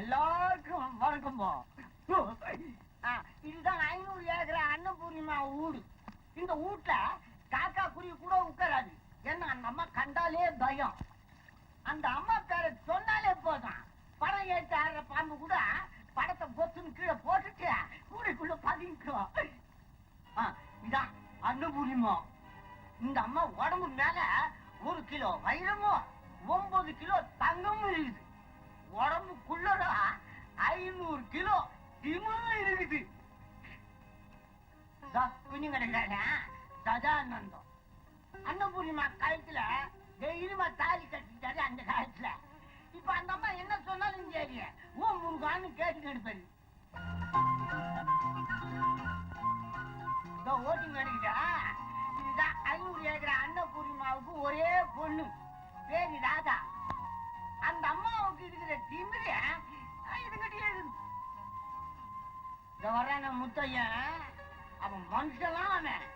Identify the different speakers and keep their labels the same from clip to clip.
Speaker 1: எல்லாருக்கும் வணக்கம்பா. இதுதான் 500 ஏக்கர் அன்னபூர்ணிமா ஊடு. இந்த வீட்டுல காக்கா குருவி கூட உட்காராது. ஏன்னா அந்த அம்மா கண்டாலே பயம். அந்த அம்மா பேர சொன்னாலே போதும், படம் ஏற்றி ஆடுற பாம்பு கூட படத்தை பொத்துன்னு கீழே போட்டுட்டு கூடைக்குள்ள பதுங்கிக்கும். இதான் அன்னபூர்ணிமா. இந்த அம்மா உடம்பு மேல 1 கிலோ வைரமும் 9 கிலோ தங்கமும் இருக்குது. உடம்புக்குள்ள 500 கிலோ திமிரும் இருக்குது. குஞ்சு கிடைக்காத சதானந்தம் அன்னபூர்ணிமா காலத்துல தைரியமா தாலி கட்டிட்டாரு. அந்த காலத்துல இப்ப அந்த அம்மா என்ன சொன்னாலும் சரி முருகான்னு கேட்டு எடுப்பாரு. ஓட்டிங் கிடைக்குதா? இதுதான் 500 ஏக்கர் அன்னபூர்ணிமாவுக்கு ஒரே பொண்ணு, பேரு ராதா. அந்த அம்மாவுக்கு இருக்கிற திமிர இதுகிட்டே இருக்கு. வர்றான முத்தையன், அவன் மனுஷன்லாம் அவன்.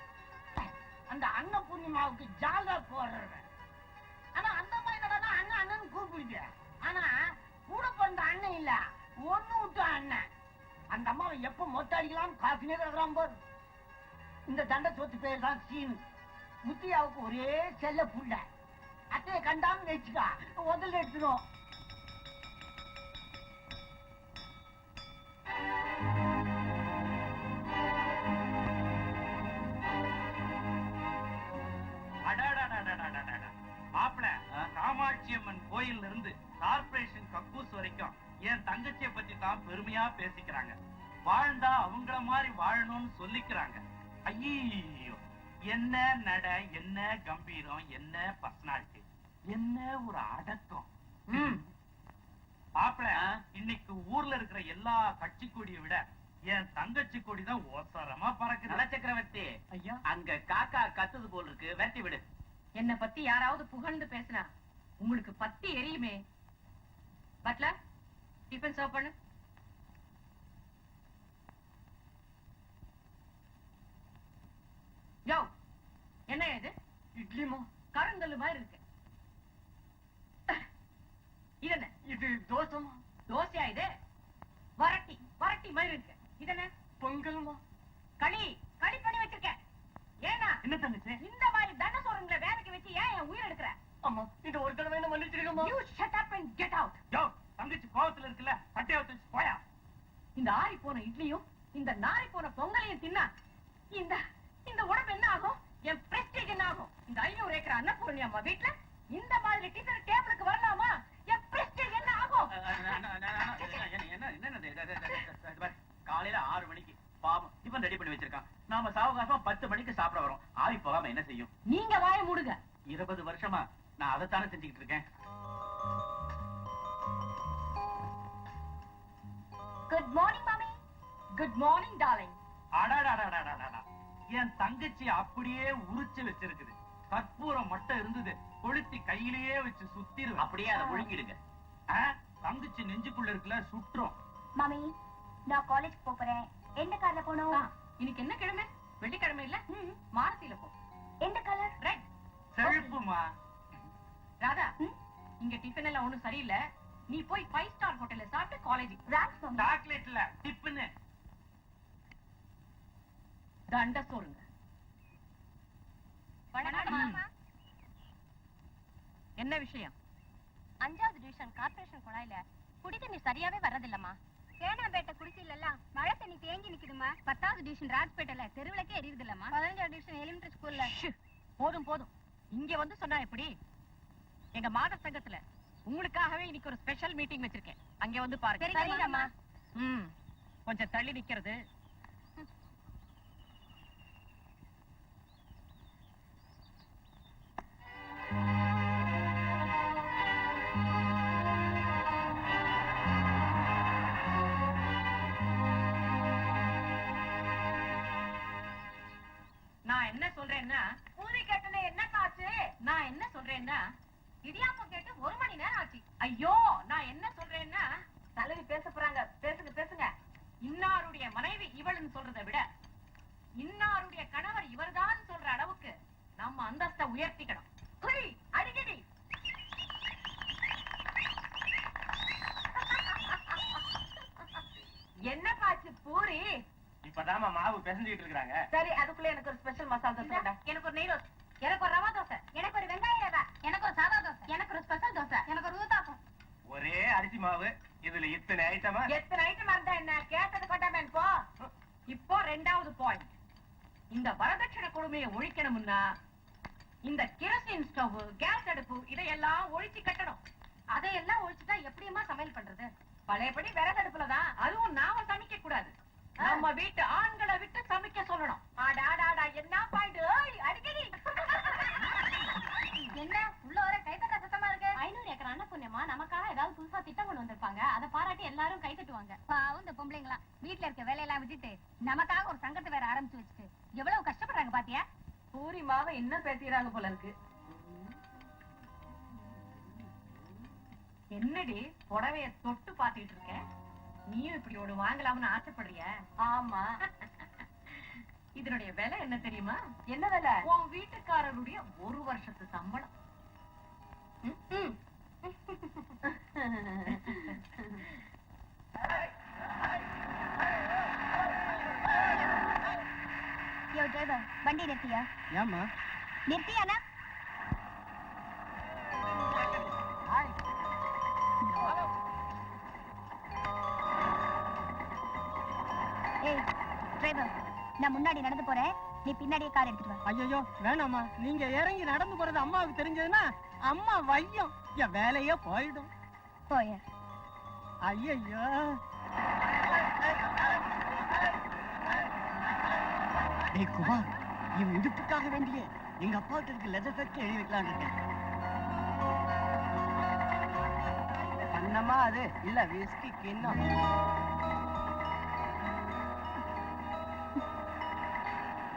Speaker 1: அந்த அன்னபூர்ணிமாவுக்கு ஜாலா போடுறவன். ஆனா அந்த அம்மா என்னடா அண்ணன் அண்ணன் கூப்பிடுது. ஆனா கூட பண்ற அண்ணன் இல்ல, ஒண்ணு விட்டு அண்ணன். அந்த அம்மாவை எப்ப மொத்த அடிக்கலாம் காசுனே கிடக்குறான் போது. இந்த தண்ட சொத்து பேர் தான் சீனு. முத்தியாவுக்கு ஒரே செல்ல புள்ள. அத்தையை கண்டான்னு வச்சுக்கா முதல்ல எடுத்துடும்.
Speaker 2: மாப்பிள, காமாட்சி அம்மன் கோயில் இருந்து கார்பரேஷன் கக்கூஸ் வரைக்கும் என் தங்கச்சியை பத்தி தான் பெருமையா பேசிக்கிறாங்க. வாழ்ந்தா அவங்கள மாதிரி வாழணும்னு சொல்லிக்கிறாங்க. ஐயோ, என்ன நட, என்ன கம்பீரம், என்ன பர்சனாலிட்டி, என்ன ஒரு அடக்கம். மாப்பிள, இன்னைக்கு ஊர்ல இருக்கிற எல்லா கட்சி கொடியை விட என் தங்கச்சி கொடி தான் ஓசரமா பறக்குது.
Speaker 3: நலச்சக்கரவர்த்தி, ஐயா, அங்க காக்கா கத்துது போல் இருக்கு, வெட்டி விடு.
Speaker 4: என்ன பத்தி யாராவது புகழ்ந்து பேசினா உங்களுக்கு பத்தி எரியுமே. பட்லர், டிஃபன் சர்வ் பண்ணு. யோ, என்ன இது?
Speaker 1: இட்லிமா?
Speaker 4: கருங்கல்லு மாதிரி இருக்கு. இது என்ன?
Speaker 1: இது தோசைமா?
Speaker 4: தோசையா இது? வரட்டி வரட்டி மாதிரி இருக்கு. இது என்ன?
Speaker 1: பொங்கல்மா?
Speaker 4: களி களி பண்ணி வச்சிருக்கேன். ஏன்னா
Speaker 1: என்ன தங்கச்சி,
Speaker 4: இந்த மாதிரி தண்டசோரங்களை வேலைக்கு வச்சு ஏன் என் உயிர் எடுக்கிற?
Speaker 1: அம்மா, இந்த ஒரு தடவை என்ன மன்னிச்சிருக்கமா?
Speaker 4: You shut up and get out.
Speaker 2: யோ, தங்கச்சி கோவத்துல இருக்குல்ல, சட்டையை வச்சு போயா.
Speaker 4: இந்த ஆறி போன இட்லியும் இந்த நாரி போன பொங்கலையும் தின்னா இந்த இந்த உடம்பு என்ன ஆகும்? என் பிரஸ்டீஜ் என்ன ஆகும்? இந்த 500 ஏக்கர் அன்னபூர்ணி அம்மா வீட்டுல இந்த மாதிரி டிஃபன் டேபிளுக்கு வரலாமா? என் பிரஸ்டீஜ் என்ன ஆகும்?
Speaker 3: காலையில 6 மணிக்கு பாவம் டிஃபன் ரெடி பண்ணி வச்சிருக்கான். நாம சாவகாசமா 10 மணிக்கு சாப்பிட வரோம். ஆவி போகாம என்ன செய்யும்?
Speaker 4: நீங்க வாய மூடுங்க.
Speaker 3: 20 வருஷமா நான் அதைத்தானே செஞ்சுக்கிட்டு இருக்கேன்.
Speaker 4: குட் மார்னிங் மாமி. Good morning darling.
Speaker 2: அடாடாடாடாடாடா, என் தங்கச்சி அப்படியே உரிச்சு வச்சிருக்குது. கற்பூரம் மட்டும் இருந்தது, கொளுத்தி கையிலேயே வச்சு சுத்திரு.
Speaker 3: அப்படியே அதை ஒழுங்கிடுங்க.
Speaker 2: தங்கச்சி நெஞ்சுக்குள்ள இருக்குல்ல, சுற்றும்.
Speaker 5: மாமி, நான் காலேஜ் போறேன். எந்த கார்ல போனோம்?
Speaker 4: இன்னைக்கு என்ன கிழமை? வெள்ளிக்கிழமை இல்ல? மாரத்தில போ.
Speaker 5: எந்த கலர்?
Speaker 4: ரெட்.
Speaker 2: செழிப்புமா.
Speaker 4: ராதா, இங்க டிஃபன் எல்லாம் ஒண்ணும் சரியில்லை. நீ போய் 5 ஸ்டார் ஹோட்டல்ல சாப்பிட்டு காலேஜ்.
Speaker 2: சாக்லேட்ல டிஃபன்.
Speaker 4: தண்ட சோறுங்க. என்ன விஷயம்?
Speaker 5: 5வது டிவிஷன் கார்ப்பரேஷன் குழாயில குடி தண்ணி சரியாவே வர்றதில்லம்மா. சேனாம்பேட்டை குடிசையில மழை தண்ணி தேங்கி நிக்குதுமா. 10வது டிவிஷன் ராஜ்பேட்டையில தெருவிளக்கே எரியுது இல்லம்மா. 15வது டிவிஷன் எலிமெண்டரி ஸ்கூல்ல.
Speaker 4: போதும் போதும், இங்க வந்து சொன்னா எப்படி? எங்க மாத சங்கத்துல உங்களுக்காகவே இன்னைக்கு ஒரு ஸ்பெஷல் மீட்டிங் வச்சிருக்கேன். அங்க வந்து பாருங்க.
Speaker 5: சரிங்கம்மா.
Speaker 4: கொஞ்சம் தள்ளி நிக்கிறது. நான் என்ன சொல்றேன்னா, பூரி கேட்டனே என்ன காசு? நான் என்ன சொல்றேன்னா, இடியாப்பம் கேட்டு 1 மணி நேரம் ஆச்சு. ஐயோ, நான் என்ன சொல்றேன்னா, தலைவி பேச போறாங்க. பேசுங்க பேசுங்க. இன்னாருடைய மனைவி இவள்னு சொல்றதை விட இன்னாருடைய கணவர் இவர்தான் சொல்ற அளவுக்கு நம்ம அந்தஸ்தை உயர்த்திக்கணும். அடிக்கடி
Speaker 3: இப்பதாம்மா மாவு பிசைஞ்சிட்டு இருக்காங்க.
Speaker 4: சரி, அதுக்குள்ள எனக்கு ஒரு ஸ்பெஷல் மசாலா தோசை வேண்டாம். எனக்கு ஒரு நெய் ரோஸ்ட், எனக்கு ஒரு ரவா தோசை, எனக்கு ஒரு வெங்காய ரவா, எனக்கு ஒரு சாதா தோசை, எனக்கு ஒரு ஸ்பெஷல் தோசை, எனக்கு ஒரு ஊத்தாப்பம்.
Speaker 3: ஒரே அரிசி மாவு, இதுல இத்தனை ஐட்டமா?
Speaker 4: எத்தனை ஐட்டம் இருந்தா என்ன, கேட்டது கொண்டாமேன் போ. இப்போ ரெண்டாவது பாயிண்ட், இந்த வரதட்சணை கொடுமையை ஒழிக்கணும்னா இந்த கிரோசின் ஸ்டவ், கேஸ் அடுப்பு இதையெல்லாம் ஒழிச்சு கட்டணும். அதையெல்லாம் ஒழிச்சுட்டா எப்படியுமா சமையல் பண்றது? பழையபடி விறகு அடுப்புலதான், அதுவும் நாம சமைக்க கூடாது. நம்ம வீட்டு ஆண்களை விட்டு சமைக்க சொல்லணும். ஆடாடாடா, என்ன பாயிண்ட் அடிக்கடி
Speaker 5: என்ன உள்ள வர கைத்தட்ட சத்தமா இருக்கு? 500 ஏக்கர் அண்ணன் புண்ணியமா நமக்காக ஏதாவது புதுசா திட்டம் கொண்டு வந்திருப்பாங்க. அதை பாராட்டி எல்லாரும் கை தட்டுவாங்க. பாவம் இந்த பொம்பளைங்களா வீட்டுல இருக்க வேலையெல்லாம் விட்டுட்டு நமக்காக ஒரு சங்கத்தை வேற ஆரம்பிச்சு வச்சுட்டு எவ்வளவு கஷ்டப்படுறாங்க பாத்தியா?
Speaker 4: பூரிமாவ என்ன பேசுறாங்க போல இருக்கு. என்னடி புடவைய தொட்டு பாத்துக்கிட்டு இருக்க? நீயும் இப்படி ஒண்ணு வாங்கலாம்னு ஆசைப்படுறிய? ஆமா. இதனுடைய விலை என்ன தெரியுமா? என்ன விலை? உன் வீட்டுக்காரருடைய 1 வருஷத்து சம்பளம்.
Speaker 5: யோ டிரைவர், வண்டி நிறுத்தியா?
Speaker 1: ஏம்மா?
Speaker 5: நிறுத்தியானா? ஏய் டிரைவர், நான் முன்னாடி நடந்து போறேன், நீ பின்னாடியே கார் எடுத்துட்டு வா.
Speaker 1: ஐயோ வேணாம்மா, நீங்க இறங்கி நடந்து போறது அம்மாவுக்கு தெரிஞ்சதுன்னா அம்மா வையம், என் வேலையே போயிடும்.
Speaker 5: போய.
Speaker 1: ஐயோ குமார், இவன் இடுப்புக்காக வேண்டிய எங்க அப்பாவுக்கு இருக்கு லெதர் ஃபேக்டரி எழுதி வைக்கலான்னு இருக்கேன். பண்ணமா அது இல்ல விஸ்கி கிண்ணம்.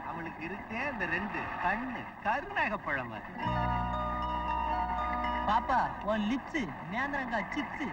Speaker 3: அவளுக்கு இருக்கே இந்த 2 கண்ணு கருநாகப்பழம் மாதிரி.
Speaker 1: பாப்பா உன் லிப்ஸ் நேந்திரங்கா சிப்ஸ்.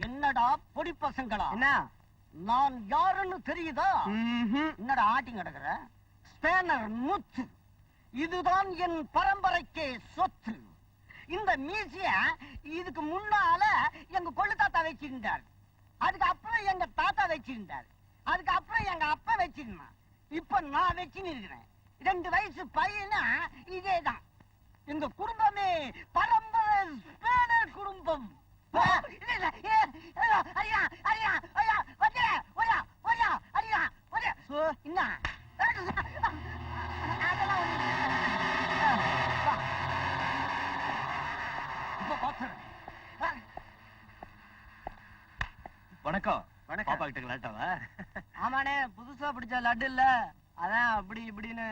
Speaker 1: என்னடா பொடி பசங்களா, என்ன நான் யாருன்னு தெரியுதா? என்னடா ஆட்டி கிடக்குற? ஸ்பேனர் முத்து, இதுதான் என் பரம்பரைக்கே சொத்து. இந்த மீசிய இதுக்கு முன்னால எங்க கொள்ளு தாத்தா வச்சிருந்தார், அதுக்கு அப்புறம் எங்க தாத்தா வச்சிருந்தார், அதுக்கு அப்புறம் எங்க அப்பா வச்சிருந்தான், இப்ப நான் வச்சுன்னு இருக்கிறேன். 2 வயசு பையனா இதேதான். எங்க குடும்பமே பரம்பரை ஸ்பேனர் குடும்பம்.
Speaker 3: வணக்கம். பாப்பா கிட்ட லாட்டாவா?
Speaker 1: ஆமாண்ணே, புதுசா பிடிச்ச லட்டு இல்ல, அதான் அப்படி இப்படின்னு.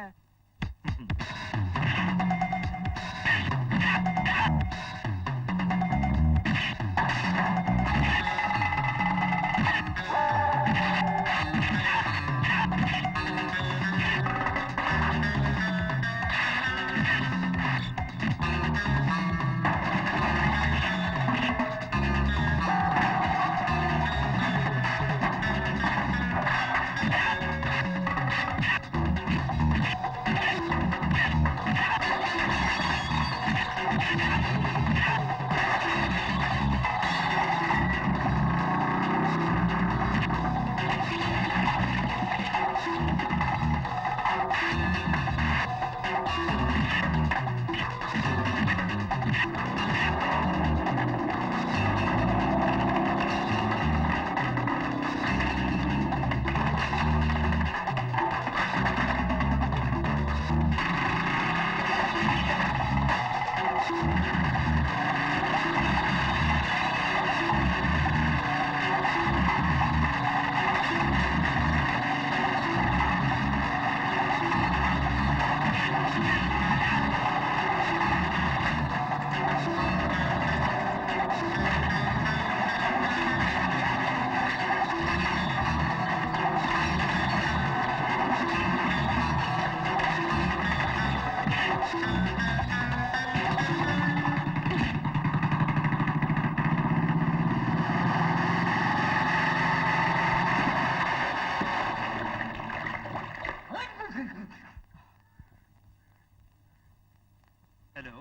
Speaker 6: ஹலோ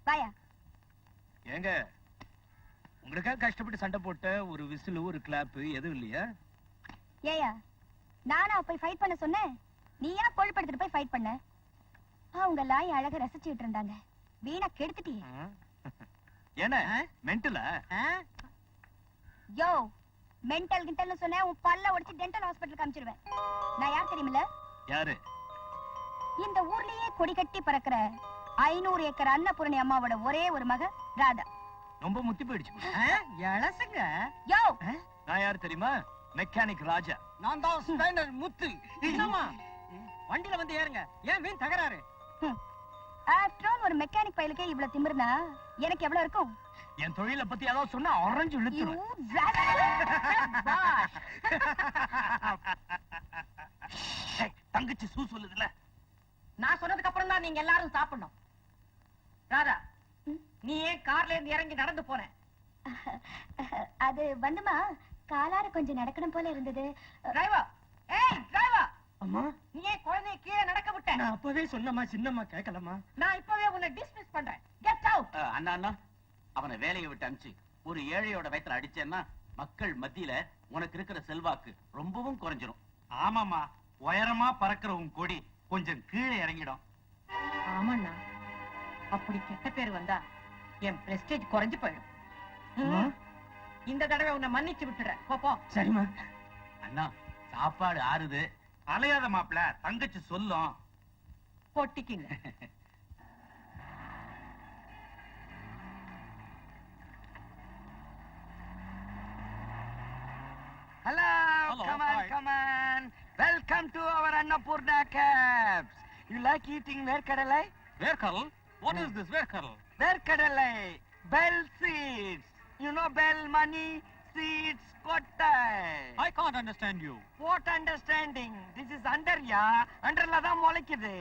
Speaker 5: வாயா.
Speaker 6: ஏங்க, உங்களுக்காக கஷ்டப்பட்டு சண்டை போட்ட ஒரு விசில் ஒரு கிளாப் எதுவும் இல்லையா?
Speaker 5: ஏயா நானா போய் ஃபைட் பண்ண சொன்னேன்? நீயா கொழுப்படுத்திட்டு போய் ஃபைட் பண்ண? அவங்க லாய் அழக ரசிச்சுட்டு இருந்தாங்க, வீணா கெடுத்துட்டியே.
Speaker 6: என்ன மென்டலா?
Speaker 5: யோ மென்டல் கிண்டல்னு சொன்னேன், உன் பல்ல உடைச்சு டென்டல் ஹாஸ்பிடலுக்கு அனுப்பிச்சிடுவேன். நான் யார் தெரியுமில்ல?
Speaker 6: யாரு? இந்த
Speaker 5: ஊர்லயே கொடி கட்டி பறக்கிற 500 ஏக்கர் அன்னபூரணி அம்மாவோட ஒரே ஒரு மக ராதா.
Speaker 6: ரொம்ப முத்தி போயிடுச்சு.
Speaker 1: எழசுங்க.
Speaker 5: யோ
Speaker 6: நான் யாரு தெரியுமா? மெக்கானிக் ராஜா.
Speaker 1: நான் தான் ஸ்பைனர் முத்து. வண்டியில வந்து ஏறுங்க. ஏன் வீண் தகராறு?
Speaker 5: ஆஃப்டர் ஆல் ஒரு மெக்கானிக் பையலுக்கே இவ்வளவு திமிர்னா எனக்கு எவ்வளவு இருக்கும்?
Speaker 6: என் தொழிலை பத்தி ஏதாவது சொன்னா ஆரஞ்சு இழுத்துரும். தங்கச்சி சூ சொல்லுதுல.
Speaker 4: நான் சொன்னதுக்கு அப்புறம் தான் நீங்க எல்லாரும் சாப்பிடணும். ராதா, நீ ஏன் கார்ல இருந்து இறங்கி நடந்து போன?
Speaker 5: அது வந்துமா, காலார கொஞ்சம் நடக்கணும் போல இருந்தது.
Speaker 4: டிரைவர், ஏய் டிரைவர்,
Speaker 1: அம்மா,
Speaker 4: நீ ஏன் குழந்தைய கீழே நடக்க விட்ட?
Speaker 1: நான் அப்பவே சொன்னமா, சின்னம்மா கேட்கலமா.
Speaker 4: நான் இப்பவே உன்னை டிஸ்மிஸ் பண்றேன். Get out.
Speaker 3: அண்ணா அண்ணா, அவனை வேலையை விட்டு அனுப்பிச்சு ஒரு ஏழையோட வயித்துல அடிச்சேன்னா மக்கள் மத்தியில உனக்கு இருக்கிற செல்வாக்கு ரொம்பவும் குறைஞ்சிரும்.
Speaker 2: ஆமாமா, உயரமா பறக்கிற உன் கொடி கொஞ்சம் கீழே இறங்கிடும்.
Speaker 4: ஆமாண்ணா, அப்படி கெட்ட பேர் வந்தா என் பிரஸ்டேஜ் குறைஞ்சு போயிடும். இந்த தடவை உன்னை மன்னிச்சு விட்டுறேன். போ.
Speaker 1: சரிம்மா.
Speaker 3: அண்ணா, சாப்பாடு ஆறுது.
Speaker 2: அலையாத மாப்பிள, தங்கச்சி சொல்லும்.
Speaker 4: பொட்டிக்கிங்க.
Speaker 1: Hello, come on, come on. Welcome to our Annapurna Cabs. You like eating வேர்க்கடலை?
Speaker 6: வேர்க்கடல்? What is this வேர்க்கடல்?
Speaker 1: வேர்க்கடலை, bell seeds. You know bell, money, seeds, கொட்டை.
Speaker 6: I can't understand you.
Speaker 1: What understanding? This is under ya. Underல தான் முளைக்குது.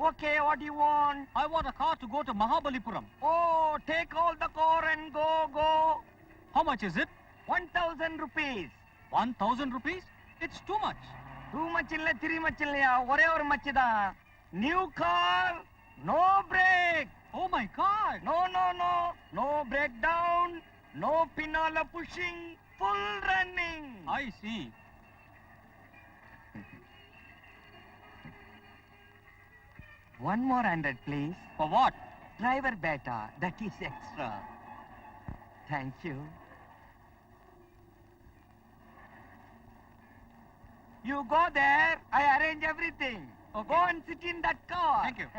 Speaker 1: Okay, what do you want?
Speaker 6: I want a car to go to Mahabalipuram.
Speaker 1: Oh, take all the car and go.
Speaker 6: How much is it?
Speaker 1: 1,000 rupees.
Speaker 6: 1,000 rupees? It's too much.
Speaker 1: Too much இல்ல, three much இல்லையா? ஒரே ஒரு மச்சு தான். New car, no brake.
Speaker 6: Oh my God.
Speaker 1: No breakdown, no pinala pushing, full running.
Speaker 6: I see.
Speaker 1: One more 100, please.
Speaker 6: For what?
Speaker 1: Driver beta, that is extra. Thank you. You go there, I arrange everything.
Speaker 6: Okay.
Speaker 1: Go and sit in that car.
Speaker 6: Thank you.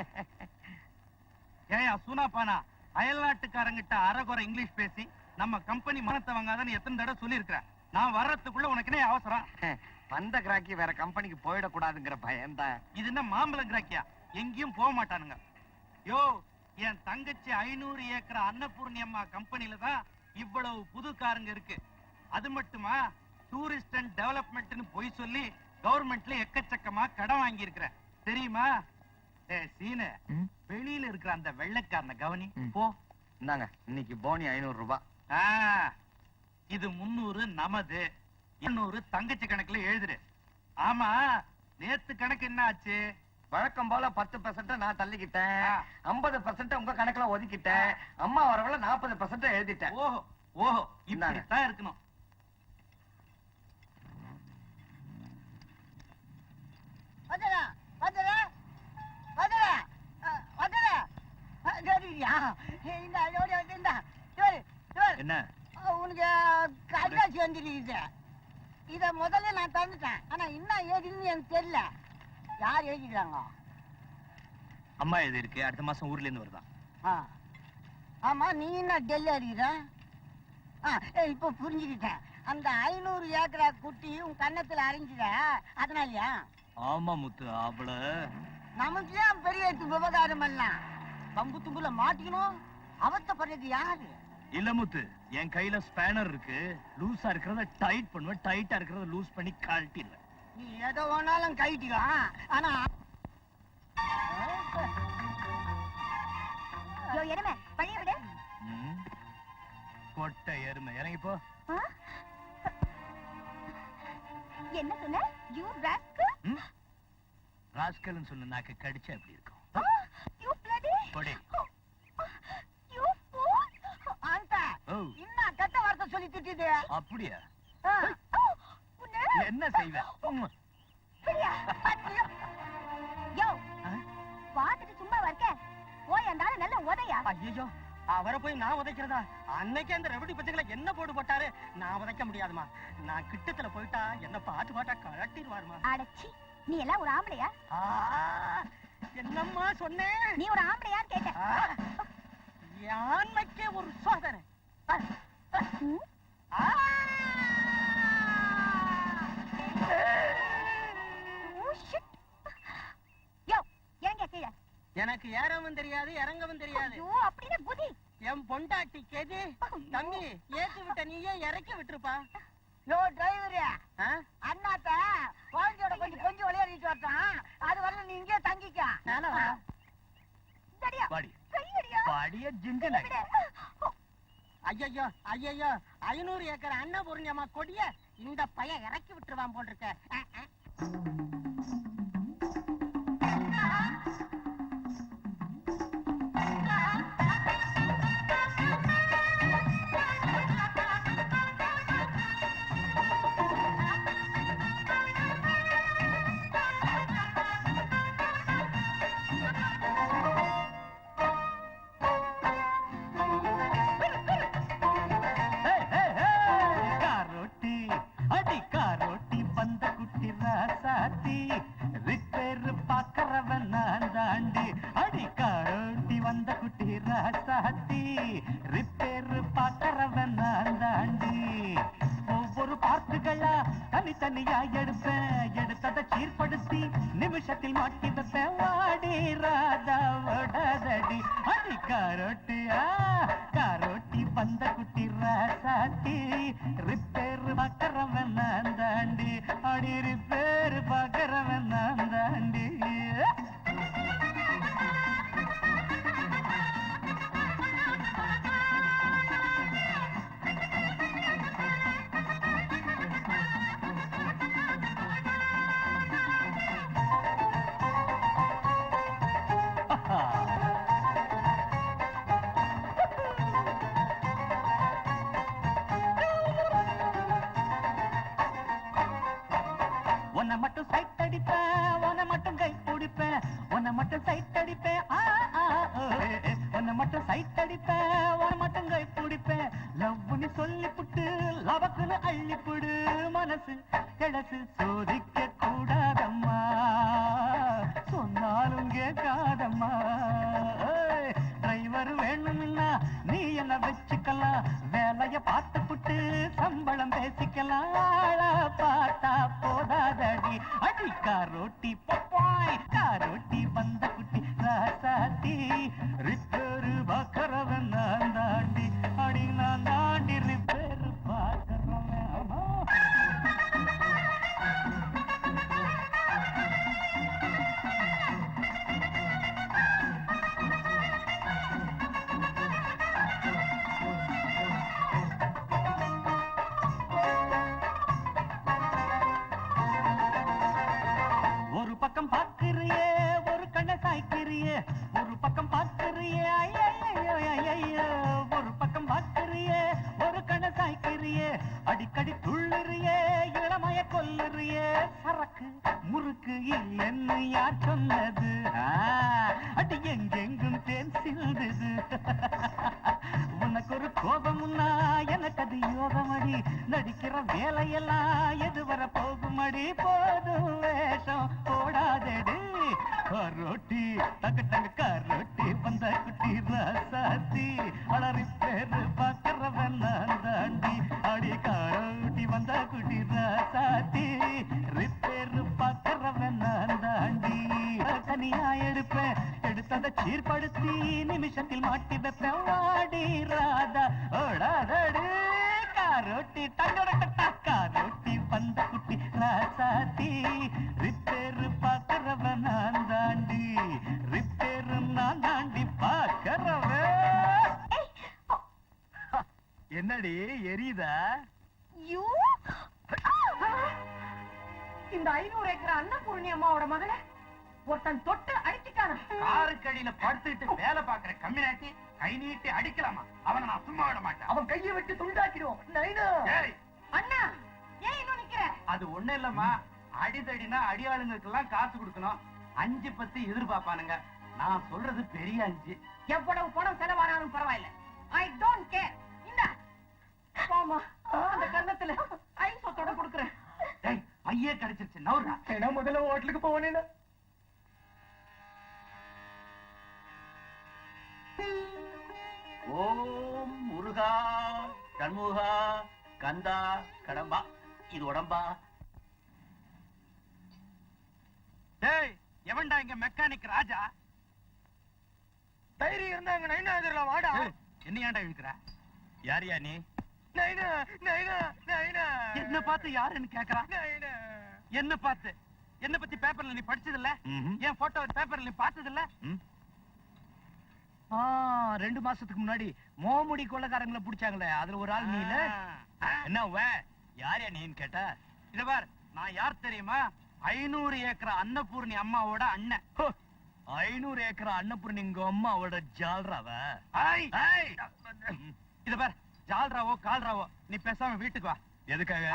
Speaker 2: ஏயா சூனாப்பானா, அயல்நாட்டுக்காரங்கிட்ட அரைகுறை English பேசி நம்ம company மானத்தை வாங்காதன்னு எத்தனை தடவை சொல்லியிருக்கிறேன். நான் வர்றதுக்குள்ள உனக்கு என்ன அவசரம்?
Speaker 1: வந்த கிராக்கி வேற கம்பெனிக்கு போயிடக்கூடாதுங்கிற பயம்தான்.
Speaker 2: இது என்ன மாம்பழ கிராக்கியா? எங்கேயும் போக மாட்டானுங்க. யோ, என் தங்கச்சி 500 ஏக்கர் அன்னபூர்ணி அம்மா கம்பெனில தான் இவ்வளவு புது காருங்க இருக்கு. அது மட்டுமா, டூரிஸ்ட் அண்ட் டெவலப்மெண்ட்னு போய் சொல்லி கவர்மெண்ட்ல எக்கச்சக்கமா கடன் வாங்கி இருக்கிற தெரியுமா? சீனு, வெளியில இருக்கிற அந்த வெள்ளைக்காரனை கவனி போ.
Speaker 1: இந்தாங்க, இன்னைக்கு போனி 500 ரூபாய்.
Speaker 2: இது 300 நமது, 200 தங்கச்சி கணக்குல எழுதுரு. ஆமா, நேத்து கணக்கு என்ன ஆச்சு?
Speaker 1: வழக்கம் போல 10% நான் தள்ளிக்கிட்டேன், 50% உங்க கணக்குல ஒதுக்கிட்டேன், அம்மா வரவுல 40% எழுதிட்டேன்.
Speaker 2: ஓஹோ, இப்படித்தான் இருக்கணும்.
Speaker 6: என்ன?
Speaker 1: உனக்கு கைகாட்சி வந்துருக்குது. இத முதல்ல நான் தந்துட்டேன், ஆனா இன்னும் எழுதின்னு எனக்கு தெரியல. யார் எழுதிக்கிறாங்க?
Speaker 6: அம்மா எழுதி இருக்கு. அடுத்த மாசம் ஊர்ல இருந்து வருதான்.
Speaker 1: ஆமா, நீ என்ன டெல்லி அடிக்கிற? இப்ப புரிஞ்சுக்கிட்டேன். அந்த 500 ஏக்கரா குட்டி உன் கன்னத்துல அரைஞ்சிட, அதனாலயா?
Speaker 6: ஆமா முத்து, அவள
Speaker 1: நமக்கு ஏன் பெரிய விவகாரம் எல்லாம் பம்பு தும்புல மாட்டிக்கணும்? அவஸ்தைப்படுறது யாரு?
Speaker 6: இல்ல முத்து, என் கையில ஸ்பேனர் இருக்கு. லூசா இருக்கிறத டைட் பண்ணுவேன், டைட்டா இருக்கிறத லூஸ் பண்ணி கழட்டிடுவேன்.
Speaker 1: நீ எதை வேணாலும் கைட்டிக்கலாம் ஆனா
Speaker 5: எருமை பழைய விடு.
Speaker 6: கொட்டை எருமை இறங்கி போ.
Speaker 5: என்ன சொன்ன? You rascal.
Speaker 6: ராஸ்கல்னு சொன்ன நாக்கு கடிச்சா எப்படி இருக்கும்?
Speaker 5: You bloody.
Speaker 6: கொடி.
Speaker 5: You fool.
Speaker 1: அந்த இன்னும் கெட்ட வார்த்தை சொல்லி திட்டிட்டு.
Speaker 6: அப்படியா?
Speaker 5: உன்ன
Speaker 6: என்ன செய்வ?
Speaker 5: சரியா? யோ பாத்துட்டு சும்மா வரக்க போய் அந்த ஆளு நல்ல உதையா.
Speaker 1: ஐயோ அவரை போய் நான் உதைக்கிறதா? அன்னைக்கு அந்த ரெவடி பச்சைகளை என்ன போட்டு போட்டாரு. நான் உதைக்க முடியாதுமா. நான் கிட்டத்துல போயிட்டா என்ன பாட்டு பாட்டா கழட்டிடுவாருமா.
Speaker 5: அடச்சி, நீ எல்லாம் ஒரு ஆம்பளையா?
Speaker 1: என்னம்மா சொன்னேன்?
Speaker 5: நீ ஒரு ஆம்பளையான்னு கேட்டேன்.
Speaker 1: ஆண்மைக்கே ஒரு சோதனை.
Speaker 5: யோ ஏங்க கீழே.
Speaker 1: எனக்கு ஏறவும் தெரியாது இறங்கவும் தெரியாது.
Speaker 5: ஐயோ அப்படின்னா குதி.
Speaker 1: என் பொண்டாட்டி கேஜி தம்பி ஏத்தி விட்ட நீயே இறக்கி விட்டுருப்பா. யோ டிரைவரே, அண்ணாத்த குழந்தையோட கொஞ்சம் விளையாடிட்டு வரட்டான். அது வரல நீ இங்கே தங்கிக்க.
Speaker 5: சரியா?
Speaker 6: பாடி.
Speaker 5: கையடியா.
Speaker 6: பாடிய ஜிங்கன.
Speaker 1: ஐயோ ஐயோ 500 ஏக்கர் அன்னபூர்ணியம்மா கொடிய இந்த பையன் இறக்கி விட்டுருவான் போல் இருக்க.
Speaker 3: தனித்தனியா எடுத்ததை சீர்படுத்தி நிமிஷத்தில் மாட்டி வைப்பேன். வாடி ராதா ஓடாதடி அடி காரோட்டியா காரோட்டி பந்த குட்டி ராசாத்தி ரிப்பேர் பாக்கறவன் நான் தாண்டி அடி ரிப்பேர் பாக்கறவன் நான் தாண்டி. உன்னை மட்டும் சைட் அடிப்பேன், உன்னை மட்டும் கை பிடிப்பேன், உன்னை மட்டும் சைட் அடிப்பேன். உன்னை மட்டும் சைட் அடிப்பேன், உன்னை மட்டும் கை பிடிப்பேன். லவ்னு சொல்லி புட்டு லவக்குன்னு அள்ளிப்புடு. மனசு கிடசு சோதிக்க கூடாதம்மா, சொன்னாலும் கேட்காதம்மா. டிரைவர் வேணும்னா நீ என்ன வச்சுக்கலாம், வேலைய பார்த்து புட்டு சம்பளம் பேசிக்கலாம். ஆளா பார்த்தா போதாதடி அடி காரோட்டி பப்பாய் காரோட்டி வந்த குட்டி ராசாத்தி ரிப்பேரு பாக்கறவன் நான் தாண்டி அடி நான் தாண்டி ரிப்பேரு பாக்கறவன். ஒரு பக்கம் பார்க்கிறியே ஒரு கண்ணை சாய்க்கிறியே, ஒரு பக்கம் பார்க்கிறியே ஐயோ, ஒரு பக்கம் பார்க்கிறியே ஒரு கண்ணை சாய்க்கிறியே. அடிக்கடி துள்ளுறியே இளமைய கொல்லுறியே. சரக்கு முறுக்கு இல்லைன்னு யார் சொன்னது? அடி எங்கெங்கும் தேன் சிந்துது. உனக்கு ஒரு கோபமுன்னா எனக்கு அது யோகமடி. நடிக்கிற வேலையெல்லாம் எது வர போகுமடி. போதும் வேஷம் போடாதடி கரோட்டி தங்க தங்க கரோட்டி வந்த குட்டி ராசாத்தி அலறி பேரு பாக்கறவன் நான் தாண்டி அடி கரோட்டி வந்த குட்டி ராசாத்தி ரிப்பேரு பாக்கறவன் நான் தாண்டி. தனியா எடுப்பேன், எடுத்ததை சீர்படுத்தி நிமிஷத்தில் மாட்டி வைப்பேன். வாடி ராதா ஓடாதடி காரோட்டி தங்கட கட்டா காரோட்டி வந்த குட்டி ராசாத்தி ரிப்பேரு பாக்குறவன் நான் தாண்டி ரிப்பேரு நான் தாண்டி பாக்குறவன். என்னடி எரியுதா?
Speaker 4: இந்த 500 ஏக்கர் அன்னபூர்ணி அம்மாவோட மகளை ஒருத்தன் தொட்டு அடிச்சுட்டான.
Speaker 2: காருக்கடியில படுத்துட்டு வேலை பாக்குற கம்யூனிட்டி கை நீட்டி அடிக்கலாமா? அவனை நான் சும்மா விட மாட்டேன்.
Speaker 1: அவன் கையை விட்டு துண்டாக்கிடுவோம். நைனா
Speaker 2: ஏய்,
Speaker 4: அண்ணா ஏன் இன்னும் நிக்கிற?
Speaker 2: அது ஒண்ணு இல்லம்மா, அடிதடினா அடியாளுங்களுக்கெல்லாம் காசு கொடுக்கணும். 5 10 எதிர்பார்ப்பானுங்க. நான் சொல்றது பெரிய 5.
Speaker 4: எவ்வளவு பணம் செலவானாலும் பரவாயில்ல. I don't care. இந்தா போமா, அந்த கன்னத்துல ஐசோத்தோட கொடுக்குறேன்.
Speaker 2: டேய், பையே கிடைச்சிருச்சு, நவுறா.
Speaker 1: ஏன்னா முதல்ல ஹோட்டலுக்கு போனேன்னா
Speaker 3: ஓம் முருகா கண்முகா கந்தா கடம்பா. இது உடம்பா?
Speaker 2: டேய், எவன்டா இங்க மெக்கானிக் ராஜா?
Speaker 1: தைரியம் இருந்தாங்க நைனா எதிரில் வாடா.
Speaker 2: என்ன ஏன்டா இழுக்கிற?
Speaker 3: யாரியா நீ?
Speaker 1: நைனா நைனா நைனா
Speaker 2: என்ன பார்த்து யாருன்னு கேக்குறா?
Speaker 1: நைனா
Speaker 2: என்ன பார்த்து? என்ன பத்தி பேப்பர்ல நீ படிச்சது இல்ல?
Speaker 3: ம்ஹும்.
Speaker 2: என் போட்டோ பேப்பர்ல நீ பார்த்தது இல்ல?
Speaker 6: 2 மாசத்துக்கு முன்னாடி மோமுடி கொள்ளக்காரங்களை பிடிச்சாங்களே, அதுல ஒரு ஆள் நீல.
Speaker 3: என்ன யாரியா நீன்னு கேட்டா?
Speaker 2: இத பார், நான் யார் தெரியுமா? 500 ஏக்கர் அன்னபூர்ணி அம்மாவோட அண்ணன்.
Speaker 6: 500 ஏக்கர் அன்னபூர்ணி உங்க அம்மாவோட ஜால்ராவ.
Speaker 2: ஐய், இத பார், ஜால்ராவோ கால்ராவோ, நீ பேசாம வீட்டுக்கு வா.
Speaker 6: எதுக்காக?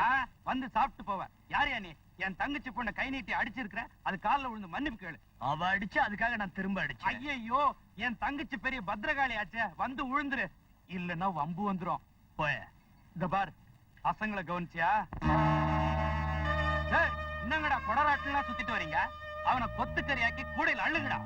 Speaker 2: வந்து சாப்பிட்டு போவ. யாரையா நீ? என் தங்கச்சி பொண்ண கை நீட்டி அடிச்சிருக்கிற, அது கால்ல விழுந்து மன்னிப்பு கேளு.
Speaker 6: அவ அடிச்சு அதுக்காக நான் திரும்ப அடிச்சேன்.
Speaker 2: ஐயோ, என் தங்கச்சி பெரிய பத்ரகாளி ஆச்சே, வந்து உழுந்துரு, இல்லன்னா வம்பு வந்துரும்.
Speaker 6: போய.
Speaker 2: இந்த பார், பசங்களை கவனிச்சியா? ஏய், என்னங்கடா கொடராட்டுலாம் சுத்திட்டு வரீங்க? அவனை கொத்துக்கறியாக்கி கூடையில் அள்ளுங்கடா.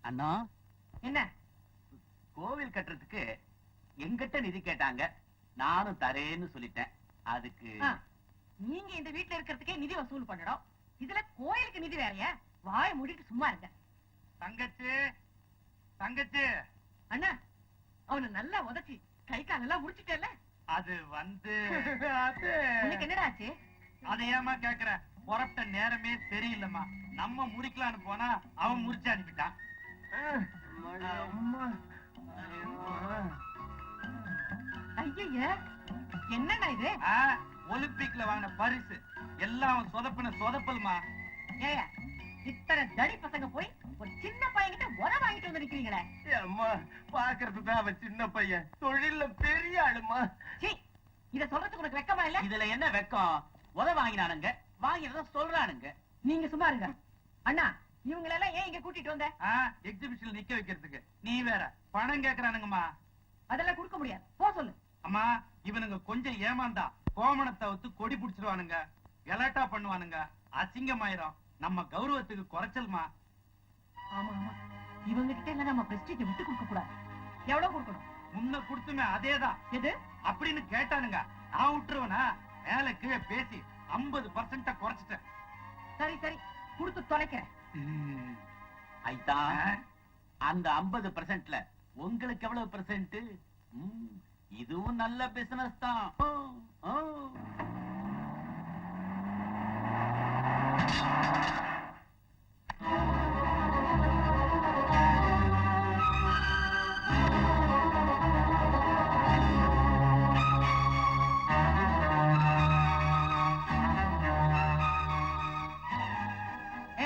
Speaker 3: அண்ணா,
Speaker 4: என்ன?
Speaker 3: கோவில் கட்டுறதுக்கு எங்கிட்ட நிதி கேட்டாங்க, நானும் தரேன்னு சொல்லிட்டேன். அதுக்கு
Speaker 4: நீங்க இந்த வீட்டுல இருக்கிறதுக்கே நிதி வசூல் பண்ணணும், இதுல கோயிலுக்கு நிதி வேறையா? வாய மூடிட்டு சும்மா இருங்க.
Speaker 2: தங்கச்சி, தங்கச்சி.
Speaker 4: அண்ணா, அவனை நல்லா உதச்சி கை காலெல்லாம் முடிச்சிட்டல.
Speaker 2: அது வந்து
Speaker 4: உனக்கு என்னடா ஆச்சு?
Speaker 2: அதை ஏமா கேக்குற? புறப்பட்ட நேரமே சரியில்லைம்மா. நம்ம முறிக்கலான்னு போனா அவன் முறிச்சு அனுப்பிட்டான்.
Speaker 4: ஐய, என்னண்ணா இது?
Speaker 2: ஒலிம்பிக்ல வாங்கின பரிசு எல்லாம் அவன் சொதப்பின சொதப்பல்மா.
Speaker 4: ஏயா, இத்தனை தடி பசங்க போய் ஒரு சின்ன பையன்கிட்ட உர வாங்கிட்டு வந்து நிக்கிறீங்களே.
Speaker 1: அம்மா, பாக்குறதுதான் அவன் சின்ன பையன், தொழில்ல பெரிய ஆளுமா.
Speaker 4: சீ, இத சொல்றதுக்கு உனக்கு வெக்கமா இல்ல?
Speaker 3: இதுல என்ன வெக்கம்? உத வாங்கினானுங்க, வாங்கினத சொல்றானுங்க.
Speaker 4: நீங்க சும்மா இருங்க. அண்ணா, இவங்களெல்லாம் ஏன் இங்க கூட்டிட்டு வந்த?
Speaker 2: எக்ஸிபிஷன்ல நிக்க வைக்கிறதுக்கு. நீ வேற பணம் கேக்குறானுங்கம்மா.
Speaker 4: அதெல்லாம் கொடுக்க முடியாது, போ சொல்லு.
Speaker 2: அம்மா, இவனுங்க கொஞ்சம் ஏமாந்தா கோமணத்தை அவுத்து கொடி புடிச்சிருவானுங்க, கலாட்டா பண்ணுவானுங்க, அசிங்கமாயிரும். நம்ம கௌரவத்துக்கு குறைச்சல்மா.
Speaker 1: ஆமா ஆமா, இவங்க கிட்ட எல்லாம் நம்ம பிரஸ்டீஜ் விட்டு கொடுக்க கூடாது. எவ்வளவு கொடுக்கணும்?
Speaker 2: முன்ன கொடுத்துமே அதேதான்.
Speaker 1: எது
Speaker 2: அப்படின்னு கேட்டானுங்க. நான் விட்டுருவனா? மேல கீழே பேசி 50% குறைச்சிட்டேன்.
Speaker 1: சரி சரி, கொடுத்து தொலைக்கிறேன்.
Speaker 3: ஐயா, அந்த 50%ல உங்களுக்கு எவ்வளவு பெர்சென்ட்? இதுவும் நல்ல பிசினஸ் தான்.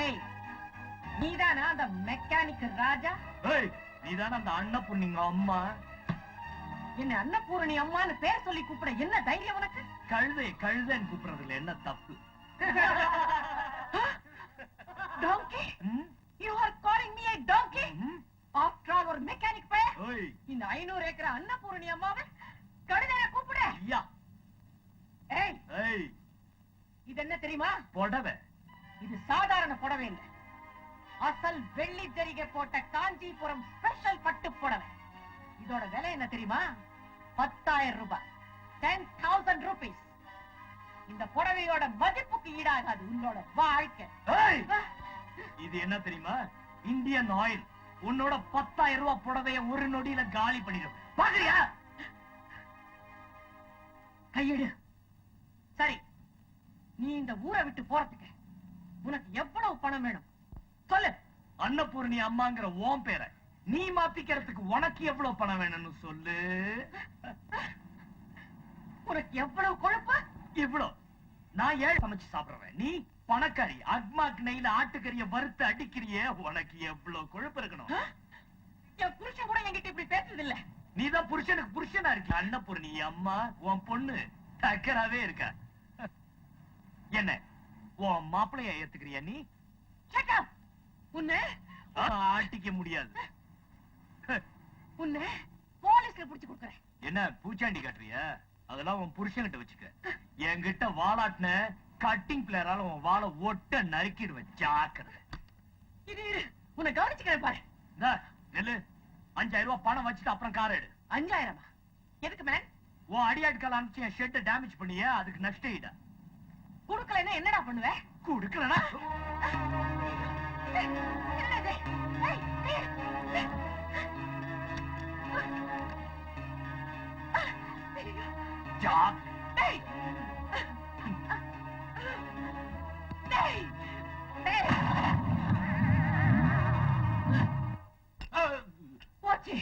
Speaker 1: ஏய், நீதானா அந்த மெக்கானிக் ராஜா?
Speaker 6: நீதான அந்த அன்னபூர்ணிங்க அம்மா?
Speaker 1: என்ன அன்னபூரணி அம்மான்னு பேர் சொல்லி கூப்பிட என்ன தைரியம் உனக்கு?
Speaker 6: கழுதைன்னு கூப்பிடுறதுல என்ன தப்பு?
Speaker 1: Donkey? You are calling me a donkey? After all, ஒரு மெக்கானிக் பையன் இந்த 500 ஏக்கர் அன்னபூரணி அம்மாவை கழுதையா கூப்பிட? ஏய், இது என்ன தெரியுமா?
Speaker 6: புடவை.
Speaker 1: இது சாதாரண புடவை இல்ல, அசல் வெள்ளி ஜரிகை போட்ட காஞ்சிபுரம் ஸ்பெஷல் பட்டு புடவை. இதோட விலை என்ன தெரியுமா? 10,000 ரூபாய். 10,000 rupees. இந்த புடவையோட மதிப்புக்கு ஈடாகாது உன்னோட வாழ்க்கை.
Speaker 6: இது என்ன தெரியுமா? Indian oil. உன்னோட 10,000 ரூபாய் புடவைய ஒரு நொடியில காலி பண்ணிடும். பாக்குறியா?
Speaker 1: கையெடு. சரி, நீ இந்த ஊரை விட்டு போறதுக்கு உனக்கு எவ்வளவு பணம் வேணும் சொல்லு.
Speaker 6: அன்னபூர்ணி அம்மாங்கிற ஓம் பேரை நீ மாத்திக்கிறதுக்கு உனக்கு எவ்வளவு பணம் வேணும்னு சொல்லு.
Speaker 1: உனக்கு எவ்வளவு கொழுப்பு?
Speaker 6: இவ்வளவு. நான் ஏழை சமைச்சு சாப்பிடுறேன், நீ பணக்காரி. அக்மாக் நெய்ல ஆட்டுக்கறிய வறுத்து அடிக்கிறியே, உனக்கு எவ்வளவு கொழுப்பு இருக்கணும்?
Speaker 1: என் புருஷன் கூட என்கிட்ட இப்படி பேசுறது இல்ல.
Speaker 6: நீதான் புருஷனுக்கு புருஷனா இருக்க. அன்னபூர்ணி அம்மா உன் பொண்ணு டக்கராவே இருக்க. என்ன உன் மாப்பிளைய ஏத்துக்கிறியா நீ?
Speaker 1: உன்னை
Speaker 6: ஆட்டிக்க முடியாது.
Speaker 1: உன்னை போலீஸ்ல புடிச்சு கொடுக்கறேன்.
Speaker 6: என்ன பூச்சாண்டி காட்டுறியா? அதெல்லாம் உன் புருஷன்கிட்ட வச்சுக்க. என்கிட்ட வாலாட்டின கட்டிங் பிளேயரால உன் வாழை ஒட்ட நறுக்கிடுவேன். ஜாக்கிரதை.
Speaker 1: இது உன்னை கவனிச்சுக்கிறேன் பாரு.
Speaker 6: நெல்லு 5,000 ரூபாய் பணம் வச்சுட்டு அப்புறம் கார் எடு.
Speaker 1: 5,000? எதுக்கு மேன்?
Speaker 6: உன் அடியாட்கள் அனுப்பிச்சு என் ஷெட்டை டேமேஜ் பண்ணிய, அதுக்கு நஷ்ட ஈடா.
Speaker 1: குடுக்கலன்னா என்னடா பண்ணுவ?
Speaker 6: குடுக்கலனா
Speaker 1: போச்சு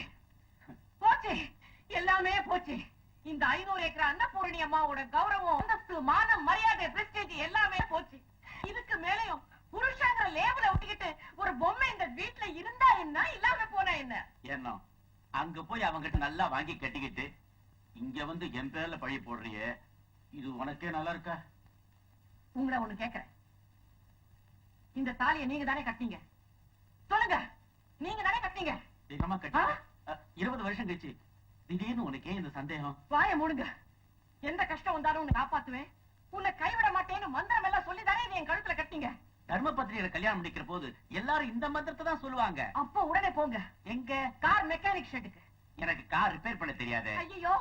Speaker 1: போச்சு, எல்லாமே போச்சு. இந்த 500 ஏக்கர் அன்னபூரணி அம்மாவோட கௌரவம், அந்தஸ்து, மானம், மரியாதை, பிரஸ்டீஜ் எல்லாமே போச்சு. இதுக்கு மேலையும் புருஷங்கிற லேபிள ஒட்டிக்கிட்டு ஒரு பொம்மை இந்த வீட்டுல இருந்தா என்ன, இல்லாம போனா என்ன?
Speaker 3: என்ன அங்க போய் அவங்கிட்ட நல்லா வாங்கி கட்டிக்கிட்டு இங்க வந்து என் பேர்ல பழி போடுறியே, இது உனக்கே நல்லா இருக்கா?
Speaker 1: உங்களை ஒண்ணு கேக்குறேன், இந்த தாலியை நீங்க தானே கட்டிங்க? சொல்லுங்க, நீங்க தானே கட்டிங்க?
Speaker 3: 20 வருஷம் கழிச்சு திடீர்னு உனக்கே இந்த சந்தேகம்?
Speaker 1: வாய மூடுங்க. எந்த கஷ்டம் வந்தாலும் உன்னை காப்பாத்துவேன், உன்னை கைவிட மாட்டேன்னு மந்திரம் எல்லாம் சொல்லி தானே என் கழுத்துல கட்டிங்க.
Speaker 3: தர்மபத்திரியில கல்யாணம் முடிக்கிற போது எல்லாரும் இந்த மந்திரத்தை தான் சொல்லுவாங்க.
Speaker 1: அப்போ உடனே போங்க.
Speaker 3: எங்க?
Speaker 1: கார் மெக்கானிக் ஷெட்டுக்கு.
Speaker 3: எனக்கு கார் ரிப்பேர் பண்ண தெரியாது.
Speaker 1: ஐயோ,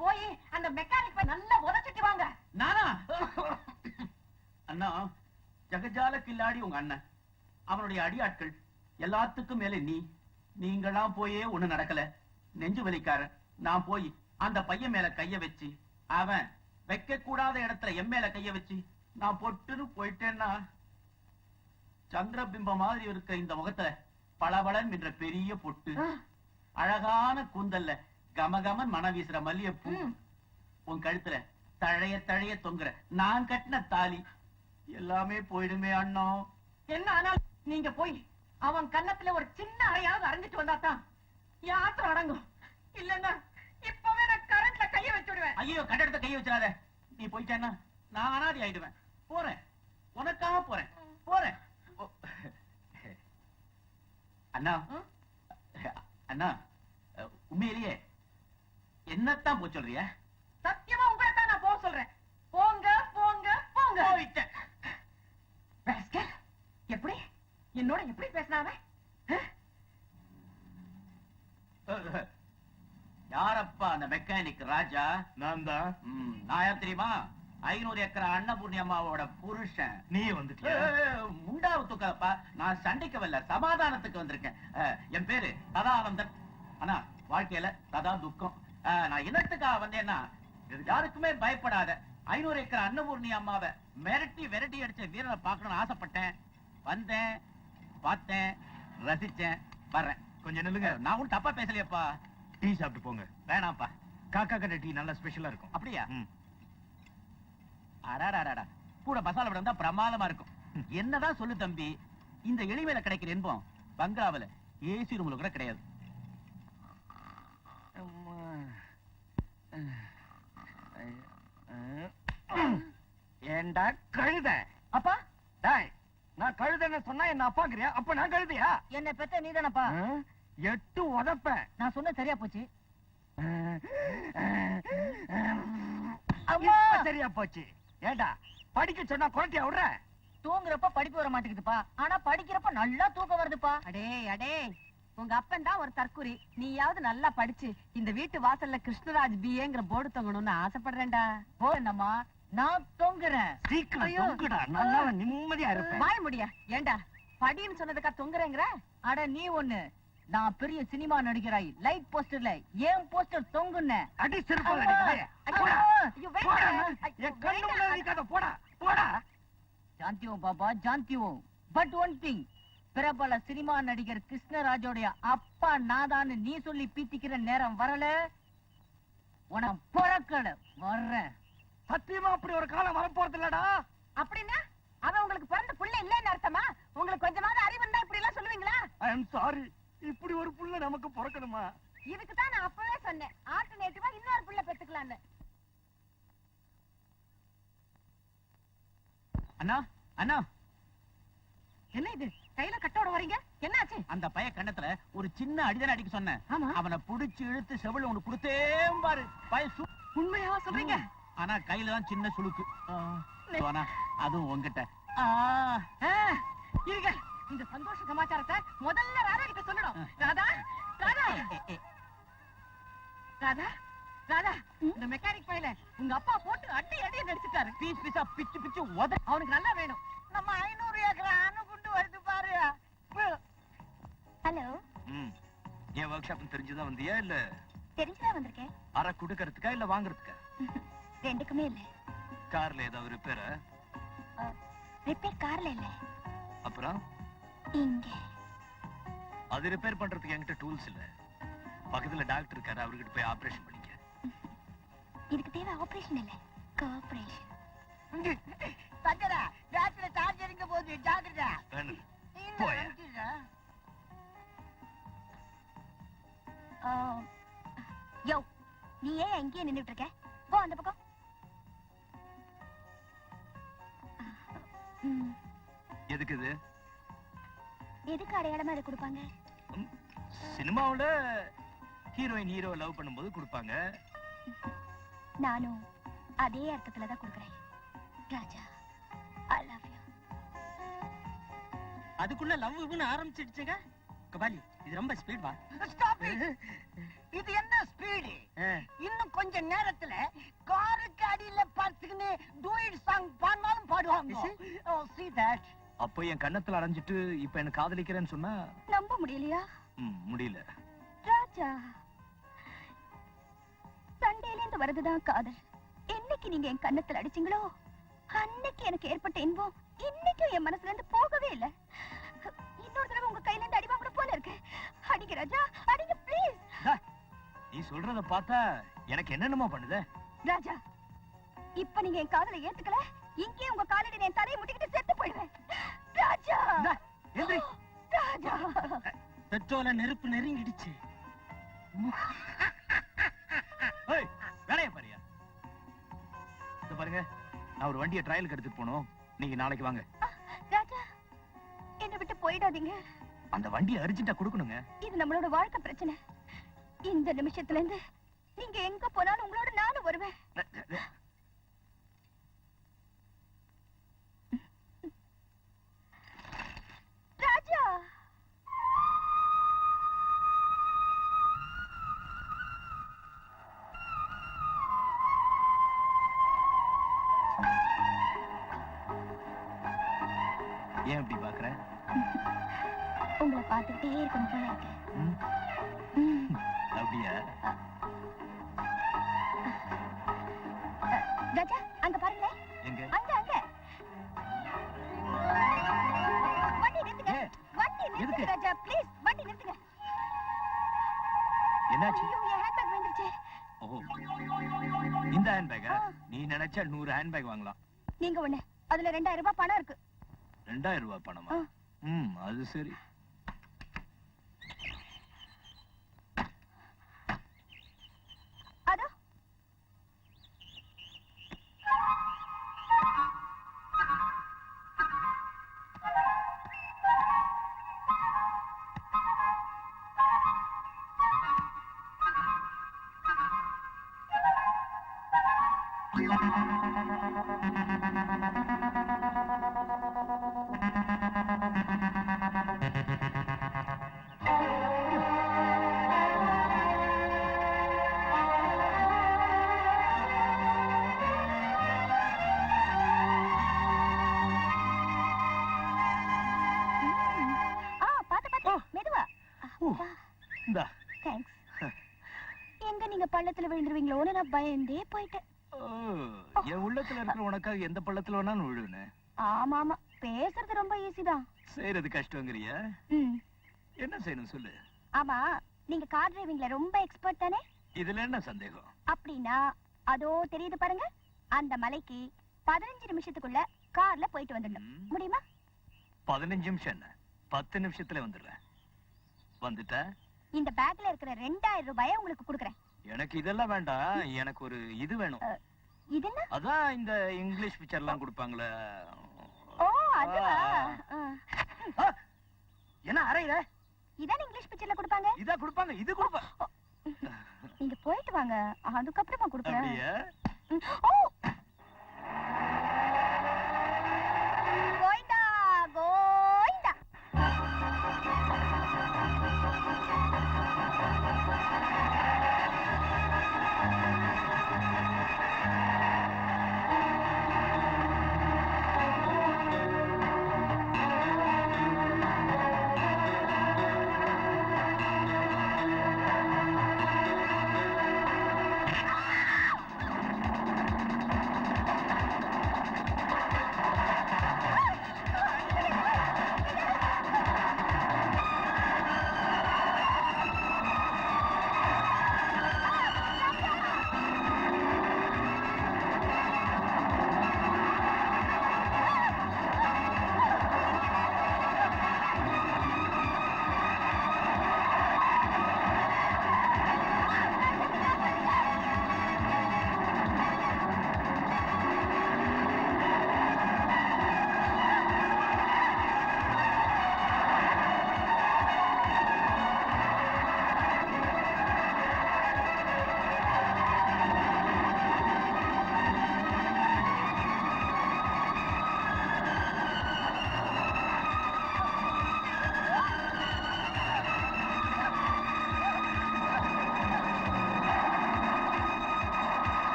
Speaker 1: போய் அந்த மெக்கானிக் போய் நல்லா உதச்சிட்டு வாங்க.
Speaker 3: நானா? அண்ணா, ஜகஜால கில்லாடி உங்க அண்ணன், அவனுடைய அடியாட்கள் எல்லாத்துக்கும் மேல நீங்களாம் போயே ஒண்ணு நடக்கல. நெஞ்சு வலிக்காரன் நான் போய் அந்த பையன் மேல கைய வச்சு, அவன் வைக்க கூடாத இடத்துல என் மேல கைய வச்சு நான் பொட்டுன்னு போயிட்டேன்னா, சந்திரபிம்ப மாதிரி இருக்க இந்த முகத்துல பளபளன் என்ற பெரிய பொட்டு, அழகான கூந்தல்ல கமகமன் மன வீசுற மல்லிகைப்பூ, உன் கழுத்துல தழைய தழைய தொங்குற நான் கட்டின தாலி எல்லாமே போயிடுமே அண்ணா.
Speaker 1: என்ன ஆனாலும் நீங்க போய் அவன் கன்னத்துல ஒரு சின்ன அறையாவது அரைஞ்சிட்டு வந்தாதான் என் ஆத்திரம் அடங்கும். இல்லன்னா இப்பவே நான் கரண்ட்ல கைய வச்சு விடுவேன்.
Speaker 3: ஐயோ, கட்டடத்தை கைய வச்சிடாத. நீ போயிட்டேன்னா நான் அனாதி ஆயிடுவேன். போறேன், உனக்காக போறேன் போறேன். அண்ணா அண்ணா, உண்மையிலேயே என்னத்தான் போய் சொல்றிய?
Speaker 1: சத்தியமா உங்களை தான் நான் போக சொல்றேன்.
Speaker 4: என்னோட எப்படி பேசினாவ?
Speaker 6: யாரப்பா அந்த மெக்கானிக் ராஜா?
Speaker 7: நான் தான்.
Speaker 6: நான் யார் தெரியுமா? 500 ஏக்கர் அன்னபூர்ணி அம்மாவோட புருஷன்.
Speaker 7: நீ வந்துட்டியா?
Speaker 6: முண்டாவு தூக்கப்பா. நான் சண்டைக்கு வரல, சமாதானத்துக்கு வந்திருக்கேன். என் பேரு சதானந்தன். ஆனா வாழ்க்கையில சதா துக்கம். நான் என்னத்துக்காக வந்தேன்னா, யாருக்குமே பயப்படாத 500 ஏக்கர் அன்னபூர்ணி அம்மாவை மிரட்டி விரட்டி அடிச்ச வீரனை பார்க்கணும்னு ஆசைப்பட்டேன். வந்தேன், பார்த்தேன், ரசிச்சேன், வர்றேன்.
Speaker 7: கொஞ்சம் நில்லுங்க.
Speaker 6: நான் ஒன்னும் தப்பா பேசலையப்பா.
Speaker 7: டீ சாப்பிட்டு போங்க.
Speaker 6: வேணாம்ப்பா.
Speaker 7: காக்கா கடை டீ நல்லா ஸ்பெஷலா இருக்கும்.
Speaker 6: அப்படியா?
Speaker 7: ம்.
Speaker 6: அடாடாடாடா, கூட மசாலா வடை இருந்தா பிரமாதமா இருக்கும். என்னதான் சொல்லு தம்பி, இந்த எளிமையில கிடைக்கிற இன்பம் பங்களாவில ஏசி ரூம்ல கூட கிடையாது.
Speaker 1: ஏண்டா கழுத?
Speaker 4: அப்பா,
Speaker 1: டேய், நான் கழுதன்னு சொன்னா என்ன அப்பாங்கிறியா? அப்ப நான் கழுதையா?
Speaker 4: என்ன பெத்த நீதானப்பா?
Speaker 1: 8 உதப்ப.
Speaker 4: நான் சொன்ன சரியா போச்சு.
Speaker 1: இப்ப சரியா போச்சு. ஏண்டா படிக்க சொன்னா குரட்டியா விடுற?
Speaker 4: தூங்குறப்ப படிப்பு வர மாட்டேங்குதுப்பா, ஆனா படிக்கிறப்ப நல்லா தூக்கம் வருதுப்பா. அடே அடே, உங்க அப்பன் தான் ஒரு தற்குறி. நீயாவது நல்லா படிச்சு இந்த வீட்டு வாசல்ல கிருஷ்ணராஜ் பிஏங்கிற போர்டு தொங்கணும்னு ஆசைப்படுறேன்டா. போ என்னம்மா, நான் தொங்குறேன்.
Speaker 1: சீக்கிரம்
Speaker 4: ஐயோ.
Speaker 1: தொங்குடா, நல்லா நிம்மதியா இருப்பேன்.
Speaker 4: வாய முடியா? ஏண்டா படின்னு சொன்னதுக்கா தொங்குறேங்கிற? அட நீ ஒண்ணு, நான் பெரிய சினிமா நடிகராய் லைட் போஸ்டர்ல ஏன் போஸ்டர் தொங்குன.
Speaker 1: அடி சிறுபால் அடிக்கிறே. போடா. போடா. என் கண்ணு முன்னாடி நிக்காத. போடா போடா.
Speaker 4: ஜான்தியும் பாபா ஜான்தியும். பட் ஒன் திங், பிரபல சினிமா நடிகர் கிருஷ்ணராஜோடைய அப்பா நாதான்னு நீ சொல்லி பீத்திக்கிற நேரம் வரல, உனக்கு பிறக்கல. வர்றேன்.
Speaker 1: சத்தியமா அப்படி ஒரு காலம் வரப்போறது இல்லடா.
Speaker 4: அப்படின்னா அவன் உங்களுக்கு பிறந்த புள்ள இல்லைன்னு அர்த்தமா? உங்களுக்கு கொஞ்சமாவது அறிவு இருந்தா இப்படி எல்லாம் சொல்லுவீங்களா?
Speaker 1: ஐ அம் சாரி. இப்படி ஒரு புள்ள நமக்கு பிறக்கணுமா?
Speaker 4: இதுக்கு தான் நான் அப்பவே சொன்னேன், ஆல்டர்னேட்டிவா இன்னொரு புள்ள பெத்துக்கலான்னு.
Speaker 6: அண்ணா அண்ணா,
Speaker 4: என்ன இது கையில கட்டோட வரீங்க? என்னாச்சு?
Speaker 6: அந்த பைய கண்ணத்துல ஒரு சின்ன அடிதான அடிக்க சொன்னேன்.
Speaker 4: ஆமா.
Speaker 6: அவனை புடிச்சு இழுத்து செவில ஒண்ணு கொடுத்தே பாரு. பைய
Speaker 4: உண்மையாவா சொல்றீங்க?
Speaker 6: ஆனா கையில தான் சின்ன சுளுக்கு. ஆனா அதுவும் உங்ககிட்ட.
Speaker 4: இருங்க, இந்த சந்தோஷ சமாச்சாரத்தை முதல்ல ராதா கிட்ட சொல்லணும். ராதா ராதா ராதா ராதா, இந்த மெக்கானிக் பையல உங்க அப்பா போட்டு அடி அடிய நடிச்சுட்டாரு.
Speaker 6: பீஸ் பீஸா பிச்சு பிச்சு உத.
Speaker 4: அவனுக்கு நல்லா வேணும். நம்ம 500 ஏக்கர் அணுகுண்டு வருது பாரு.
Speaker 5: ஹலோ,
Speaker 7: என் ஒர்க் ஷாப் தெரிஞ்சுதான் வந்தியா இல்ல
Speaker 5: தெரிஞ்சுதான் வந்திருக்கேன்.
Speaker 7: அரை குடுக்கறதுக்கா இல்ல வாங்குறதுக்கா?
Speaker 5: ரெண்டுக்குமே இல்ல.
Speaker 7: கார்ல ஏதாவது ரிப்பேரா?
Speaker 5: ரிப்பேர் கார்ல இல்ல,
Speaker 7: அப்புறம்
Speaker 5: இங்க.
Speaker 7: அது ரிப்பேர் பண்றதுக்கு என்கிட்ட டூல்ஸ் இல்ல. பக்கத்துல டாக்டர் இருக்காரு, அவர்கிட்ட போய் ஆபரேஷன் பண்ணிக்க.
Speaker 5: இதுக்கு தேவை ஆபரேஷன் இல்ல, கோஆபரேஷன்.
Speaker 1: சங்கரா, பேட்டரி சார்ஜ் இருக்க போது ஜாக்கிரதை.
Speaker 7: வேணும்.
Speaker 1: இன்னும்
Speaker 7: போயா.
Speaker 1: வந்துடுறா.
Speaker 5: யோ, நீ ஏன் இங்கேயே நின்னுட்டு இருக்க? போ அந்த பக்கம்.
Speaker 7: எதுக்கு இது?
Speaker 5: எதுக்கு அடையாளமா இதை கொடுப்பாங்க?
Speaker 7: சினிமாவுல ஹீரோயின் ஹீரோ லவ் பண்ணும்போது கொடுப்பாங்க.
Speaker 5: நானும் அதே அர்த்தத்துல தான் கொடுக்குறேன். ராஜா, ஐ லவ் யூ.
Speaker 1: அதுக்குள்ள லவ்னு ஆரம்பிச்சிடுச்சுங்க. கபாலி, இது ரொம்ப ஸ்பீட் வா. இது என்ன ஸ்பீடு? இன்னும் கொஞ்ச நேரத்துல காருக்கு அடியில பார்த்துக்கின்னு டூயிட் சாங் பாடினாலும் பாடுவாங்க. Oh, see that.
Speaker 7: அப்போ என் கண்ணத்துல அடைஞ்சிட்டு இப்ப என்ன காதலிக்கிறேன்னு சொன்னா
Speaker 5: நம்ப முடியலையா?
Speaker 7: முடியல.
Speaker 5: ராஜா, சண்டையில இருந்து வரதுதான் காதல். என்னைக்கு நீங்க என் கண்ணத்துல அடிச்சீங்களோ அன்னைக்கு எனக்கு ஏற்பட்ட இன்பம் இன்னைக்கும் என் மனசுல இருந்து போகவே இல்ல. இன்னொரு தடவை உங்க கையில இருந்து அடிவாங்க போல இருக்கு. அடிங்க ராஜா, அடிங்க ப்ளீஸ்.
Speaker 7: நீ சொல்றத பார்த்தா எனக்கு என்னென்னமோ பண்ணுதே.
Speaker 5: ராஜா, இப்ப நீங்க என் காதலை ஏத்துக்கல, இங்கே உங்க காலடி என் தலையை முட்டிக்கிட்டு செத்து போயிடுவேன். ராஜா,
Speaker 7: எந்திரி.
Speaker 5: ராஜா.
Speaker 1: பெட்ரோல நெருப்பு நெருங்கிடுச்சு.
Speaker 7: ஏய், வேலைய பாரியா. இது பாருங்க, நான் ஒரு வண்டியை ட்ரையலுக்கு எடுத்துட்டு போனோம். நீங்க நாளைக்கு வாங்க.
Speaker 5: ராஜா, என்னை விட்டு போயிடாதீங்க.
Speaker 7: அந்த வண்டியை அர்ஜென்ட்டா கொடுக்கணுங்க.
Speaker 5: இது நம்மளோட வாழ்க்கை பிரச்சனை. இந்த நிமிஷத்துல இருந்து நீங்க எங்க போனாலும் உங்களோட நானும் வருவேன். ராஜா.
Speaker 7: ஏன் இப்படி பாக்குற?
Speaker 5: உங்களை பார்த்துக்கிட்டே இருக்கணும் போல இருக்கு.
Speaker 7: அப்படியா?
Speaker 5: ராஜா அங்க பாருங்களேன்.
Speaker 7: எங்க?
Speaker 5: அங்க அங்க. வண்டி நிறுத்துங்க. வண்டி நிறுத்துங்க ராஜா, ப்ளீஸ் வண்டி நிறுத்துங்க.
Speaker 7: என்னாச்சு?
Speaker 5: ஐயோ, என் ஹேண்ட்பேக் விழுந்துருச்சு.
Speaker 7: ஓ, இந்த ஹேண்ட்பேக்கா? நீ நினைச்சா 100 ஹேண்ட்பேக் வாங்கலாம்.
Speaker 5: நீங்க ஒண்ணு, அதுல 2000 ரூபாய் பணம் இருக்கு.
Speaker 7: 2000 ரூபாய் பணமா? அது சரி.
Speaker 5: அதோ
Speaker 7: இந்தா.
Speaker 5: தேங்க்ஸ். எங்க நீங்க பள்ளத்துல விழுந்துருவீங்களோன்னு நான் பயந்தே போயிட்டேன்.
Speaker 7: என் உள்ளத்துல இருக்கிற உனக்காக எந்த பள்ளத்துல வேணாலும் விழுவேன்.
Speaker 5: ஆமா ஆமா, பேசுறது ரொம்ப ஈஸி தான்.
Speaker 7: செய்யறது கஷ்டங்கிறியா? என்ன செய்யணும் சொல்லு.
Speaker 5: ஆமா, நீங்க கார் டிரைவிங்ல ரொம்ப எக்ஸ்பர்ட் தானே?
Speaker 7: இதுல என்ன சந்தேகம்?
Speaker 5: அப்படின்னா அதோ தெரியுது பாருங்க, அந்த மலைக்கு 15 நிமிஷத்துக்குள்ள கார்ல போயிட்டு வந்துடணும். முடியுமா?
Speaker 7: 15 நிமிஷம் என்ன, 10 நிமிஷத்துல வந்துடுறேன். வந்துட்டா
Speaker 5: இந்த பேக்ல இருக்கிற 2000 ரூபாயை உங்களுக்கு கொடுக்கறேன்.
Speaker 7: எனக்கு இதெல்லாம் வேண்டாம், எனக்கு ஒரு இது வேணும்.
Speaker 5: இது என்ன?
Speaker 7: அதான் இந்த இங்கிலீஷ் பிக்சர்லாம் கொடுப்பாங்களே.
Speaker 5: ஓ, அதுவா?
Speaker 7: என்ன அறையில?
Speaker 5: இதான் இங்கிலீஷ் பிக்சர்ல கொடுப்பாங்க.
Speaker 7: இதா கொடுப்பாங்க, இது கொடுப்பாங்க.
Speaker 5: நீங்க போயிட்டு வாங்க, அதுக்கப்புறமா கொடுக்கறேன்.
Speaker 7: அப்படியே?
Speaker 5: ஓ, கோயிந்தா கோயிந்தா.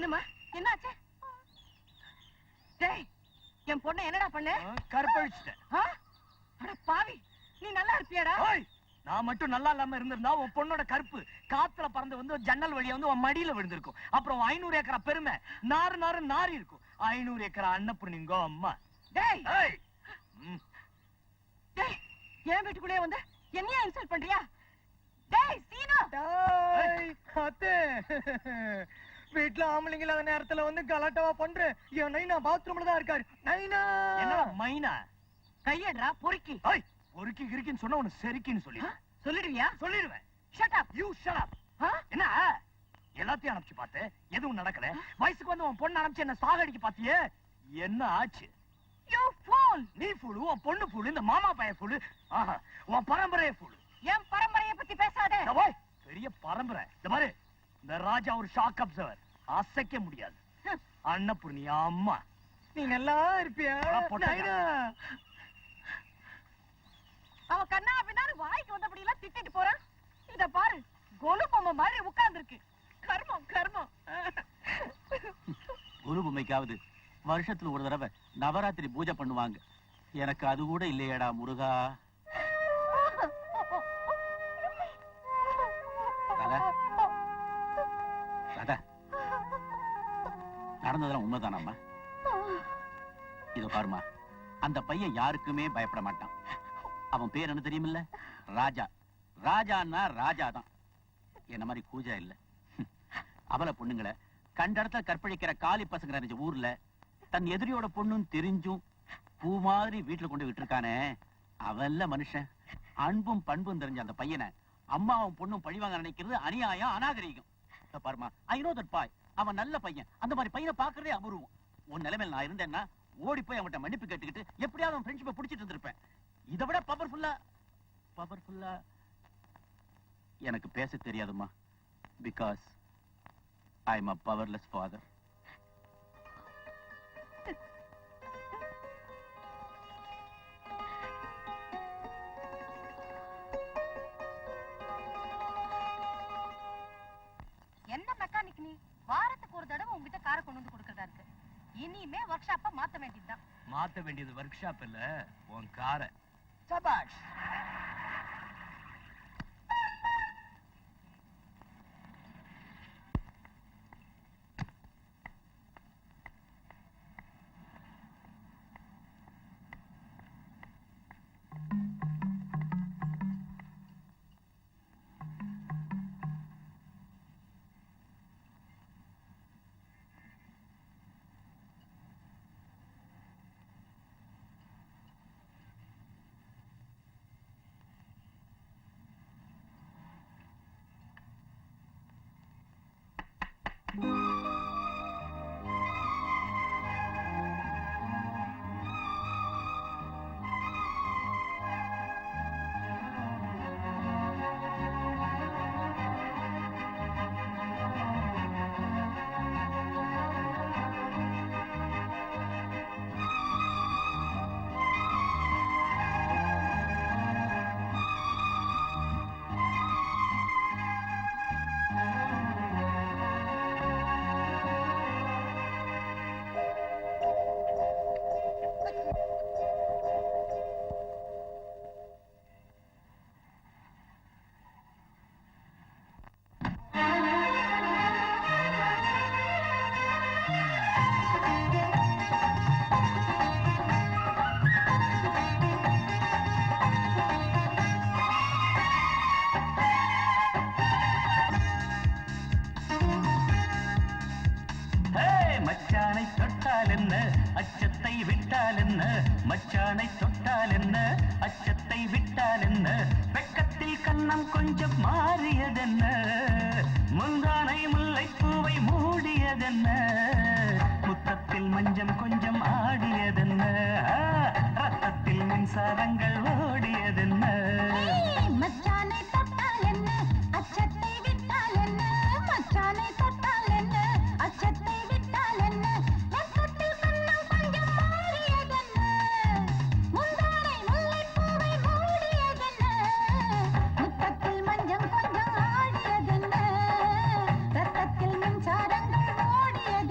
Speaker 4: என்னம்மா என்னாச்சு? டேய், என் பொண்ணை என்னடா பண்ண?
Speaker 7: கற்பழிச்சிட்டேன்.
Speaker 4: அட பாவி, நீ நல்லா இருப்பியாடா?
Speaker 7: நான் மட்டும் நல்லா இல்லாம இருந்திருந்தா உன் பொண்ணோட கருப்பு காத்துல பறந்து வந்து ஜன்னல் வழியா வந்து உன் மடியில விழுந்திருக்கும். அப்புறம் 500 ஏக்கரா பெருமை நாறு நாறு நாரி இருக்கும். 500 ஏக்கரா அன்னபூர்ணிங்கோ அம்மா.
Speaker 4: டேய் டேய், ஏன் வீட்டுக்குள்ளே வந்து என்னையா இன்சல்ட் பண்றியா? டேய் சீனா,
Speaker 3: அத்தே வீட்டுல ஆம்பளைங்க இல்லாத நேரத்துல வந்து கலாட்டாவா பண்றேன். என் நைனா பாத்ரூம்ல தான் இருக்காரு. நைனா
Speaker 7: என்ன மைனா?
Speaker 4: கையடா பொறுக்கி.
Speaker 7: பொறுக்கி கிறுக்கின்னு சொன்னா உனக்கு செருக்கின்னு சொல்லி
Speaker 4: சொல்லிடுவியா?
Speaker 7: சொல்லிடுவேன்.
Speaker 4: Shut up.
Speaker 7: You shut up. என்ன எல்லாத்தையும் அனுப்பிச்சு பார்த்து எதுவும் நடக்கல. வயசுக்கு வந்து உன் பொண்ணு அனுப்பிச்சு என்ன சாகடிக்க பாத்தியே, என்ன ஆச்சு?
Speaker 4: You pool.
Speaker 7: நீ ஃபூலு, உன் பொண்ணு ஃபூலு, இந்த மாமா பையன் ஃபூலு, ஆஹா உன் பரம்பரையே ஃபூலு.
Speaker 4: என் பரம்பரையை பத்தி பேசாதே.
Speaker 7: பெரிய பரம்பரை. இந்த மாதிரி இந்த ராஜா ஒரு ஷாக் அப்சர்வர், அசைக்க முடியாது. அன்னபூர்ணி அம்மா,
Speaker 3: நீ நல்லா இருப்பியா?
Speaker 4: அவ கண்ணா பின்னாடி வாய்க்கு வந்தபடி எல்லாம் திட்டிட்டு போறான். இத பாரு, கொலு பொம்மை மாதிரி உட்கார்ந்து இருக்கு. கர்மம் கர்மம்.
Speaker 6: குரு பொம்மைக்காவது வருஷத்துல ஒரு தடவை நவராத்திரி பூஜை பண்ணுவாங்க. எனக்கு அது கூட இல்லையடா முருகா. நடந்ததெல்லாம் உண்மைதானாம்மா? இதோ பாருமா, அந்த பையன் யாருக்குமே பயப்பட மாட்டான். அவன் பேர் என்ன தெரியுமில்ல? ராஜா. ராஜான்னா ராஜா தான். என்ன மாதிரி கூஜா இல்ல. அவளை பொண்ணுங்களை கண்ட இடத்துல கற்பழிக்கிற காலி பசங்க நிறைஞ்ச ஊர்ல தன் எதிரியோட பொண்ணும் தெரிஞ்சும் பூ மாதிரி வீட்டுல கொண்டு விட்டுருக்கானே, அவன்ல மனுஷன். அன்பும் பண்பும் தெரிஞ்ச அந்த பையனை அம்மாவும் பொண்ணும் பழிவாங்க நினைக்கிறது அநியாயம், அநாகரிகம். பாருமா, ஐ நோ தட் பாய். அவன் நல்ல பையன். அந்த மாதிரி பையனை பாக்குறதே அபூர்வம். உன் நிலைமையில் நான் இருந்தேன்னா ஓடி போய் அவன்கிட்ட மன்னிப்பு கேட்டுக்கிட்டு எப்படியாவது அவன் ஃப்ரெண்ட்ஷிப்பை பிடிச்சிட்டு இருந்திருப்பேன். இதை விட பவர்ஃபுல்லா எனக்கு பேச தெரியாதுமா. Because I am a powerless father.
Speaker 4: என்ன மெக்கானிக் நீ? வாரத்துக்கு ஒரு தடவை உங்ககிட்ட காரை கொண்டு வந்து கொடுக்கறதா இருக்கு. இனிமே ஒர்க் ஷாப்ப மாத்த வேண்டியதுதான்.
Speaker 7: மாத்த வேண்டியது ஒர்க் ஷாப் இல்ல, உன் காரை.
Speaker 3: சபாஷ். மச்சானை தொட்டால் என்ன, அச்சத்தை விட்டால் என்ன, வெக்கத்தில் கண்ணம் கொஞ்சம் மாறியதென்ன, முந்தானை முல்லைப்பூவை மூடியதென்ன, முத்தத்தில் மஞ்சம் கொஞ்சம் ஆடியதென்ன, ரத்தத்தில் மின்சாரங்கள் ஓடியதென்ன.
Speaker 5: மச்சானை தொட்டால் என்ன, அச்சத்தை விட்டால் என்ன, மச்சானை தொட்டால் என்ன, அச்சத்தை விட்டால் என்ன, வெக்கத்தில் கண்ணம் கொஞ்சம் மாறியதென்ன, முந்தானை முல்லைப்பூவை மூடியதென்ன, முத்தத்தில் மஞ்சம் கொஞ்சம் ஆடியதென்ன, ரத்தத்தில் மின்சாரங்கள் ஓடியதென்ன.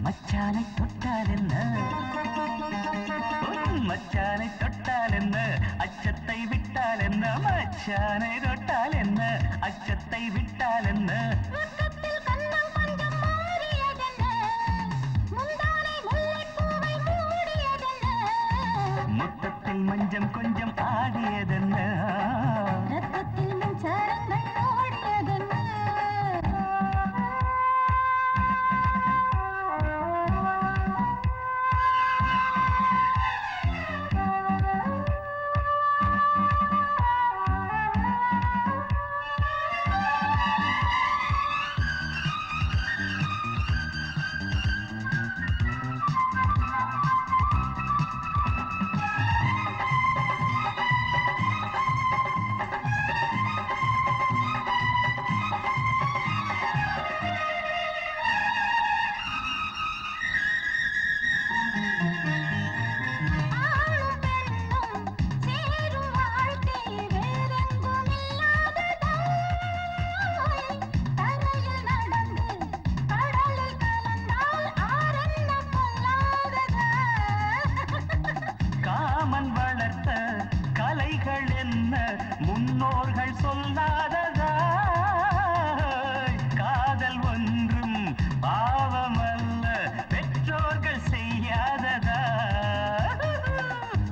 Speaker 3: மச்சானை தொட்டால் என்ன மச்சானை தொட்டால் என்ன அச்சத்தை விட்டால் என்ன மச்சானை தொட்டால் என்ன அச்சத்தை விட்டால் என்ன முத்தத்தில் மஞ்சம் கொஞ்சம் ஆடியதென்ன முன்னோர்கள் சொல்லாததா காதல் ஒன்றும் பாவமல்ல பெற்றோர்கள் செய்யாததா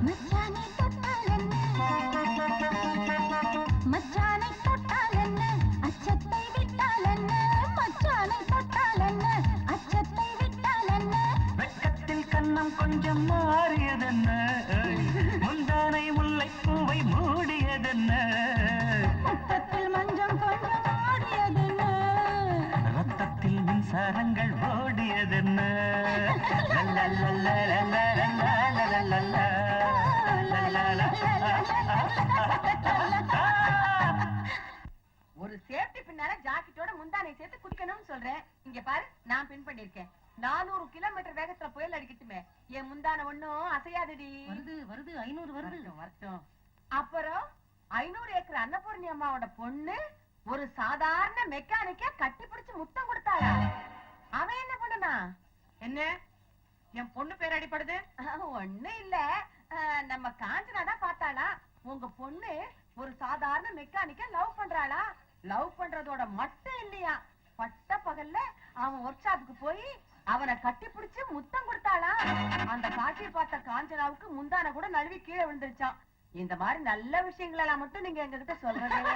Speaker 5: மச்சானை தொட்டால் என்ன அச்சத்தை விட்டால் என்ன மச்சானை தொட்டால் என்ன அச்சத்தை விட்டால் என்ன
Speaker 3: வெட்கத்தில் கன்னம் கொஞ்சம் மாறியதென்ன முந்தானை முல்லைப்பூவை மூடியதென்ன
Speaker 5: ரத்தத்தில் மஞ்சம் கொஞ்சம் ஆடியதென்ன
Speaker 3: ரத்தத்தில் மின்சாரங்கள் ஓடியதென்ன
Speaker 4: ஒரு சேஃப்டி பின்னால ஜாக்கெட்டோட முந்தானை சேர்த்து குடிக்கணும்னு சொல்றேன். இங்க பாரு, நான் பின் பண்ணிருக்கேன். 400 கிலோமீட்டர் வேகத்துல புயல் அடிக்கட்டுமே, என் முந்தான ஒண்ணும் அசையாதுடி.
Speaker 8: வருது 500 வருது.
Speaker 4: வரட்டும். அப்புறம் 500 ஏக்கர் அன்னபூர்ணி அம்மாவோட பொண்ணு ஒரு சாதாரண மெக்கானிக்க கட்டி பிடிச்சு முத்தம் கொடுத்தாளா? அவன் என்ன பண்ணனா? என்ன என் பொண்ணு பேர் அடிப்படுது? ஒண்ணு இல்ல, நம்ம காஞ்சனா தான் பார்த்தாளா, உங்க பொண்ணு ஒரு சாதாரண மெக்கானிக்க லவ் பண்றாளா? லவ் பண்றதோட மட்டும் இல்லையா, பட்ட பகல்ல அவன் ஒர்க் ஷாப்புக்கு போய் அவனை கட்டி பிடிச்சு முத்தம் கொடுத்தாளா? அந்த காட்சியை பார்த்த காஞ்சனாவுக்கு முந்தான கூட நழுவி கீழே விழுந்துருச்சான். இந்த மாதிரி நல்ல விஷயங்கள் எல்லாம் மட்டும் நீங்க எங்ககிட்ட சொல்றதே இல்ல.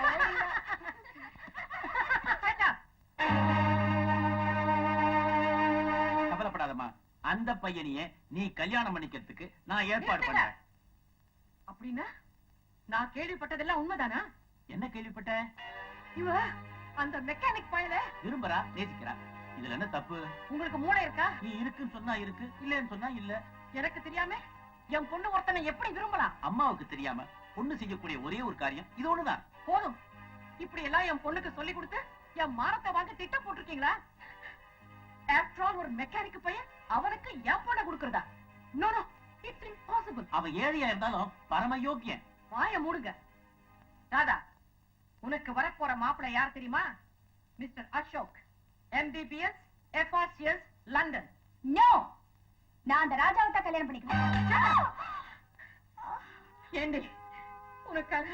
Speaker 6: கவலைப்படாதம்மா, அந்த பையனையே நீ கல்யாணம் பண்ணிக்கிறதுக்கு நான் ஏற்பாடு பண்றேன்.
Speaker 4: அப்படின்னா நான் கேள்விப்பட்டதெல்லாம் உண்மைதானா?
Speaker 6: என்ன கேள்விப்பட்ட?
Speaker 4: இவ அந்த மெக்கானிக் பையல
Speaker 6: விரும்புறா, நேசிக்கிறா, இதுல என்ன தப்பு?
Speaker 4: உங்களுக்கு மூளை இருக்கா?
Speaker 6: நீ இருக்குன்னு சொன்னா இருக்கு, இல்லன்னு சொன்னா இல்ல.
Speaker 4: எனக்கு தெரியாம என் பொண்ணு ஒருத்தனை எப்படி விரும்பலாம்?
Speaker 6: அம்மாவுக்கு தெரியாம பொண்ணு செய்யக்கூடிய ஒரே ஒரு காரியம் இது ஒண்ணுதான்.
Speaker 4: போதும், இப்படி எல்லாம் என் பொண்ணுக்கு சொல்லி கொடுத்து என் மானத்தை வாங்க திட்டம் போட்டிருக்கீங்களா? ஆஃப்டர் ஆல் ஒரு மெக்கானிக் பையன் அவனுக்கு என் பொண்ணை கொடுக்கறதா? No no, it's impossible.
Speaker 6: அவன் ஏழையா இருந்தாலும் பரம யோக்கியன்.
Speaker 4: வாய மூடுங்க. ராதா, உனக்கு வரப்போற மாப்பிள்ளை யார் தெரியுமா? Mister Ashok, MBBS, FRCS, London.
Speaker 5: No, நான் அந்த ராஜாவை தான் கல்யாணம் பண்ணிக்குவேன்.
Speaker 4: ஏண்டி, உனக்காக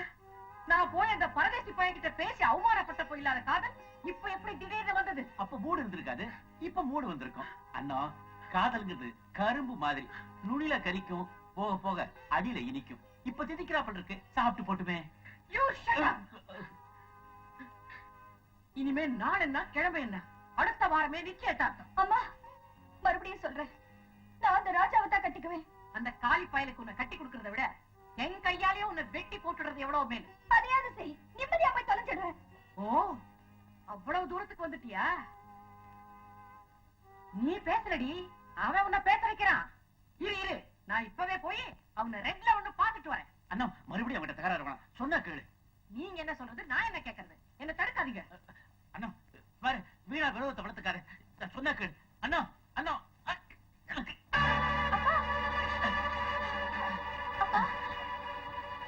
Speaker 4: நான் போய் அந்த பரதேசி பையன்கிட்ட பேசி அவமானப்பட்ட போயில்லாத காதல் இப்ப எப்படி திடீர்னு வந்தது?
Speaker 6: அப்ப மூடு இருந்திருக்காது, இப்ப மூடு வந்திருக்கும். அண்ணா, காதல்ங்கிறது கரும்பு மாதிரி, நுனில கரிக்கும், போக போக அடியில இனிக்கும். இப்ப திதிக்கிறாப்பல் இருக்கு, சாப்பிட்டு போட்டுமே.
Speaker 4: You shut up. இனிமே நாள் என்ன கிழமை என்ன, அடுத்த வாரமே நிச்சயதார்த்தம்.
Speaker 5: அம்மா, மறுபடியும் சொல்றேன், நான் அந்த ராஜாவை தான் கட்டிக்குவேன்.
Speaker 4: அந்த காலி பயலுக்கு உன்னை கட்டி கொடுக்கறத விட என் கையாலேயே உன்னை வெட்டி போட்டுறது எவ்வளவு மேல்.
Speaker 5: மரியாதை செய், நிம்மதியா போய் தொலைஞ்சிடுவேன்.
Speaker 4: ஓ, அவ்வளவு தூரத்துக்கு வந்துட்டியா? நீ பேசுறடி, அவன் உன்னை பேச வைக்கிறான். இரு இரு, நான் இப்பவே போய் அவனை ரெட்ல ஒண்ணு பாத்துட்டு வரேன்.
Speaker 6: அண்ணா, மறுபடியும் அவங்கிட்ட தகராறு வேணாம், சொன்னா கேளு.
Speaker 4: நீங்க என்ன சொல்றது, நான் என்ன கேட்கறது? என்ன தடுக்காதீங்க.
Speaker 6: அண்ணா பாரு, வீணா விரோதத்தை வளர்த்துக்காரு, சொன்னா கேளு. அண்ணா அண்ணா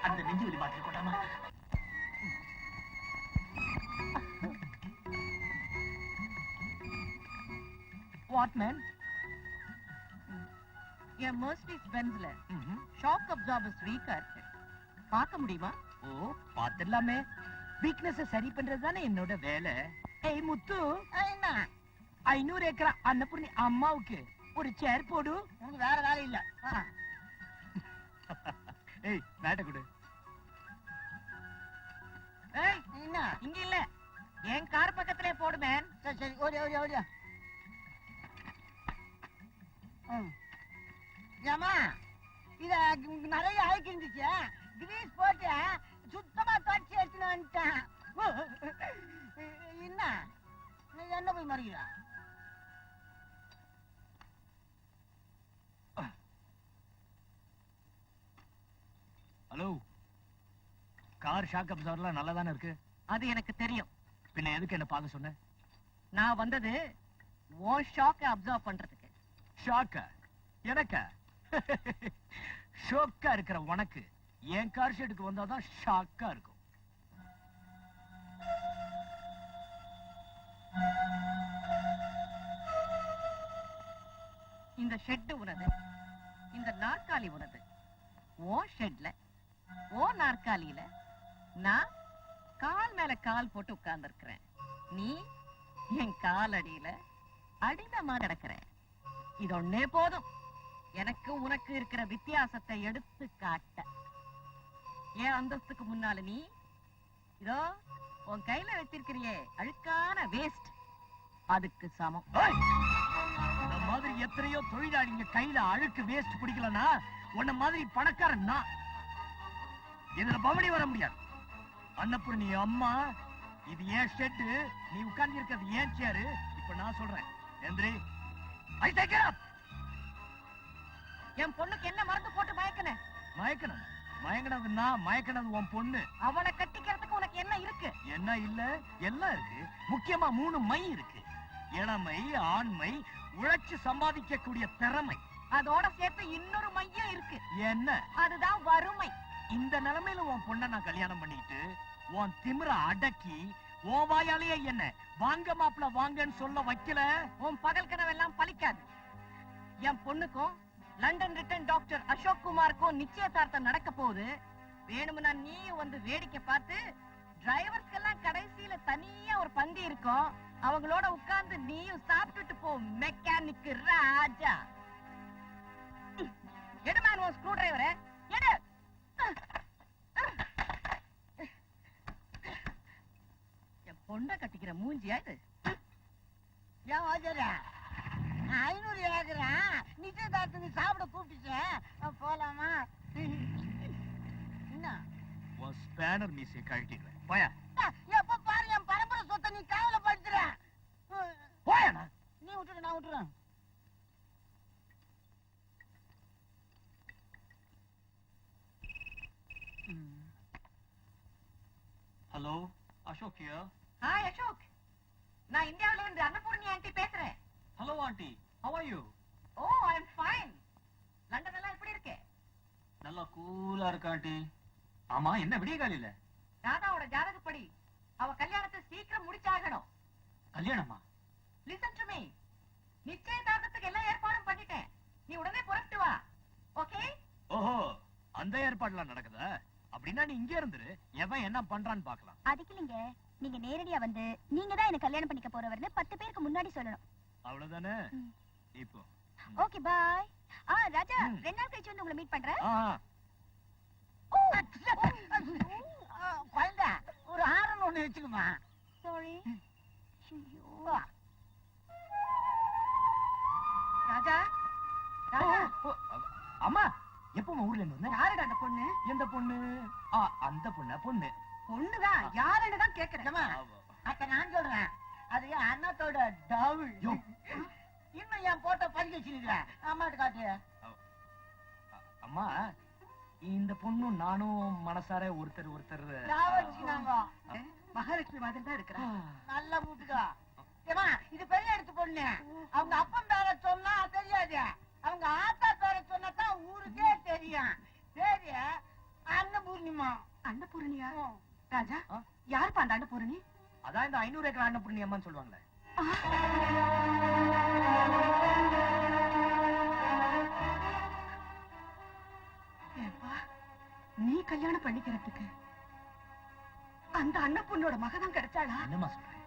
Speaker 6: அந்த நெஞ்சு வலி மாத்திரை கொண்டாமா.
Speaker 7: What man?
Speaker 8: என் மர்சிடிஸ் பென்ஸ்ல ஷாக் அப்சார்பர்ஸ் வீக்கா இருக்கு, பார்க்க முடியுமா?
Speaker 7: ஓ பாத்துடலாமே. வீக்னஸ் சரி பண்றது தானே என்னோட வேலை. ஏய் முத்து,
Speaker 1: என்ன
Speaker 7: 500 ஏக்கரா அன்னபூர்ணி அம்மாவுக்கு ஒரு சேர் போடு.
Speaker 1: உனக்கு வேற வேலை இல்ல.
Speaker 7: ஏய் மேட்ட கொடு.
Speaker 8: ஏய்,
Speaker 1: என்ன
Speaker 8: இங்க இல்ல, என் கார் பக்கத்திலே போடு மேன்.
Speaker 1: சரி சரி ஓடியா ஓடியா ஓடியா. ஏமா இத நிறைய அழுக்கு இருந்துச்சு, கிரீஸ் போட்டு சுத்தமா தொடச்சி எடுத்துன்னு வந்துட்டேன். என்ன நீ என்ன போய் மறிக்கிற?
Speaker 7: ஹலோ, கார் ஷாக் அப்சார்பர்லாம் நல்லா தானே இருக்கு?
Speaker 8: அது எனக்கு தெரியும்.
Speaker 7: பின்ன எதுக்கு என்ன பார்க்க சொன்ன?
Speaker 8: நான் வந்தது உன் ஷாக்கை அப்சர்வ் பண்றதுக்கு.
Speaker 7: ஷாக்கா? எனக்கா? ஷோக்கா இருக்கிற உனக்கு என் கார் ஷெட்டுக்கு வந்தாதான் ஷாக்கா இருக்கும்.
Speaker 8: இந்த ஷெட் உனது, இந்த நாற்காலி உனது. ஓ ஷெட்ல ஓ நாற்காலியில நான் கால் மேல கால் போட்டு உட்கார்ந்து இருக்கிறேன். நீ என் கால் அடியில அடிமைமா கிடக்கிற. இது ஒன்னே போதும் எனக்கு உனக்கு இருக்கிற வித்தியாசத்தை எடுத்து காட்ட. என் அந்தஸ்துக்கு முன்னால நீ இதோ உன் கையில வச்சிருக்கிறியே அழுக்கான வேஸ்ட், அதுக்கு சமம்.
Speaker 7: ஏய், இந்த மாதிரி எத்தனையோ தொழிலாளிங்க கையில அழுக்கு வேஸ்ட் பிடிக்கலனா உன்ன மாதிரி பணக்காரன் நான். இதுல பவனி வர முடியாது. அன்னபூர்ணி அம்மா, இது ஏன் ஷெட்டு, நீ உட்கார்ந்து இருக்கிறது ஏன் சேரு. இப்ப நான் சொல்றேன், எந்திரி. I take it up.
Speaker 8: என் பொண்ணுக்கு என்ன மருந்து போட்டு மயக்கன?
Speaker 7: மயக்கணும்? மயங்கினது நான், மயக்கினது உன் பொண்ணு.
Speaker 8: அவனை கட்டிக்கிறதுக்கு உனக்கு என்ன இருக்கு?
Speaker 7: என்ன இல்ல, எல்லாம் இருக்கு. முக்கியமா 3 மை இருக்கு. இளமை, ஆண்மை, உழைச்சு சம்பாதிக்கக்கூடிய திறமை.
Speaker 8: அதோட சேர்த்து இன்னொரு மையம் இருக்கு.
Speaker 7: என்ன?
Speaker 8: அதுதான் வறுமை.
Speaker 7: இந்த நிலைமையில உன் பொண்ண நான் கல்யாணம் பண்ணிட்டு உன் திமிர அடக்கி உன் வாயாலேயே என்ன வாங்க மாப்பிள வாங்கன்னு சொல்ல வைக்கல,
Speaker 8: உன் பகல் கனவெல்லாம் பலிக்காது. என் பொண்ணுக்கும் லண்டன் ரிட்டன் டாக்டர் அசோக் குமாருக்கும் நிச்சயதார்த்தம் நடக்க போகுது. வேணும்னா நீயும் வந்து வேடிக்கை பார்த்து, டிரைவர்ஸ்க்கெல்லாம் கடைசியில தனியா ஒரு பந்தி இருக்கும், அவங்களோட உட்கார்ந்து நீயும் சாப்பிட்டுட்டு போ. மெக்கானிக் ராஜா. எடுமான் உன் ஸ்க்ரூ டிரைவரை எடு. என் பொண்ணை கட்டிக்கிற மூஞ்சியா இது?
Speaker 1: ஏன் வாஜரா 500 ஏக்கரா நிச்சயதார்த்தத்துக்கு சாப்பிட கூப்பிட்டுச்சேன், போலாமா? என்ன
Speaker 7: உன் ஸ்பேனர் மீசையை கழட்டிடுவேன். போயா
Speaker 1: எப்ப பாரு என் பரம்பரை சொத்தை நீ கவலைப்படுத்துற.
Speaker 7: போயா.
Speaker 1: நீ விட்டுரு, நான் விட்டுறேன்.
Speaker 7: Hello, Ashok here.
Speaker 8: Hi Ashok, நான் இந்தியாவில இருந்து அன்னபூர்ணி ஆண்டி பேசுறேன்.
Speaker 7: Hello aunty, how are you?
Speaker 8: Oh I am fine. London எல்லாம் எப்படி இருக்கு?
Speaker 7: நல்லா கூலா இருக்கு ஆண்டி. ஆமா, என்ன விடிய காலையில?
Speaker 8: ராதாவோட ஜாதகப்படி அவ கல்யாணத்தை சீக்கிரம் முடிச்சாகணும்.
Speaker 7: கல்யாணமா?
Speaker 8: Listen to me. நிச்சயதார்த்தத்துக்கு எல்லா ஏற்பாடும் பண்ணிட்டேன். நீ உடனே புறப்பட்டு வா. ஓகே?
Speaker 7: ஓஹோ, அந்த ஏற்பாடுலாம் நடக்குதா? அப்படின்னா நீ இங்கே இருந்துரு, எவன் என்ன பண்றான்னு பாக்கலாம்.
Speaker 5: அதுக்கு இல்லைங்க, நீங்க நேரடியா வந்து நீங்க தான் என்ன கல்யாணம் பண்ணிக்க போறவர்னு 10 பேருக்கு முன்னாடி சொல்லணும்.
Speaker 7: அவ்வளவுதானே? இப்போ
Speaker 5: ஓகே பாய். ராஜா, 2 நாள் கழிச்சு வந்து உங்களை மீட் பண்றேன்.
Speaker 1: குழந்தை ஒரு ஆரன் ஒண்ணு வச்சுக்குமா?
Speaker 5: சாரி.
Speaker 8: ராஜா, ராஜா,
Speaker 7: அம்மா, எப்ப ஊர்ல இருந்து வந்த?
Speaker 8: யாருடா அந்த பொண்ணு?
Speaker 7: எந்த பொண்ணு? அந்த பொண்ணு.
Speaker 8: பொண்ணுதான், யாருன்னு தான் கேக்குறேன்.
Speaker 1: அத்த நான் சொல்றேன், அது என் அண்ணத்தோட டவுள். இன்னும் என் போட்டோ பதிக்க வச்சிருக்கிறேன், அம்மாட்ட காட்டு.
Speaker 7: அம்மா, இந்த பொண்ணும் நானும் மனசார ஒருத்தர்
Speaker 8: மகாலட்சுமி மாதிரி தான் இருக்கிறா.
Speaker 1: நல்ல வீட்டுக்கா. ஏமா, இது பெரிய எடுத்து பொண்ணு. அவங்க அப்பன் பேர சொன்னா தெரியாது, அவங்க ஆத்தா பேர சொன்னாதான் ஊருக்கே தெரியும். சரி, அன்னபூர்ணிமா.
Speaker 8: அன்னபூரணியா? ராஜா, யாருப்பா அந்த அன்னபூரணி?
Speaker 7: அதான் இந்த 500 ஏக்கர் அன்னபூரணி அம்மான்னு சொல்லுவாங்களே.
Speaker 8: நீ கல்யாணம் பண்ணிக்கிறதுக்கு அந்த அன்னபூர்ணியோட மகதான் கிடைச்சாளா?
Speaker 7: என்னம்மா சொல்றேன்?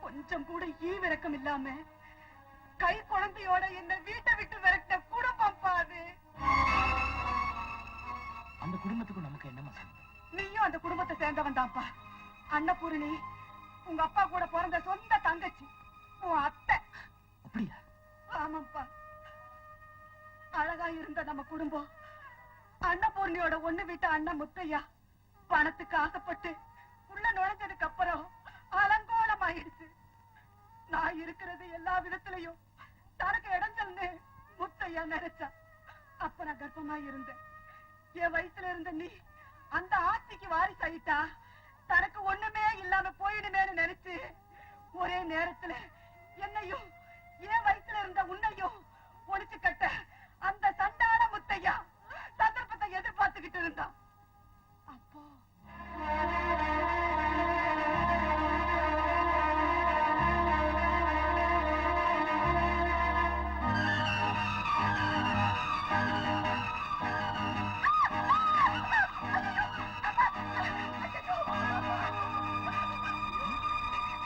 Speaker 8: கொஞ்சம் கூட ஈவிரக்கம் இல்லாம கை குழந்தையோட என்ன வீட்டை விட்டு விரட்ட குடும்பம் பாது.
Speaker 7: அந்த குடும்பத்துக்கும் நமக்கு என்னம்மா சம்பந்தம்?
Speaker 8: நீயும் அந்த குடும்பத்தை சேர்ந்தவன் தான்ப்பா. அன்னபூரணி உங்க அப்பா கூட பிறந்த சொந்த தங்கச்சி, உன் அத்தை.
Speaker 7: அப்படியா?
Speaker 8: ஆமாப்பா. அழகா இருந்த நம்ம குடும்பம் அன்னபூர்ணியோட ஒண்ணு விட்ட அண்ணன் முத்தையா பணத்துக்கு ஆசைப்பட்டு உள்ள நுழைஞ்சதுக்கு அப்புறம் அலங்கோலமாயிடுச்சு. நான் இருக்கிறது எல்லா விதத்திலையும் தனக்கு இடைஞ்சல்னு முத்தையா நினைச்சா. அப்ப நான் கர்ப்பமா இருந்தேன். என் வயசுல இருந்த நீ அந்த ஆஸ்திக்கு வாரிசாயிட்டா தனக்கு ஒண்ணுமே இல்லாம போயிடுமேன்னு நினைச்சு ஒரே நேரத்துல என்னையும் என் வயசுல இருந்த உன்னையும் ஒழிச்சு கட்ட அந்த சண்டான முத்தையா சந்தர்ப்பத்தை எதிர்பார்த்துக்கிட்டு இருந்தான். அப்போ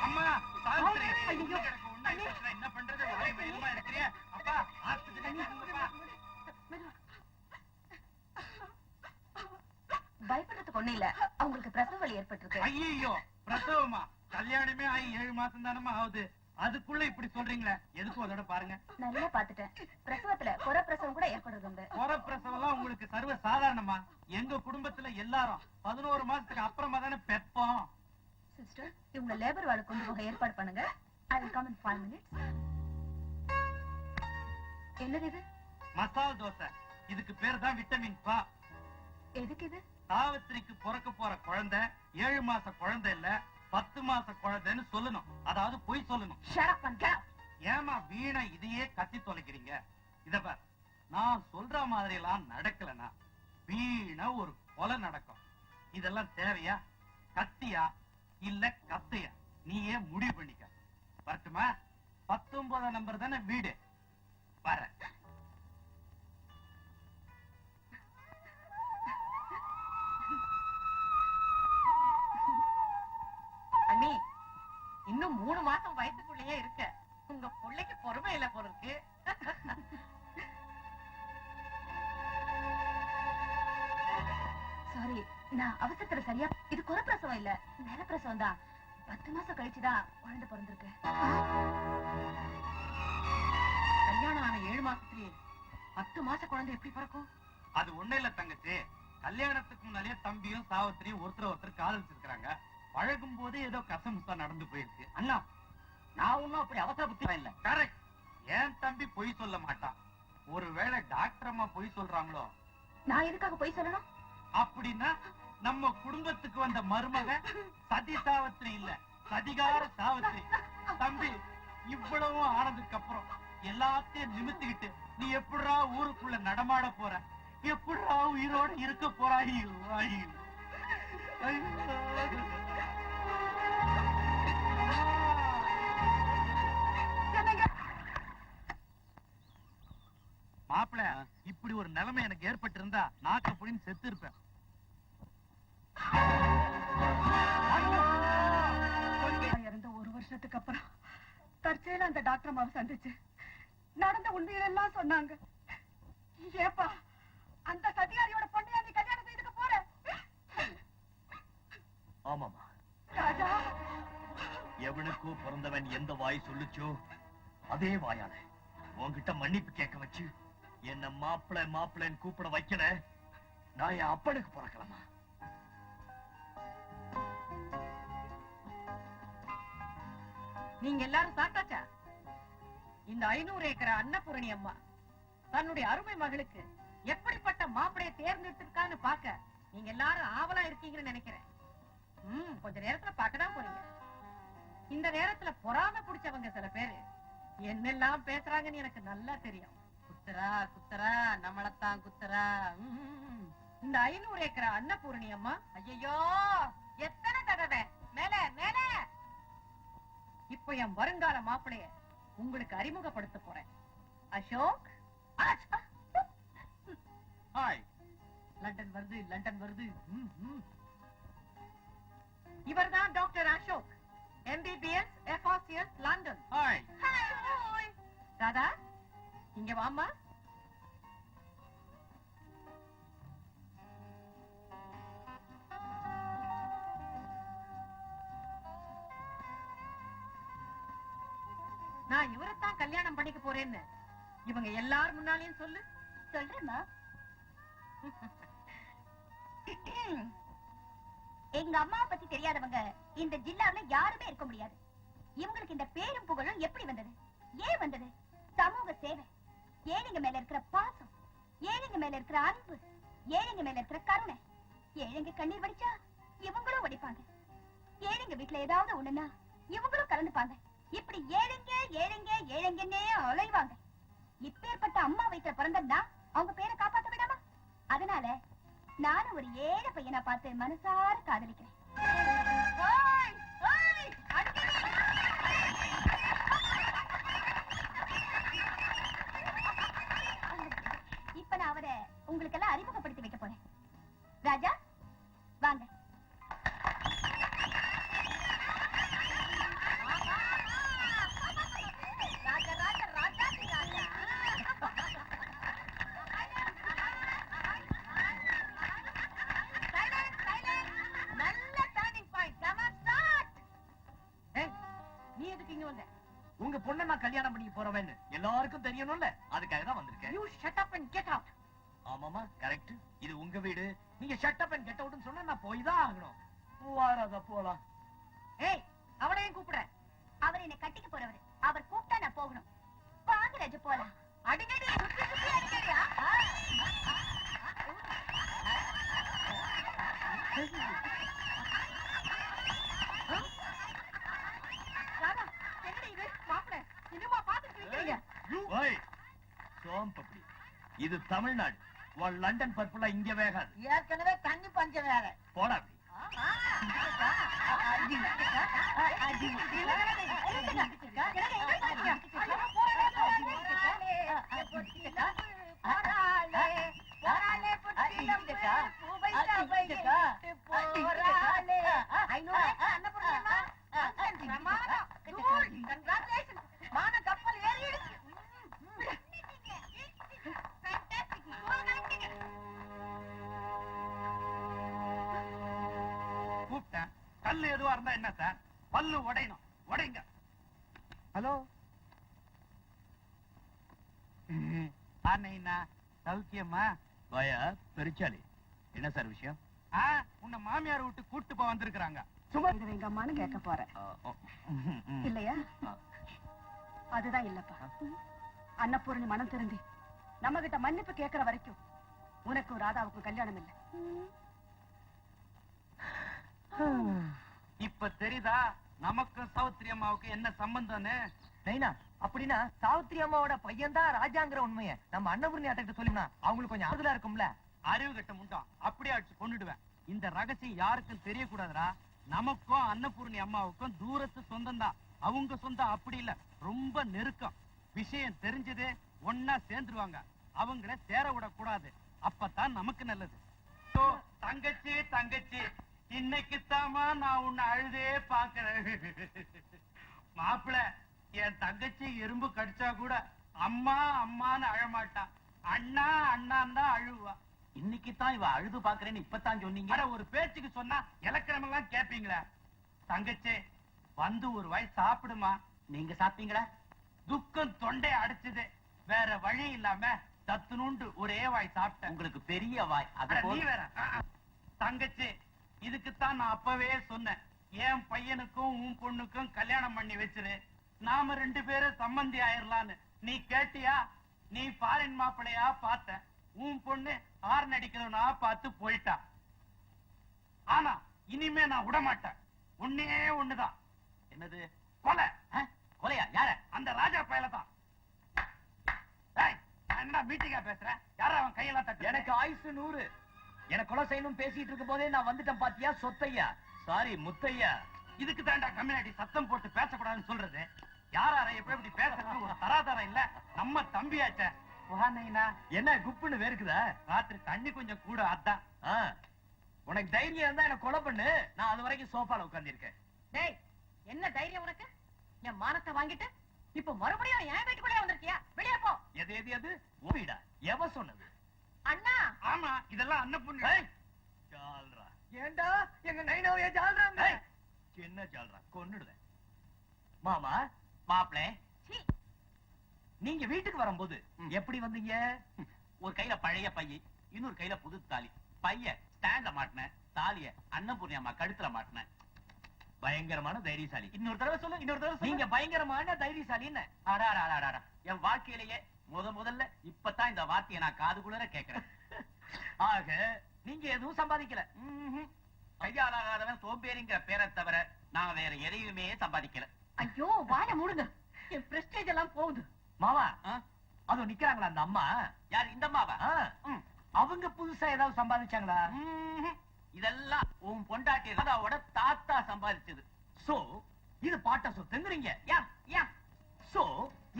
Speaker 2: அம்மா, சாவித்திரி, எனக்கு ஒண்ணும் இல்ல. என்ன பண்றது? ஒரே வெயிலுமா இருக்கிறியே. அப்பா, ஆஸ்பத்திரிக்கு போங்கப்பா.
Speaker 5: பயப்படுறதுக்கு ஒண்ணு இல்ல, அவங்களுக்கு பிரசவ வலி ஏற்பட்டிருக்கு.
Speaker 2: ஐயோ, பிரசவமா? கல்யாணமே ஆகி 7 மாசம் தானமா ஆகுது, அதுக்குள்ள இப்படி சொல்றீங்களே? எதுக்கும் அதோட பாருங்க.
Speaker 5: நல்லா பாத்துட்டேன், பிரசவத்துல குறை பிரசவம் கூட ஏற்படுறது உண்டு.
Speaker 2: குறை பிரசவம் எல்லாம் உங்களுக்கு சர்வ சாதாரணமா? எங்க குடும்பத்துல எல்லாரும் 11 மாசத்துக்கு அப்புறமா தானே பெப்போம்.
Speaker 5: சிஸ்டர், இவங்க லேபர் வார்டு கொண்டு போக ஏற்பாடு பண்ணுங்க. I will come in 5 minutes. என்னது இது?
Speaker 2: மசால் தோசை. இதுக்கு பேர் தான் விட்டமின் பா.
Speaker 5: எதுக்கு இது?
Speaker 2: சாவித்திரிக்கு பிறக்க போற குழந்தை 7 மாச குழந்தை இல்ல, 10 மாச குழந்தைன்னு சொல்லணும். அதாவது பொய் சொல்லணும்.
Speaker 5: Shut up and get out.
Speaker 2: ஏமா வீணா இதையே கத்தி தொலைக்கிறீங்க? இத பார், நான் சொல்ற மாதிரி எல்லாம் நடக்கலனா வீணா ஒரு கொலை நடக்கும். இதெல்லாம் தேவையா? கத்தியா இல்ல கத்தையா? நீயே முடிவு பண்ணிக்க. வரட்டுமா? 19 நம்பர் தானே வீடு. வர.
Speaker 8: அண்ணி, இன்னும் 3 மாசம் வயசுக்குள்ளேயே இருக்க. உங்க பிள்ளைக்கு பொறுமை இல்ல போல இருக்கு.
Speaker 5: சாரி, நான் அவசரத்துல சரியா. இது குறை பிரசவம் இல்ல, நில பிரசவம் தான். 10 மாசம் கழிச்சுதான் குழந்தை பிறந்திருக்கு.
Speaker 8: கல்யாணம் ஆன 7 மாசத்துலயே 10 மாச குழந்தை எப்படி பிறக்கும்?
Speaker 2: அது ஒண்ணு இல்ல தங்கச்சி. கல்யாணத்துக்கு முன்னாலேயே தம்பியும் சாவித்திரியும் ஒருத்தர் காதலிச்சிருக்காங்க. பழகும் போது ஏதோ கசமுசா நடந்து போயிருக்கு.
Speaker 6: அண்ணா, நான் ஒண்ணும் அப்படி அவசர புத்தி இல்ல.
Speaker 2: கரெக்ட். ஏன் தம்பி பொய் சொல்ல மாட்டான். ஒருவேளை டாக்டர் அம்மா பொய் சொல்றாங்களோ?
Speaker 5: நான் எதுக்காக போய் சொல்லணும்?
Speaker 2: அப்படின்னா நம்ம குடும்பத்துக்கு வந்த மருமக சதி சாவித்திரி இல்ல, சதிகார சாவித்திரி. தம்பி, இவ்வளவு ஆனதுக்கு அப்புறம் எல்லாத்தையும் நிமித்திக்கிட்டு நீ எப்படிரா ஊருக்குள்ள நடமாட போற? எப்படிரா உயிரோட இருக்க போறாய்? மாப்பிள, இப்படி ஒரு நிலைமை எனக்கு ஏற்பட்டு இருந்தா நாக்க புடின்னு செத்து இருப்பேன்.
Speaker 8: இறந்த 1 வருஷத்துக்கு அப்புறம் தற்செயல அந்த டாக்டர் அம்மாவை சந்திச்சு நடந்த உண்மையிலெல்லாம் சொன்னாங்க. ஏப்பா, அந்த சதிகாரியோட பொண்ணையா நீ கல்யாணம் செய்துக்க போற?
Speaker 7: ஆமாமா,
Speaker 8: ராஜா,
Speaker 7: எவனுக்கோ பிறந்தவன் எந்த வாய் சொல்லுச்சோ அதே வாயால உன்கிட்ட மன்னிப்பு கேட்க வச்சு என்ன மாப்பிள்ளைன்னு கூப்பிட வைக்கல. நான் என் அப்பனுக்கு பிறக்கலாமா?
Speaker 8: நீங்க எல்லாரும் சாப்பிட்டாச்சா? இந்த 500 ஏக்கர் அன்னபூரணி அம்மா தன்னுடைய அருமை மகளுக்கு எப்படிப்பட்ட மாப்பிளையை தேர்ந்தெடுத்திருக்கான்னு பாக்க நீங்க எல்லாரும் ஆவலா இருக்கீங்கன்னு நினைக்கிறேன். கொஞ்ச நேரத்துல பார்க்கதான் போறீங்க. இந்த நேரத்துல பொறாமை பிடிச்சவங்க சில பேரு என்னெல்லாம் பேசுறாங்கன்னு எனக்கு நல்லா தெரியும். குத்துறா குத்துறா நம்மளத்தான் குத்துறா. இந்த 500 ஏக்கர் அன்னபூரணி அம்மா, ஐயோ எத்தனை தடவை மேல மேல. இப்ப என் வருங்கால மாப்பிளைய உங்களுக்கு அறிமுகப்படுத்த போறேன். அசோக்.
Speaker 7: ஹாய்.
Speaker 8: லண்டன் வருது லண்டன் வருது. இவர்தான் doctor Ashok, MBBS FRCS London.
Speaker 7: Hi.
Speaker 8: Radha இங்க வாமா. நான் இவரைத்தான் கல்யாணம் பண்ணிக்க போறேன்னு இவங்க எல்லார் முன்னாலையும் சொல்லு.
Speaker 5: சொல்றேம்மா. எங்க அம்மாவை பத்தி தெரியாதவங்க இந்த ஜில்லாவுல யாருமே இருக்க முடியாது. இவங்களுக்கு இந்த பேரும் புகழும் எப்படி வந்தது, ஏன் வந்தது? சமூக சேவை, ஏழைங்க மேல இருக்கிற பாசம், ஏழைங்க மேல இருக்கிற அன்பு, ஏழைங்க மேல இருக்கிற கருணை. ஏழைங்க கண்ணீர் வடிச்சா இவங்களும் வடிப்பாங்க. ஏழைங்க வீட்டுல ஏதாவது ஒண்ணுன்னா இவங்களும் கலந்துப்பாங்க. இப்படி ஏழைங்க ஏழைங்க ஏழைங்கன்னே அலைவாங்க. இப்பேற்பட்ட அம்மா வயிற்றுல பிறந்தா அவங்க பேரை காப்பாத்த விடாமா? அதனால நானும் ஒரு ஏழை பையனை பார்த்து மனசார காதலிக்கிறேன். இப்ப நான் அவரை உங்களுக்கு எல்லாம் அறிமுகப்படுத்தி வைக்க போறேன். ராஜா வாங்க.
Speaker 7: உங்க பொண்ணை நான் கல்யாணம் பண்ணி போறவன்னு எல்லாருக்கும் தெரியணும்ல, அதுக்காக தான் வந்திருக்கேன்.
Speaker 8: You shut up and get out.
Speaker 7: ஆமாமா கரெக்ட். இது உங்க வீடு. நீங்க ஷட் அப் அண்ட் கெட் அவுட்னு சொன்னா நான் போய் தான் ஆகணும். வாராத போலாம்.
Speaker 8: ஏய் அவளையும் கூப்பிடுற.
Speaker 5: அவர் என்ன கட்டிக்க போறவர். அவர் கூப்பிட்டா நான் போகணும். வாங்க ராஜா போலாம்.
Speaker 8: அடிக்கடி சுத்தி சுத்தி அடிக்கடியா? ராதா என்னடி இது? மாப்பிள்ளை சினிமா பார்த்துட்டு இருக்கீங்க.
Speaker 7: ஓய் சோம்பப்படி. இது தமிழ்நாடு. உன் லண்டன் பர்புலா இங்க வேகாது.
Speaker 1: ஏற்கனவே தண்ணி பஞ்சம் வேற.
Speaker 7: போடா அப்படி.
Speaker 2: கூப்பிட்டேன். கல்லு எதுவா இருந்தா என்ன சார்? பல்லு உடையணும். உடைங்க.
Speaker 7: ஹலோ.
Speaker 2: ஆனைனா சௌக்கியமா?
Speaker 7: வாயா பெருச்சாலி. என்ன சார் விஷயம்?
Speaker 2: உன்னை மாமியார் விட்டு கூட்டு போக வந்திருக்காங்க.
Speaker 8: சும்மா இது எங்க அம்மான்னு கேட்க போறேன். இல்லையா? அதுதான் இல்லப்பா. அன்னபூரணி மனம் திரும்பி நம்ம கிட்ட மன்னிப்பு கேட்கிற வரைக்கும் உனக்கும் ராதாவுக்கும் கல்யாணம் இல்லை.
Speaker 2: இப்ப தெரியுதா நமக்கும் சௌத்ரி அம்மாவுக்கு என்ன சம்பந்தம்னு?
Speaker 3: நைனா அப்படின்னா சாவித்திரி அம்மாவோட பையன் தான் ராஜாங்கிற உண்மையை நம்ம அன்னபூரணி அத்தைகிட்ட சொல்லினா அவங்களுக்கு கொஞ்சம் ஆறுதலா இருக்கும்ல.
Speaker 2: அறிவு கட்ட முட்டான். அப்படியே அடிச்சு கொண்டுடுவேன். இந்த ரகசியம் யாருக்கும் தெரியக்கூடாதுடா. நமக்கும் அன்னபூரணி அம்மாவுக்கும் தூரத்து சொந்தம் தான். அவங்க சொந்தம் அப்படி இல்ல, ரொம்ப நெருக்கம். விஷயம் தெரிஞ்சது ஒன்னா சேர்ந்துருவாங்க. அவங்கள சேர விடக்கூடாது. அப்பதான் நமக்கு நல்லது. தங்கச்சி தங்கச்சி இன்னைக்குத்தாமா நான் உன்னை அழுதே பாக்குறேன். மாப்பிள என் தங்கச்சி எறும்பு கடிச்சா கூட அம்மா அம்மான்னு அழமாட்டா. அண்ணா அண்ணான் தான் அழுவா.
Speaker 6: இன்னைக்கு தான் இவ அழுது பாக்குறேன்னு இப்பதான் சொன்னீங்க.
Speaker 2: அட ஒரு பேச்சுக்கு சொன்னா இலக்கிரமெல்லாம் கேப்பீங்களா? தங்கச்சி வந்து ஒரு வாய் சாப்பிடுமா.
Speaker 6: நீங்க சாப்பிட்டீங்களா?
Speaker 2: துக்கம் தொண்டை அடைச்சது. வேற வழி இல்லாம தத்துணுண்டு ஒரே வாய் சாப்பிட்டேன்.
Speaker 6: உங்களுக்கு பெரிய வாய்.
Speaker 2: அட நீ வேற. தங்கச்சி இதுக்குத்தான் நான் அப்பவே சொன்னேன். என் பையனுக்கும் உன் பொண்ணுக்கும் கல்யாணம் பண்ணி வச்சிரு. நாம 2 பேரும் சம்பந்தி ஆயிரலான்னு. நீ கேட்டியா? நீ ஃபாரின் மாப்பிளையா பார்த்த. உன் பொண்ணு ஆறு நடிக்கிறவனா பார்த்து போயிட்டா. ஆனா இனிமே நான் விட மாட்டேன். ஒன்னே ஒண்ணுதான்.
Speaker 6: என்னது?
Speaker 2: கொலை.
Speaker 6: கொலையா? யார?
Speaker 2: அந்த ராஜா பயல
Speaker 7: மீட்டிங்கா பேசுற? யாரா அவன் கையெல்லாம் தட்டு? எனக்கு ஆயுசு 100. எனக்கு கொலை செய்யணும் பேசிட்டு இருக்கும் போதே நான் வந்துட்டேன் பாத்தியா சொத்தையா? சாரி முத்தையா. இதுக்கு தாண்டா கம்யூனிட்டி சத்தம் போட்டு பேசக்கூடாதுன்னு சொல்றது. யாரார எப்படி பேசுறது ஒரு தராதரம் இல்ல. நம்ம தம்பியாச்ச. என்ன குப்புன்னு வேர்க்குதா? ராத்திரி தண்ணி கொஞ்சம் கூட அதான். உனக்கு தைரியம் இருந்தா என்ன கொலை பண்ணு. நான் அது வரைக்கும் சோஃபால உட்கார்ந்திருக்கேன்.
Speaker 8: டேய், என்ன தைரியம் உனக்கு? என் மானத்தை வாங்கிட்டு இப்ப மறுபடியும் என் வீட்டுக்குள்ளே வந்திருக்கியா? வெளியே போ.
Speaker 7: எது ஓடிடா. எவ சொன்னது?
Speaker 8: அண்ணா.
Speaker 7: ஆமா, இதெல்லாம் அன்னபூர்ணி. ஜால்ரா. ஏண்டா எங்க நைனாவைய ஜால்றாங்க? என்ன ஜால்ரா? கொன்னுடுவேன். மாமா, மாப்ளே, நீங்க வீட்டுக்கு வரும்போது எப்படி வந்தீங்க?
Speaker 6: ஒரு கையில பழைய பைய, இன்னொரு கையில புது தாலி. பைய ஸ்டாண்ட்ல மாட்டின, தாலிய அன்னபூர்ணி அம்மா கழுத்துல மாட்டின.
Speaker 7: பயங்கரமான தைரியசாலி.
Speaker 6: இன்னொரு தடவை சொல்லு, இன்னொரு தடவை சொல்லு.
Speaker 7: நீங்க பயங்கரமான தைரியசாலின்னு.
Speaker 6: அடாடாடாடா, என் வாழ்க்கையிலேயே முதல்ல இப்பதான் இந்த வார்த்தையை நான் காதுகுள்ளர கேட்கிறேன்.
Speaker 7: ஆக நீங்க எதுவும் சம்பாதிக்கல.
Speaker 6: கையாளாகாதவன் சோம்பேறிங்கிற பேரை தவிர நான் வேற எதையுமே சம்பாதிக்கல.
Speaker 8: ஐயோ, வாய மூடுங்க. என் பிரஸ்டேஜ் எல்லாம் போகுது.
Speaker 7: மாமா, அது நிக்கிறாங்களா அந்த அம்மா?
Speaker 6: யார் இந்த அம்மாவா?
Speaker 7: அவங்க புதுசா ஏதாவது சம்பாதிச்சாங்களா?
Speaker 6: இதெல்லாம் உன் பொண்டாட்டி ராதாவோட தாத்தா சம்பாதிச்சது.
Speaker 7: சோ இது பாட்ட சொத்துங்கிறீங்க.
Speaker 6: யா யா.
Speaker 7: சோ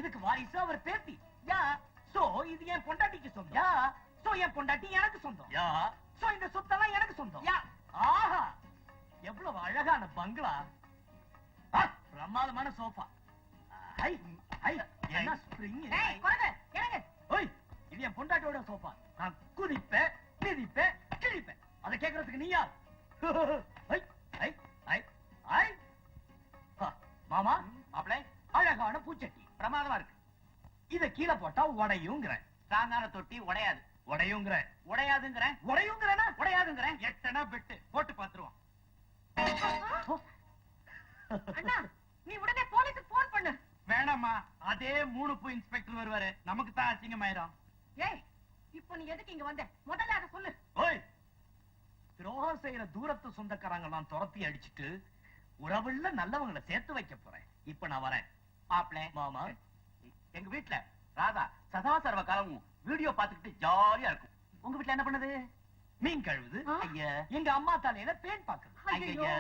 Speaker 7: இதுக்கு வாரிசு அவர் பேத்தி.
Speaker 6: யா.
Speaker 7: சோ இது என் பொண்டாட்டிக்கு சொந்தம்.
Speaker 6: யா.
Speaker 7: சோ என் பொண்டாட்டி எனக்கு சொந்தம்.
Speaker 6: யா.
Speaker 7: சோ இந்த சொத்தெல்லாம் எனக்கு சொந்தம்.
Speaker 6: யா.
Speaker 7: ஆஹா, எவ்வளவு அழகான பங்களா. பிரமாதமான சோஃபா. ஐ ஐ என்ன ஸ்ப்ரிங்.
Speaker 8: டேய், குழந்தை, இறங்கு.
Speaker 7: ஓய், இது என் பொண்டாட்டியோட சோஃபா. நான் குதிப்பேன், மிதிப்பேன், கிழிப்பேன். அதை கேட்கறதுக்கு நீ யார்? ஐ ஐ ஐ ஐ. மாமா,
Speaker 6: மாப்ளே,
Speaker 7: அழகான பூச்சட்டி
Speaker 6: பிரமாதமா இருக்கு.
Speaker 7: இத கீழே போட்டா உடையுங்கிற.
Speaker 6: ஸ்ட்ராங்கான தொட்டி உடையாது.
Speaker 7: உடையுங்கிற.
Speaker 6: உடையாதுங்கிற.
Speaker 7: உடையுங்கிறனா?
Speaker 6: உடையாதுங்கிற.
Speaker 7: எட்டனா பெட்டு போட்டு பாத்துருவோம்.
Speaker 8: அண்ணா, நீ உடனே போலீஸுக்கு போன் பண்ணு.
Speaker 7: வேணாமா, அதே 3 பூ இன்ஸ்பெக்டர் வருவாரு. நமக்கு தான் அசிங்கமாயிரும்.
Speaker 8: ஏய், இப்போ நீ எதுக்கு இங்க வந்த? முதல்ல அதை சொல்லு.
Speaker 7: ஓய், துரோகம் செய்யற தூரத்து சொந்தக்காரங்க நான் துரத்தி அடிச்சிட்டு உறவுள்ள நல்லவங்களை சேர்த்து வைக்க போறேன். இப்ப நான் வரேன்.
Speaker 6: மாப்ளே,
Speaker 7: மாமா,
Speaker 6: எங்க வீட்டுல ராதா சதா சர்வ காலமும் வீடியோ பாத்துக்கிட்டு ஜாலியா இருக்கும். உங்க வீட்டுல என்ன பண்ணுது?
Speaker 7: மீன் கழுவுது.
Speaker 6: ஐயா.
Speaker 7: எங்க அம்மா தலையில பேன் பாக்குது.
Speaker 6: ஐயா.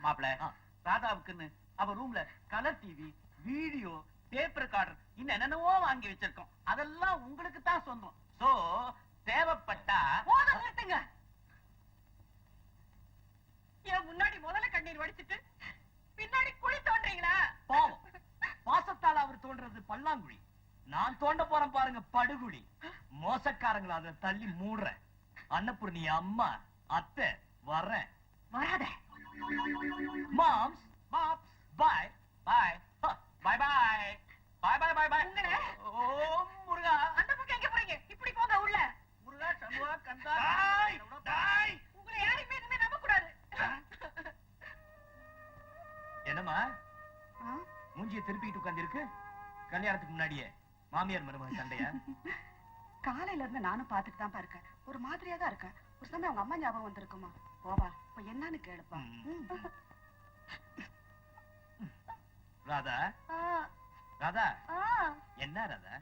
Speaker 6: மாப்ள, ராதாவுக்குன்னு அவ ரூம்ல colour TV, video, tape recorder இன்னும் என்னென்னவோ வாங்கி வச்சிருக்கோம். அதெல்லாம் உங்களுக்கு தான் சொந்தம். சோ தேவைப்பட்டா
Speaker 8: போதும், நிறுத்துங்க. என் முன்னாடி முதல்ல கண்ணீர் வடிச்சிட்டு பின்னாடி குழி தோன்றீங்களா?
Speaker 7: பாவம், பாசத்தால் அவர் தோன்றது பல்லாங்குழி. நான் தோண்ட போறேன் பாருங்க படுகுழி. மோசக்காரங்களை அதை தள்ளி மூடுறேன். அன்னபூர்ணி அம்மா, அத்தை வர்றேன்.
Speaker 8: வராத.
Speaker 7: மாம்ஸ்,
Speaker 6: மாப்ஸ்,
Speaker 7: பாய்
Speaker 6: பாய் பாய் பாய் பாய் பாய் பாய் பாய்.
Speaker 8: உங்களை
Speaker 6: ஓ முருகா.
Speaker 8: அந்த பக்கம் எங்க போறீங்க? இப்படி போங்க உள்ள.
Speaker 6: முருகா, சண்முகா, கந்தா.
Speaker 8: உங்களை யாரையுமே இனிமே நம்ப கூடாது.
Speaker 7: என்னம்மா மூஞ்சிய திருப்பிட்டு உட்கார்ந்து இருக்கு? கல்யாணத்துக்கு முன்னாடியே மாமியார் மருமகன் சண்டையா?
Speaker 9: காலையில இருந்து நானும் பாத்துட்டு தான் இருக்கேன். ஒரு மாதிரியா தான் இருக்கேன். ஒரு சமயம் அவங்க அம்மா ஞாபகம் வந்திருக்குமா? போவா, இப்ப என்னன்னு கேளுப்பா.
Speaker 7: ராதா, ராதா, என்ன ராதா?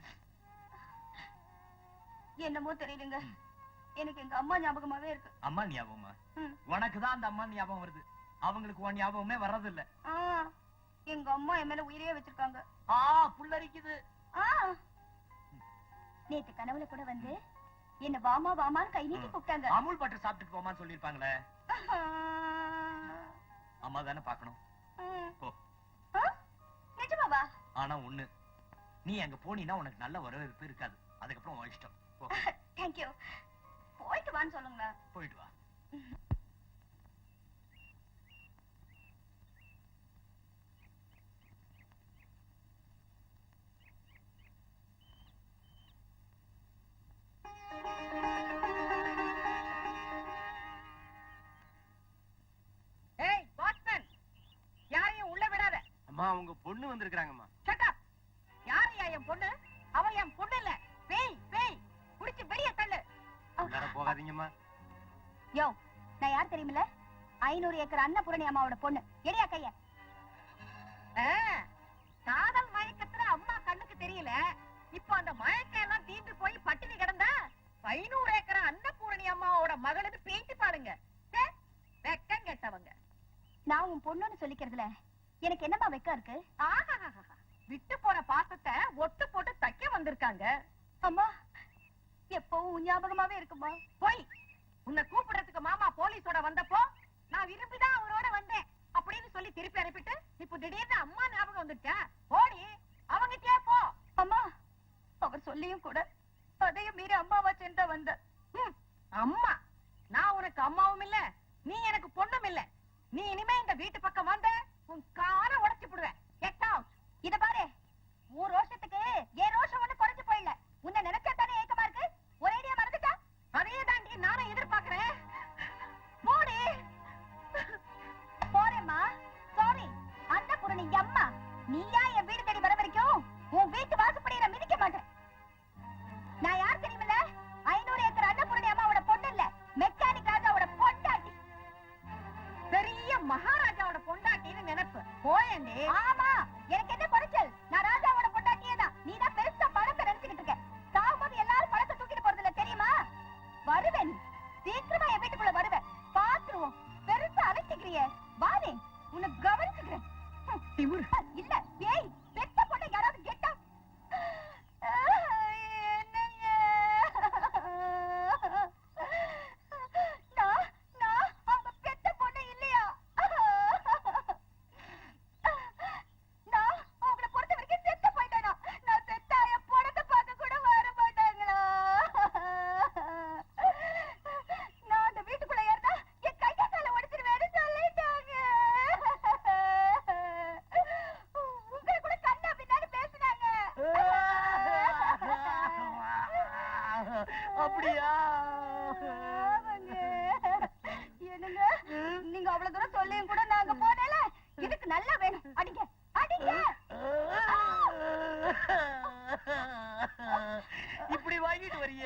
Speaker 5: என்னமோ தெரியலங்க, எனக்கு எங்க அம்மா ஞாபகமாவே இருக்கு.
Speaker 7: அம்மா ஞாபகமா? உனக்கு தான் அந்த அம்மா ஞாபகம் வருது. அவங்களுக்கு உன் ஞாபகமே வர்றதில்ல.
Speaker 5: எங்க அம்மா என் மேல உயிரே வச்சிருக்காங்க.
Speaker 7: புல்லரிக்குது.
Speaker 5: நேத்து கனவுல கூட வந்து என்ன வாமா வாமான்னு கை நீட்டி கூப்பிட்டாங்க.
Speaker 7: அமுல் பட்டர் சாப்பிட்டு போமான்னு சொல்லிருப்பாங்களே. அம்மா தானே பாக்கணும்.
Speaker 5: நிஜமாவா?
Speaker 7: ஆனா ஒண்ணு, நீ அங்க போனீன்னா உனக்கு நல்ல வரவேற்பு இருக்காது. அதுக்கப்புறம் உன் இஷ்டம்.
Speaker 5: தேங்க்யூ. போயிட்டு வான்னு சொல்லுங்களா?
Speaker 7: போயிட்டு வா.
Speaker 8: ஏய் வாட்மேன், யாரையும் உள்ள விடாத.
Speaker 7: அம்மா, உங்க பொண்ணு வந்திருக்காங்கம்மா.
Speaker 8: Shut up. யாரையா என் பொண்ணு? அவ என் பொண்ணு இல்ல, பேய். பேய் புடிச்சு வெளிய தள்ளு.
Speaker 7: போகாதீங்கம்மா.
Speaker 5: யோ, நான் யார் தெரியுமில்ல? 500 ஏக்கர் அன்னபூரணி அம்மாவோட பொண்ணு. எடியா கைய.
Speaker 8: காதல் மயக்கத்துல அம்மா கண்ணுக்கு தெரியல. இப்ப அந்த மயக்கம் எல்லாம் தீர்ந்து
Speaker 5: பொண்ணுன்னு சொல்லிக்கிறதுல எனக்கு என்னமா வெக்கம் இருக்கு?
Speaker 8: விட்டு போன பாசத்தை ஒட்டு போட்டு தைக்க வந்திருக்காங்க.
Speaker 5: அம்மா எப்பவும் ஞாபகமாவே இருக்குமா?
Speaker 8: போய் உன்னை கூப்பிடுறதுக்கு மாமா போலீஸோட வந்தப்போ நான் விரும்பிதான் அவரோட வந்தேன் அப்படின்னு சொல்லி திருப்பி அனுப்பிட்டு இப்ப திடீர்னு அம்மா ஞாபகம் வந்துட்டா. போடி அவங்கிட்டே போ.
Speaker 5: அம்மா அவர் சொல்லியும் கூட அதையும் மீறி அம்மாவா சேர்ந்தா வந்த.
Speaker 8: அம்மா நான் உனக்கு அம்மாவும் இல்ல, நீ எனக்கு பொண்ணும் இல்ல. நீ இனிமே இந்த வீட்டு பக்கம் வந்த உன் கார உடைச்சு போடுவேன். Get out.
Speaker 5: இத பாரு, உன் ரோஷத்துக்கு ஏன் ரோஷம் ஒண்ணு குறைஞ்சு போயிடல. உன்னை நினைச்சா தானே ஏக்கமா இருக்கு. ஒரேடியா மறந்துட்டா?
Speaker 8: அதே தாண்டி நானும் எதிர்பார்க்கிறேன். போடி.
Speaker 5: போறேம்மா. சாரி அன்னபூரணி அம்மா, நீயா என் வீடு தேடி வர வரைக்கும் உன் வீட்டு வாசப்படியில மிதிக்க மாட்டேன். நான் யார் தெரியுமில்ல? 500 ஏக்கர் அன்னபூரணி அம்மாவோட பொண்ணு இல்ல, மெக்கானிக் ராஜாவோட பொண்டாட்டி.
Speaker 8: பெரிய மகாராஜாவோட பொண்டாட்டின்னு நினைப்பு. போயண்டி.
Speaker 5: ஆமா, எனக்கு என்ன குறைச்சல்? நான் ராஜாவோட பொண்டாட்டியே தான். நீ தான் பெருசா பணத்தை நினைச்சுக்கிட்டு இருக்க. சாகும்போது எல்லாரும் பணத்தை தூக்கிட்டு போறது இல்ல தெரியுமா? வருவேன், சீக்கிரமா என் வீட்டுக்குள்ள வருவேன். பாத்துருவோம். பெருசா அழைச்சிக்கிறிய வானே, உன்னை கவனிச்சுக்கிறேன். இல்ல ஏய், பெத்த பொண்ணை யாராவது கேட்டா நான் அவங்க பெத்த பொண்ணு இல்லையா? நான் அவங்கள பொறுத்த வரைக்கும் செத்து போயிட்டேனா? நான் செத்தா என் பொண்ணத்தை பார்க்க கூட வர மாட்டாங்களா? நான் அந்த வீட்டுக்குள்ள ஏறினா என் கை கால உடைச்சிருவேன்னு சொல்லிட்டாங்க. உங்களை கூட கண்ணா பின்னாடி பேசினாங்க.
Speaker 7: அப்படியா?
Speaker 5: என்னங்க நீங்க அவ்வளவு தூரம் சொல்லியும் கூட நாங்க போனேல, இதுக்கு நல்லா வேணும். அடிங்க அடிங்க.
Speaker 7: இப்படி வாங்கிட்டு வரிய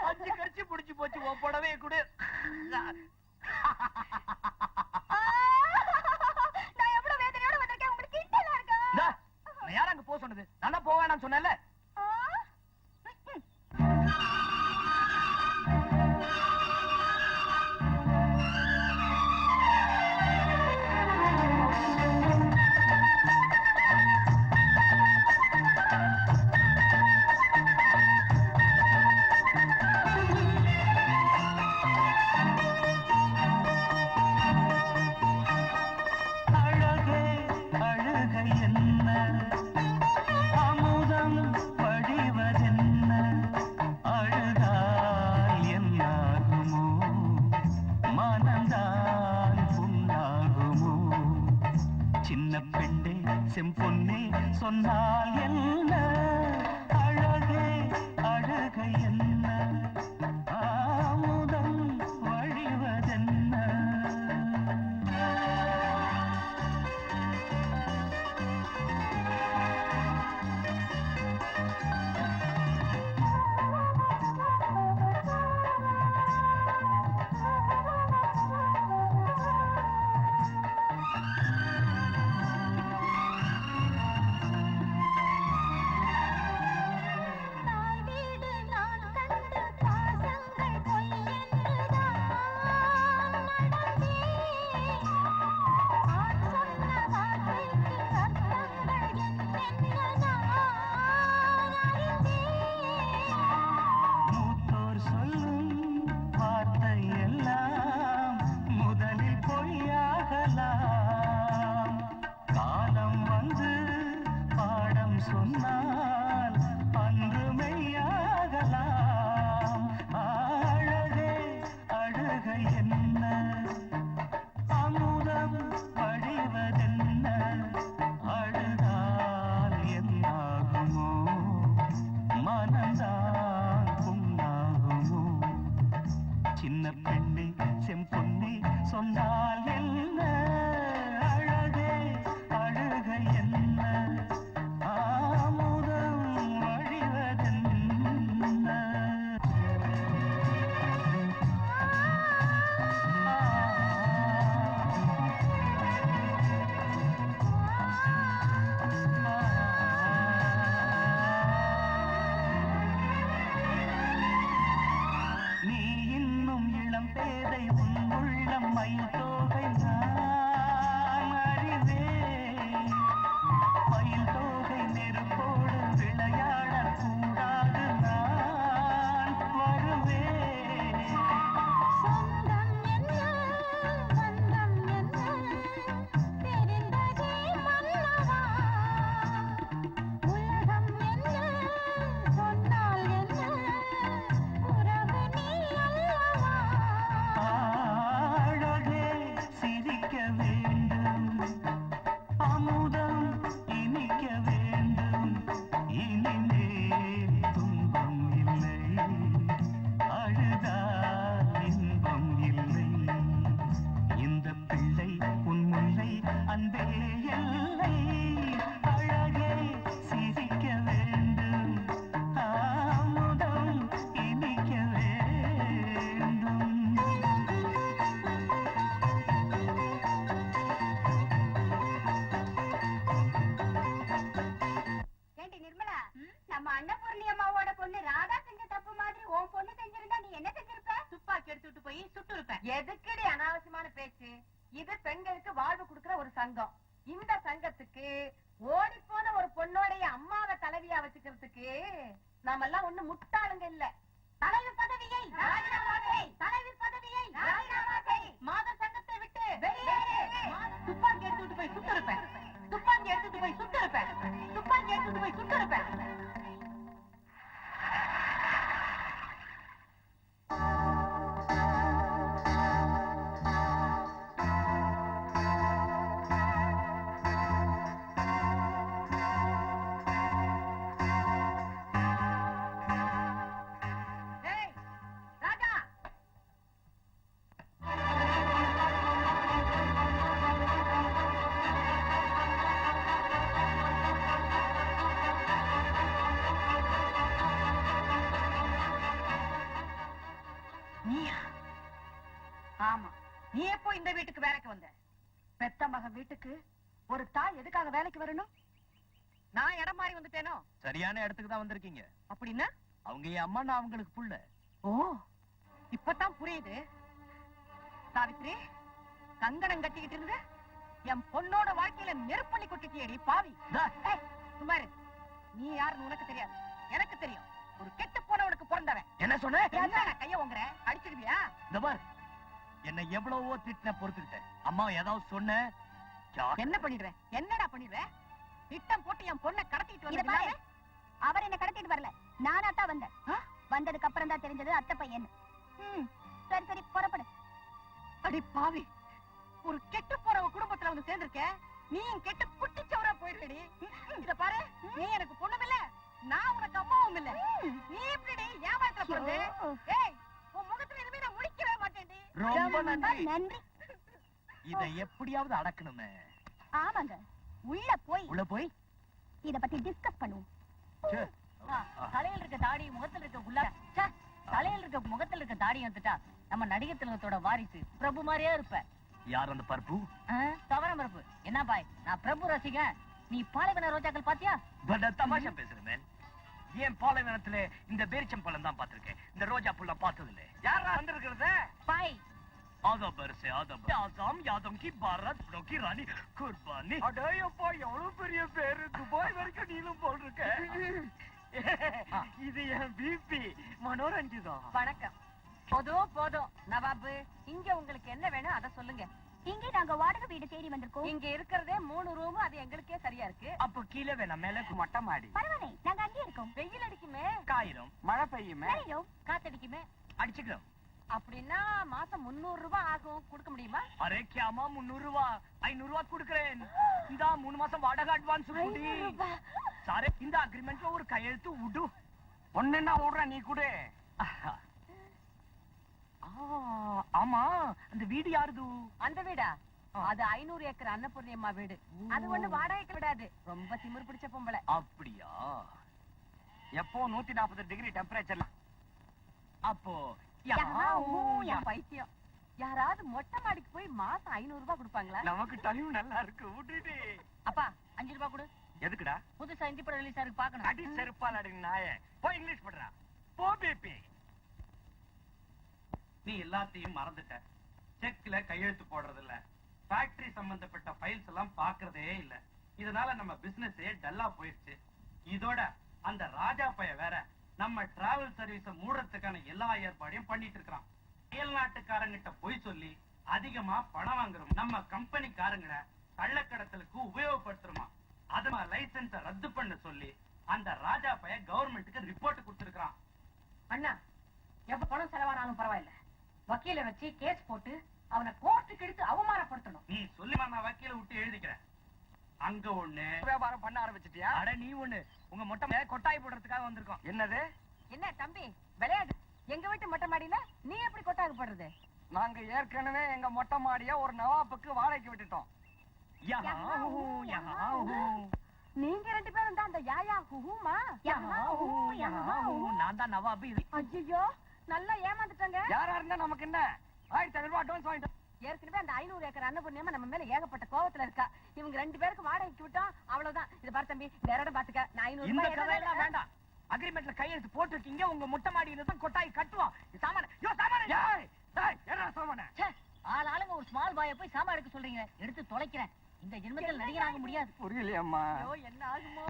Speaker 7: 5 கடிச்சு புடிச்சு போச்சு. உன் புடவைய கூட
Speaker 5: நான் எவ்வளவு வேதனையோட வந்திருக்கேன். உங்களுக்கு கிண்டலா இருக்கா?
Speaker 7: நான் யார் அங்க போக சொன்னது? நான் போக வேணாம்னு சொன்னேன்ல.
Speaker 3: அழகே அழகை என்ன, அமுதம் வடிவதென்ன, அழுதால் என்னாகுமோ, மனந்தான் புண்ணாகுமோ, சின்ன பெண்ணே செம்பொன்னே சொன்னால் என்ன, அழகே அழகை என்ன, அமுதம் வழிவதென்ன. மூத்தோர் சொல்லும் வார்த்தை எல்லாம் முதலில் பொய்யாகலாம். காலம் வந்து பாடம் சொன்னால் அன்று மெய்யாகலாம். அழகே அழுகை என்ன, அமுதம் வடிவதென்ன, அழுதால் என்னாகுமோ, மனந்தான் புண்ணாகுமோ, சின்ன பெண்ணே செம்பொன்னே சொன்னால் என்ன, அழகே அழுகை என்ன, ஆமோ
Speaker 4: நாம எல்லாம் ஒண்ணு முட்டாளுங்க இல்ல. தலைவர் பதவியை ராஜினாமா செய். தலைவர் பதவியை ராஜினாமா செய். மாதர் சங்கத்தை விட்டு வெளியேறு. துப்பாக்கி எடுத்துட்டு போய் சுட்டிருப்பேன். துப்பாக்கி எடுத்துட்டு போய் சுட்டிருப்பேன். துப்பாக்கி எடுத்துட்டு போய் சுட்டிருப்பேன்.
Speaker 9: ஆமா, நீ எப்போ இந்த வீட்டுக்கு வேலைக்கு வந்த? பெத்த மகன் வீட்டுக்கு ஒரு தாய் எதுக்காக வேலைக்கு வரணும்?
Speaker 8: நான் இடம் மாறி வந்துட்டேனோ?
Speaker 7: சரியான இடத்துக்கு தான் வந்திருக்கீங்க.
Speaker 8: அப்படின்னா
Speaker 7: அவங்க என் அம்மா, நான் அவங்களுக்கு புள்ள.
Speaker 8: ஓ, இப்பதான் புரியுது. சாவித்ரி, கங்கணம் கட்டிக்கிட்டு இருந்த என் பொண்ணோட வாழ்க்கையில நெருப்பள்ளி கொட்டிட்டியடி பாவி. சுமாரு, நீ யாருன்னு உனக்கு தெரியாது, எனக்கு தெரியும். ஒரு கெட்டு போனவனுக்கு பிறந்தவன்.
Speaker 7: என்ன சொன்ன?
Speaker 8: கைய உங்கற அடிச்சிடுவியா?
Speaker 7: இந்த பார், என்ன எவ்வளவோ திட்டின பொறுத்துக்கிட்டேன். அம்மா ஏதாவது சொன்ன
Speaker 8: என்ன பண்ணிடுவேன்? என்னடா பண்ணிடுவேன்? திட்டம் போட்டு என் பொண்ணை கடத்திட்டு வந்து
Speaker 5: அவர் என்ன கடத்திட்டு வரல, நானா தான் வந்தேன். வந்ததுக்கு அப்புறம் தான் தெரிஞ்சது அத்தை பையன். சரி சரி புறப்படு.
Speaker 8: அடி பாவி, ஒரு கெட்டு போறவ குடும்பத்துல வந்து சேர்ந்திருக்க. நீயும் கெட்டு குட்டிச்சவரா போயிடுடி. இத பாரு, நீ எனக்கு பொண்ணும் இல்ல, நான் உனக்கு அம்மாவும் இல்ல. நீ எப்படி ஏமாத்த போறது? ஏய், உன் முகத்துல இனிமே நான் முடிக்கவே மாட்டேன்டி.
Speaker 7: ரொம்ப நன்றி.
Speaker 5: நன்றி.
Speaker 7: இதை எப்படியாவது அடக்கணுமே.
Speaker 5: ஆமாங்க, உள்ள போய் இத பத்தி டிஸ்கஸ் பண்ணுவோம்.
Speaker 4: தலையில இருக்க தாடி, முகத்துல இருக்க உள்ள தலையில இருக்க முகத்துல இருக்க தாடி வந்துட்டா நம்ம நடிகர் திலகத்தோட வாரிசு பிரபு மாதிரியே இருப்ப.
Speaker 7: யார் அந்த பருப்பு?
Speaker 4: தவறம் பருப்பு. என்ன பாய், நான் பிரபு ரசிகன். நீ பாலைவன ரோஜாக்கள் பாத்தியா?
Speaker 7: தமாஷா பேசுறேன். ஏன் பாலைவனத்துல இந்த பேரிச்சம்பழம் தான் பாத்திருக்கேன், இந்த ரோஜா புள்ள பார்த்தது இல்ல. யாரா வந்திருக்கிறது?
Speaker 4: பாய்
Speaker 7: ஆதபர் சே ஆதபர். ஆசாம் யாதம் கி பாரத் நோக்கி ராணி குர்பானி. அடேயப்பா, எவ்வளவு பெரிய பேரு. துபாய் வரைக்கும் நீளும் போல் இருக்க. இது என் பிபி மனோரஞ்சிதா.
Speaker 4: வணக்கம். போதும் போதும் நவாபு, இங்க உங்களுக்கு என்ன வேணும் அதை சொல்லுங்க.
Speaker 5: இங்கே நாங்க வாடகை வீடு தேடி வந்திருக்கோம்.
Speaker 4: இங்க இருக்கிறதே 3 ரூம், அது எங்களுக்கே சரியா இருக்கு.
Speaker 7: அப்ப கீழே வேணாம், மேல மொட்டை மாடி.
Speaker 5: பரவாயில்லை, நாங்க அங்கே இருக்கோம்.
Speaker 4: வெயில் அடிக்குமே,
Speaker 7: காயிரும், மழை பெய்யுமே,
Speaker 4: காத்தடிக்குமே.
Speaker 7: அடிச்சுக்கிறோம்.
Speaker 4: அப்படின்னா மாசம் 300 ரூபாய் ஆகும், கொடுக்க முடியுமா?
Speaker 7: அரே கியாமா, 300 ரூபாய் 500 ரூபாய் கொடுக்கிறேன். இந்த 3 மாசம் வாடகை அட்வான்ஸ் குடி. சாரே, இந்த அக்ரிமெண்ட்ல ஒரு கையெழுத்து விடு. ஒண்ணு ஓடுற நீ கூட. ஆமா, அந்த வீடு யாருது?
Speaker 4: அந்த வீடா? அது 500 ஏக்கர் அன்னபூர்ணி அம்மா வீடு. அது ஒண்ணு வாடகைக்கு விடாது. ரொம்ப திமிர் பிடிச்ச பொம்பளை.
Speaker 7: அப்படியா? எப்போ 140 டிகிரி டெம்பரேச்சர்ல. அப்போ
Speaker 4: பைத்தியம். யாராவது மொட்டை மாடிக்கு போய் மாசம் 500 ரூபாய் கொடுப்பாங்களா?
Speaker 7: நமக்கு டைம் நல்லா இருக்கு, விட்டுடு.
Speaker 4: அப்பா 5 ரூபாய் கொடு.
Speaker 7: எதுக்குடா?
Speaker 4: புதுசா இந்தி படம் ரிலீஸ் ஆயிருக்கு, பாக்கணும்.
Speaker 7: அடி செருப்பால் அடி நாயே. போய் இங்கிலீஷ் பண்றா. போ பிபி.
Speaker 2: நீ எல்லாத்தையும் மறந்துட்ட. செக்ல கையெழுத்து போடுறது இல்ல, ஃபேக்டரி சம்பந்தப்பட்ட ஃபைல்ஸ் எல்லாம் பாக்குறதே இல்ல. இதனால நம்ம பிசினஸே டல்லா போயிடுச்சு. இதோட அந்த ராஜா பைய வேற நம்ம டிராவல் சர்வீஸ மூடுறதுக்கான எல்லா ஏற்பாடையும் பண்ணிட்டு இருக்கான். மேல் நாட்டுக்காரங்கிட்ட போய் சொல்லி அதிகமா பணம் வாங்குறோம். நம்ம கம்பெனிக்காரங்களை கள்ளக்கடத்தலுக்கு உபயோகப்படுத்துறோமா. அத லைசன்ஸ ரத்து பண்ண சொல்லி அந்த ராஜா பைய கவர்மெண்ட்டுக்கு ரிப்போர்ட் கொடுத்திருக்கான்.
Speaker 4: அண்ணா, எப்ப பணம் செலவானாலும் பரவாயில்ல, வக்கீல வச்சு கேஸ் போட்டு அவனை கோர்ட்டுக்கு எடுத்து அவமானப்படுத்தணும்.
Speaker 2: நீ சொல்லுமா, நான் வக்கீல விட்டு எழுதிக்கிறேன். அங்க ஒண்ணு
Speaker 7: வியாபாரம் பண்ண ஆரம்பிச்சிட்டியா? அட நீ ஒண்ணு, உங்க மொட்டை கொட்டாய் போடுறதுக்காக வந்திருக்கோம். என்னது?
Speaker 4: என்ன தம்பி விளையாடு? எங்க வீட்டு மொட்டை மாடியில நீ எப்படி கொட்டாக போடுறது?
Speaker 7: நாங்க ஏற்கனவே எங்க மொட்டை மாடிய ஒரு நவாப்புக்கு வாடகைக்கு விட்டுட்டோம்.
Speaker 4: நீங்க 2 பேரும் தான் அந்த யாயா ஹூமா?
Speaker 7: நான் தான் நவாபு.
Speaker 4: ஐயோ, நல்லா ஏமாந்துட்டாங்க.
Speaker 7: யாரா இருந்தா நமக்கு என்ன? 1500 ரூபாய் அட்வான்ஸ் வாங்கிட்டோம்.
Speaker 4: ஏற்கனவே அந்த 500 ஏக்கர் அன்னபூர்ணியம்மா நம்ம மேல ஏகப்பட்ட கோவத்துல இருக்கா. இவங்க 2 பேருக்கு வாடகைக்கு விட்டோம், அவ்வளவுதான். இது பாரு தம்பி, வேற இடம் பாத்துக்க. நான் 500
Speaker 7: இந்த கதையெல்லாம் வேண்டாம். அக்ரிமெண்ட்ல கையெழுத்து போட்டுருக்கீங்க, உங்க மொட்டை மாடியில தான் கொட்டாய் கட்டுவோம். சாமான என்ன சாமான?
Speaker 4: ஆளுங்க ஒரு ஸ்மால் பாய போய் சாமா எடுக்க சொல்றீங்க, எடுத்து தொலைக்கிறேன். இந்த ஜென்மத்தில் நடிகராக முடியாது.
Speaker 7: புரியலையம்மா.
Speaker 4: என்ன ஆகுமோ?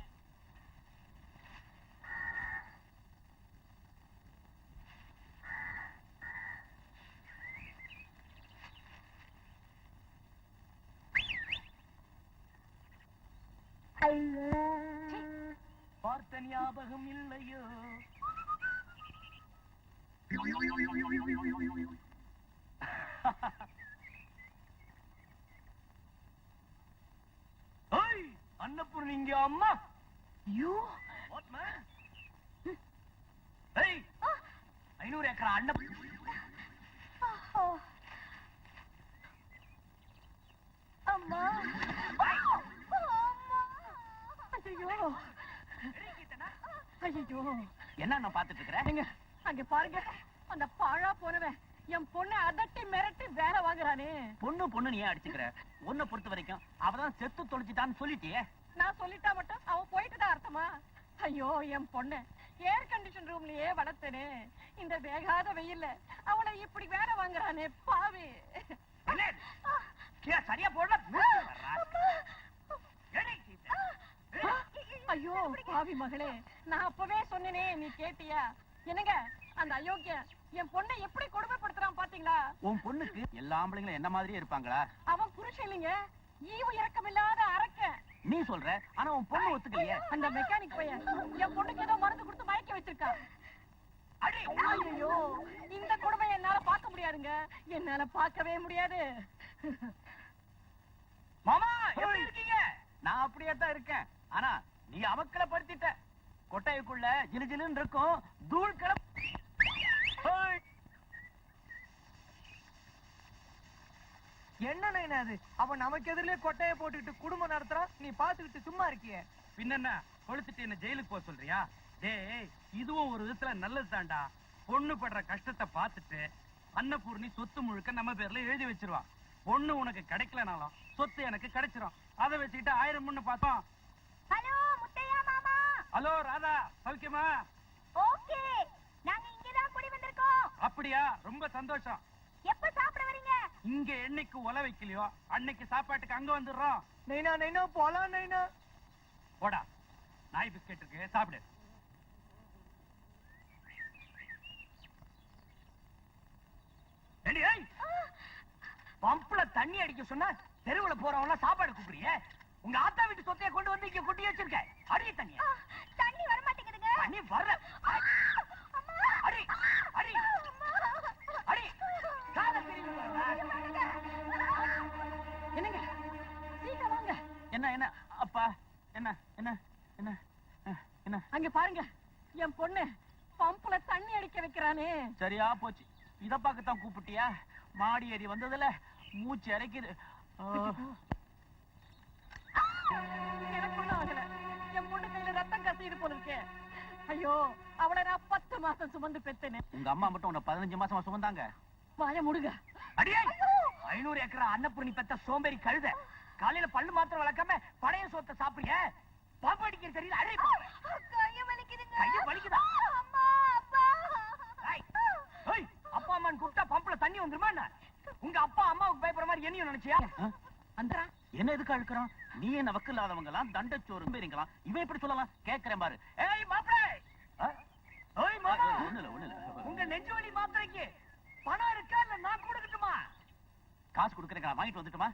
Speaker 7: பார்த்த ஞாபகம் இல்லையோ? அன்னபூர்ணி இங்க அம்மா.
Speaker 8: யூ
Speaker 7: 500 ஏக்கரா அன்ன
Speaker 5: அம்மா
Speaker 8: ஐயோ
Speaker 6: என்ன நான் பாத்துட்டு இருக்கிறேன்?
Speaker 8: அங்க பாருங்க, அந்த பாழா போனவன் என் பொண்ணை அதட்டி மிரட்டி வேலை வாங்குறானே.
Speaker 6: பொண்ணு நீ ஏன் அடிச்சுக்கிற? உன்னை பொறுத்த வரைக்கும் அவதான் செத்து தொலைச்சிட்டான்னு சொல்லிட்டியே.
Speaker 8: நான் சொல்லிட்டா மட்டும் அவன் போயிட்டுதான் அர்த்தமா? ஐயோ, என் பொண்ணு ஏர் கண்டிஷன் ரூம்லயே வளர்த்தனே, இந்த வேகாத வெயில்ல அவனை இப்படி வேலை வாங்குறானே பாவி.
Speaker 7: சரியா போடல.
Speaker 8: ஐயோ பாவி மகளே, நான் அப்பவே சொன்னேனே, நீ கேட்டியா? என்னங்க, அந்த அயோக்கிய என் பொண்ணை எப்படி கொடுமைப்படுத்துறான் பாத்தீங்களா?
Speaker 6: உன் பொண்ணுக்கு எல்லா ஆம்பளைங்களும் என்ன மாதிரியே இருப்பாங்களா?
Speaker 8: அவன் புருஷன் இல்லைங்க, ஈவு இறக்கமில்லாத அரக்க.
Speaker 6: நீ சொல்ற, ஆனா உன் பொண்ணு ஒத்துக்கலையே.
Speaker 8: அந்த மெக்கானிக் பையன் என் பொண்ணுக்கு ஏதோ மருந்து கொடுத்து மயக்க வச்சிருக்கான். ஐயோ, இந்த கொடுமை என்னால பார்க்க முடியாதுங்க, என்னால பார்க்கவே முடியாது.
Speaker 6: மாமா எப்படி இருக்கீங்க? நான் அப்படியே தான் இருக்கேன். ஆனா நீ அமக்கல படுத்திட்ட. கொட்டைக்குள்ள ஜிலு ஜிலுன்னு இருக்கும், தூள் கிளம்ப.
Speaker 7: என்ன அது? அவன் நமக்கு எதிரிலே கொட்டையை போட்டுக்கிட்டு குடும்பம் நடத்துறான், நீ பாத்துக்கிட்டு சும்மா இருக்கிய.
Speaker 2: பின்ன கொளுத்துட்டு என்ன ஜெயிலுக்கு போக சொல்றியா? டேய், இதுவும் ஒரு விதத்துல நல்லது தான்டா. பொண்ணு படுற கஷ்டத்தை பார்த்துட்டு அன்னபூர்ணி சொத்து முழுக்க நம்ம பேர்ல எழுதி வச்சிருவா. பொண்ணு உனக்கு கிடைக்கலனாலும் சொத்து எனக்கு கிடைச்சிரும். அதை வச்சுக்கிட்டு 1000 முன்னு பார்த்தோம்.
Speaker 5: ஹலோ முத்தையா மாமா.
Speaker 2: ஹலோ ராதா, சௌக்கியமா?
Speaker 5: ஓகே, நாங்க இங்க தான் குடி வந்திருக்கோம்.
Speaker 2: அப்படியா? ரொம்ப சந்தோஷம்.
Speaker 5: எப்ப சாப்பிட வரீங்க?
Speaker 2: இங்க என்னைக்கு ஒலை வைக்கலையோ அன்னைக்கு சாப்பாட்டுக்கு அங்க வந்துடுறோம்.
Speaker 7: நைனா போலாம் நைனா.
Speaker 2: போடா, நாய் பிஸ்கெட் இருக்கு, சாப்பிடு.
Speaker 7: பம்புல தண்ணி அடிக்க சொன்னா தெருவுல போறவங்க சாப்பாடு கூப்பிடுறியே. உங்க ஆத்தா வீட்டு சொத்தைய கொண்டு வந்து இங்க கொட்டி வச்சிருக்க. அடி தண்ணி.
Speaker 5: தண்ணி வர மாட்டேங்குதுங்க.
Speaker 7: தண்ணி வர. அடி அடி அடி.
Speaker 8: என்னங்க, சீக்கிரம் வாங்க.
Speaker 6: என்ன அப்பா, என்ன என்ன என்ன என்ன?
Speaker 8: அங்க பாருங்க, என் பொண்ணு பம்புல தண்ணி அடிக்க வைக்கிறானே.
Speaker 6: சரியா போச்சு. இத பார்க்கத்தான் கூப்பிட்டியா? மாடி ஏறி வந்ததுல மூச்சு இறைக்குது.
Speaker 8: எனக்கு ஒண்ணும் ஆகல, என் பொண்ணு கையில ரத்தம் கசியுது போல இருக்கே. ஐயோ, அவளை நான் 10 மாசம் சுமந்து பெத்தேனே.
Speaker 6: உங்க அம்மா மட்டும் உன்னை 15 மாசமா சுமந்தாங்க.
Speaker 8: வாய முடுங்க.
Speaker 7: அடியே 500 ஏக்கரா அன்னபூர்ணி பெத்த சோம்பேறி கழுத. காலையில பல்லு மாத்திரம் வளர்க்காம பழைய சோத்தை சாப்பிடுங்க. பாப்பா அடிக்கிற தெரியல. அடே
Speaker 5: கைய வலிக்குதுங்க.
Speaker 7: கைய வலிக்குதா?
Speaker 5: அம்மா அப்பா.
Speaker 7: ஏய், அப்பா அம்மான்னு கூப்பிட்டா பம்புல தண்ணி வந்துருமா என்ன? உங்க அப்பா அம்மாவுக்கு பயப்படுற மாதிரி என்னையும் நினைச்சியா?
Speaker 6: அந்த என்ன எதுக்கு அழுக்குறான்? நீ என்ன வக்கு இல்லாதவங்களாம், தண்டச்சோறு பேருங்களாம். இவன் எப்படி சொல்லலாம்? கேட்கிறேன் பாரு.
Speaker 7: ஏய் மாப்பிளை. ஏய் மாமா.
Speaker 6: ஒண்ணு இல்ல.
Speaker 7: உங்க நெஞ்சு வலி மாத்திரைக்கு பணம் இருக்கா இல்ல நான் கொடுக்கட்டுமா?
Speaker 6: காசு கொடுக்கறேன், வாங்கிட்டு வந்துட்டுமா?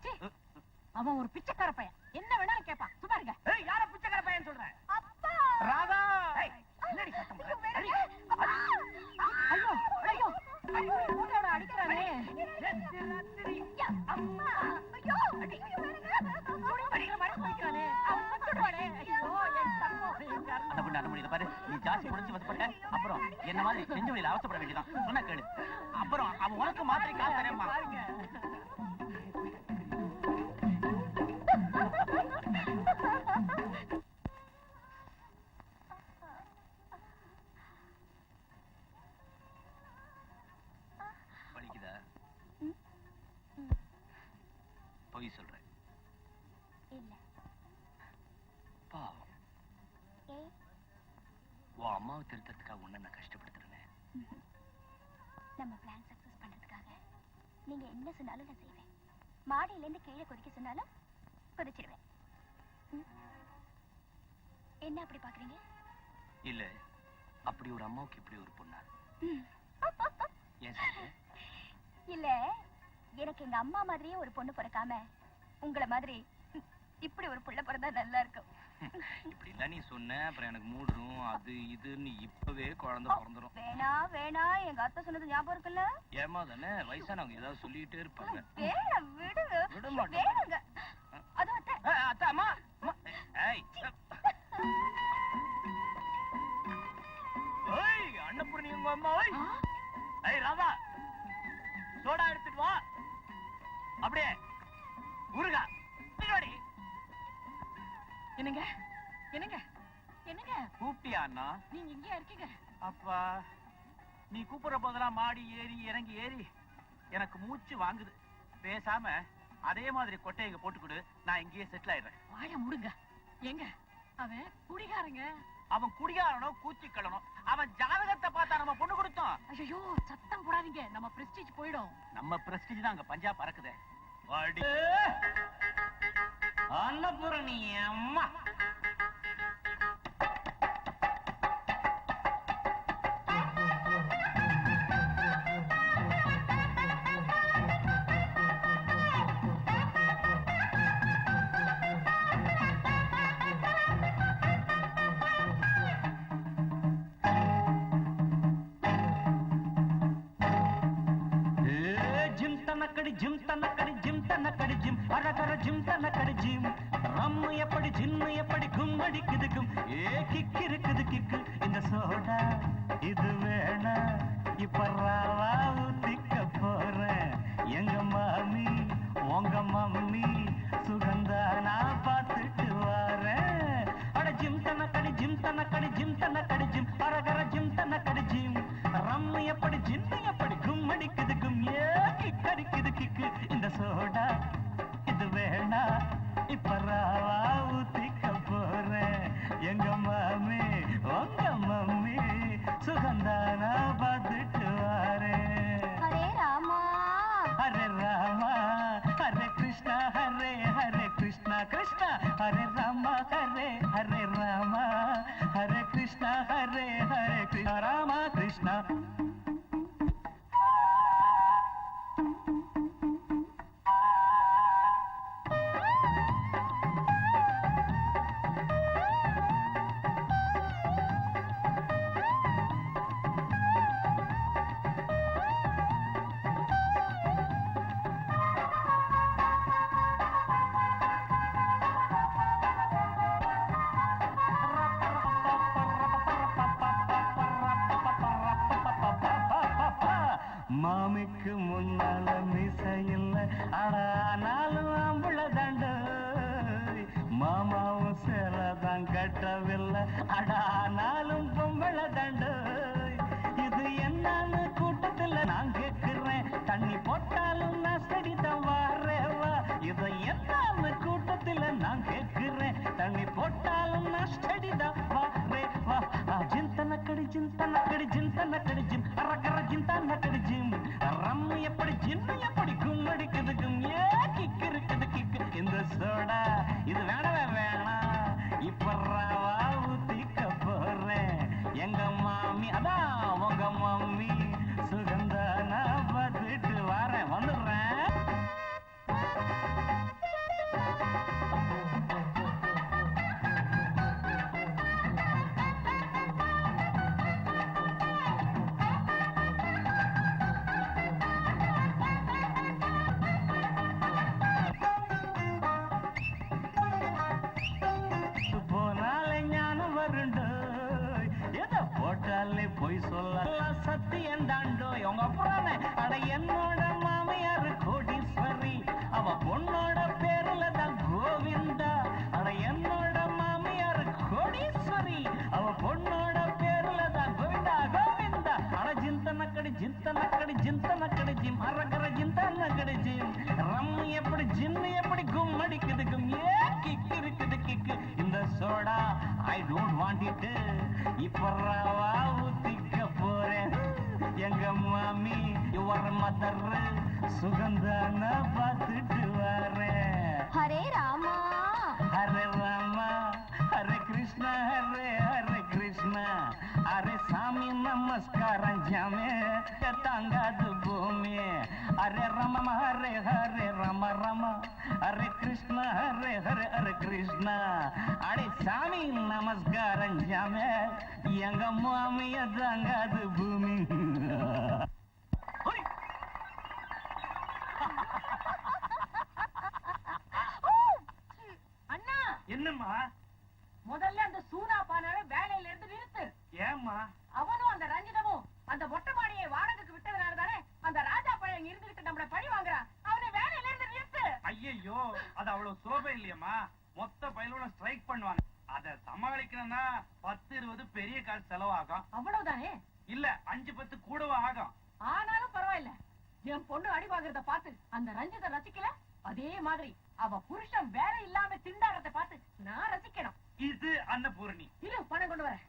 Speaker 8: அவன் ஒரு பிச்சைக்கார பையன், என்ன வேணாலும் கேட்பான். சும்மா இருங்க.
Speaker 7: ஏய், யார பிச்சைக்கார பையன் சொல்ற?
Speaker 5: அப்பா.
Speaker 7: ராதா. ஏய், என்னடி சத்தம் போடுற? அடி.
Speaker 8: ஐயோ ஐயோ, ஊரோட அடிக்கிறானே.
Speaker 5: அம்மா. ஐயோ.
Speaker 8: அடிக்கிற மாதிரி போய்க்கிறானே. அவன் செத்துடுவானே. ஐயோ, என் தங்கம், என் கர்மம்.
Speaker 6: அண்ணா இத பாரு, நீ ஜாஸ்தி முடிஞ்சு வசப்பட்ட அப்புறம் என்ன மாதிரி நெஞ்சு வலியில அவசப்பட வேண்டியதான். சொன்னா கேளு. அப்புறம் அவன் உனக்கு மாத்திரை காசு தரேம்மா. படிக்குதா? பொய் சொல்றேன்.
Speaker 5: இல்ல.
Speaker 6: பாவம், உன் அம்மாவை திருத்தத்துக்காக உன்னை நான் கஷ்டப்படுத்துறேன்.
Speaker 5: நம்ம பிளான் சக்சஸ் பண்றதுக்காக நீங்க என்ன சொன்னாலும் நான் செய்வேன். மாடியில இருந்து கீழே குதிக்க சொன்னாலும் குதிச்சிடுவேன். என்ன அப்படி பாக்குறீங்க?
Speaker 6: இல்ல, அப்படி ஒரு அம்மாவுக்கு இப்படி ஒரு பொண்ணா? ஏன் சொல்ற?
Speaker 5: இல்ல, எனக்கு எங்க அம்மா மாதிரியே ஒரு பொண்ணு பிறக்காம உங்களை மாதிரி இப்படி ஒரு புள்ள பிறந்தா நல்லா இருக்கும்.
Speaker 2: இப்படி இல்ல நீ சொன்ன அப்புறம் எனக்கு மூடுரும் அது இதுன்னு இப்பவே குழந்தை பிறந்துரும்.
Speaker 5: வேணா வேணா எங்க அத்தை சொன்னது ஞாபகம் இருக்குல்ல?
Speaker 2: ஏமா தானே வயசானவங்க ஏதாவது சொல்லிட்டே இருப்பாங்க.
Speaker 5: வேணாம் விடுங்க.
Speaker 2: விட மாட்டேன்.
Speaker 5: வேணுங்க. அது அத்தை.
Speaker 2: அத்தை அம்மா. ஏய் ஏய் அன்னபூர்ணி உங்க அம்மா. ஏய் ராதா சோடா எடுத்துட்டு வா. அப்படியே ஊருகா பின்னாடி.
Speaker 8: என்னங்க என்னங்க என்னங்க
Speaker 2: கூப்பிட்டியா அண்ணா?
Speaker 8: நீங்க இங்கேயா இருக்கீங்க?
Speaker 2: அப்பா நீ கூப்பிடுற போதெல்லாம் மாடி ஏறி இறங்கி ஏறி எனக்கு மூச்சு வாங்குது. பேசாம அதே மாதிரி கொட்டையை போட்டு கொடு, நான் இங்கேயே செட்டில் ஆயிடுறேன்.
Speaker 8: வாய முடுங்க. எங்க அவன் குடிகாரங்க.
Speaker 2: அவன் குடிகாரனோ கூச்சிக்கலனோ அவன் ஜாதகத்தை பார்த்தா நம்ம பொண்ணு கொடுத்தோம்.
Speaker 8: ஐயோ சத்தம் போடாதீங்க, நம்ம பிரஸ்டீஜ் போயிடும்.
Speaker 2: நம்ம பிரஸ்டீஜ் தான் அங்க பஞ்சா பறக்குது. அன்னபூரணி அம்மா
Speaker 3: ஜிம் தனக்கடி ஜிம் தனக்கடி ஜிம் அரகர ஜிம் தனக்கடி ஜிம் ரம்மு எப்படி ஜின்னு எப்படி கும்மடிக்குது கும் ஏ கிக் இருக்குது கிக்கு இந்த சோடா இது வேணா இப்ப ராவா ஊத்திக்க போறேன் எங்க மாமி உங்க மம்மி சுகந்தா நான் பார்த்துட்டு வரேன் அட ஜிம் தனக்கடி ஜிம் தனக்கடி ஜிம் தனக்கடி ஜிம் அரகர ஜிம் தனக்கடி ஜிம் ரம்மு எப்படி ஜின்னு எப்படி கும்மடிக்குது கும் ஏ கிக் அடிக்குது கிக்கு இந்த சோடா இது வேணா இப்ப ராவா ஊத்திக்க போறேன் எங்க மாமி உங்க மம்மி சுகந்தானா பார்த்துட்டு வரேன்.
Speaker 5: ஹரே ராமா
Speaker 3: ஹரே ராமா ஹரே கிருஷ்ணா ஹரே ஹரே கிருஷ்ணா கிருஷ்ணா ஹரே ராமா ஹரே ஹரே ராமா ஹரே கிருஷ்ணா ஹரே ஹரே கிருஷ்ணா ராமா கிருஷ்ணா. மாமிக்கு முன்னால மிசையில் ஆனாலும் அம்புள தண்டு மாமாவும் சேலதான் கட்டவில்லை அடானாலும் பொம்பள தண்டு இது என்னன்னு கூட்டத்துல நான் கேட்கிறேன் தண்ணி போட்டாலும் நான் செடிதான் வாரேவா இது என்னன்னு கூட்டத்துல நான் கேட்கிறேன் தண்ணி போட்டாலும் நான் செடிதான் வாரேவா ஜிந்தனக்கடி ஜிந்தனக்கடி ஜிந்தனக்கடி ஜிம் அரகர ஜிந்தனக்கடி ஜிம் ரம்மு எப்படி ஜின்னு எப்படி கும்மடிக்குது கும் ஏ கிக் இருக்குது கிக்கு இந்த சோடா இது வேணவே வேணாம் இப்ப ராவா ஊத்திக்க போறேன் எங்க மாமி அதான் உங்க மம்மி சுகந்தானா பார்த்துட்டு வரேன் வந்துடுறேன். போனாலே ஞானம் வருண்டு எதை போட்டாலே பொய் சொல்லலாம் சத்தியம் தாண்டோ உங்க அப்புறம் அட என்னோட மாமியார் கோடீஸ்வரி அவ பொண்ணோட பேருல தான் கோவிந்தா அட என்னோட மாமியார் கோடீஸ்வரி அவ பொண்ணோட பேருல தான் கோவிந்தா கோவிந்தா அட ஜிந்தனக்கடி ஜிந்தனக்கடி ஜிந்தனக்கடி ஜிம் அரகர ஜிந்தனக்கடி ஜிம் ரம்மு எப்படி ஜின்னு எப்படி கும்மடிக்குது கும் ஏ கிக் இருக்குது கிக்கு இந்த soda I don't want it இப்ப ராவா ஊத்திக்க போறேன் எங்க மாமி யுவர் மதர் சுகந்தான பார்த்துட்டு வரேன்.
Speaker 5: ஹரே ராமா
Speaker 3: ஹரே ராமா ஹரே கிருஷ்ணா ஹரே ஹரே கிருஷ்ணா अरे सामी नमस्कार जामे तांगाद भूमि अरे रम हरे हरे रम रम हरे कृष्ण हरे कृष्ण अरे सामी नमस्कार जामे यंग मामिय तांगाद भूमि
Speaker 4: அண்ணா
Speaker 2: என்னம்மா?
Speaker 4: முதல்ல அந்த சூனா பானாவை வேலையில இருந்து நிறுத்து.
Speaker 2: ஏம்மா?
Speaker 4: அவனும் அந்த ரஞ்சிதமும் அந்த மொட்டை மாடியை வாடகைக்கு விட்டதுனால தானே அந்த ராஜா பையன் இருந்துகிட்டு நம்மள பழி வாங்குறான். அவனை வேலையில இருந்து நிறுத்து.
Speaker 2: ஐயையோ, அது அவ்வளவு சுலபம் இல்லையம்மா. மொத்த பயிலோட ஸ்ட்ரைக் பண்ணுவாங்க. அதை சமாளிக்கணும்னா 10-20 பெரிய காசு செலவாகும்.
Speaker 4: அவ்வளவுதானே?
Speaker 2: இல்ல 5-10 கூடவும் ஆகும்.
Speaker 4: ஆனாலும் பரவாயில்ல. என் பொண்ணு அடி வாங்குறத பார்த்து அந்த ரஞ்சித ரசிக்கல, அதே மாதிரி அவ புருஷன் வேற இல்லாம திண்டாடத்தை பார்த்து நான் ரசிக்கணும்.
Speaker 2: இது அன்னபூரணி.
Speaker 4: இரு, பணம் கொண்டு வரேன்.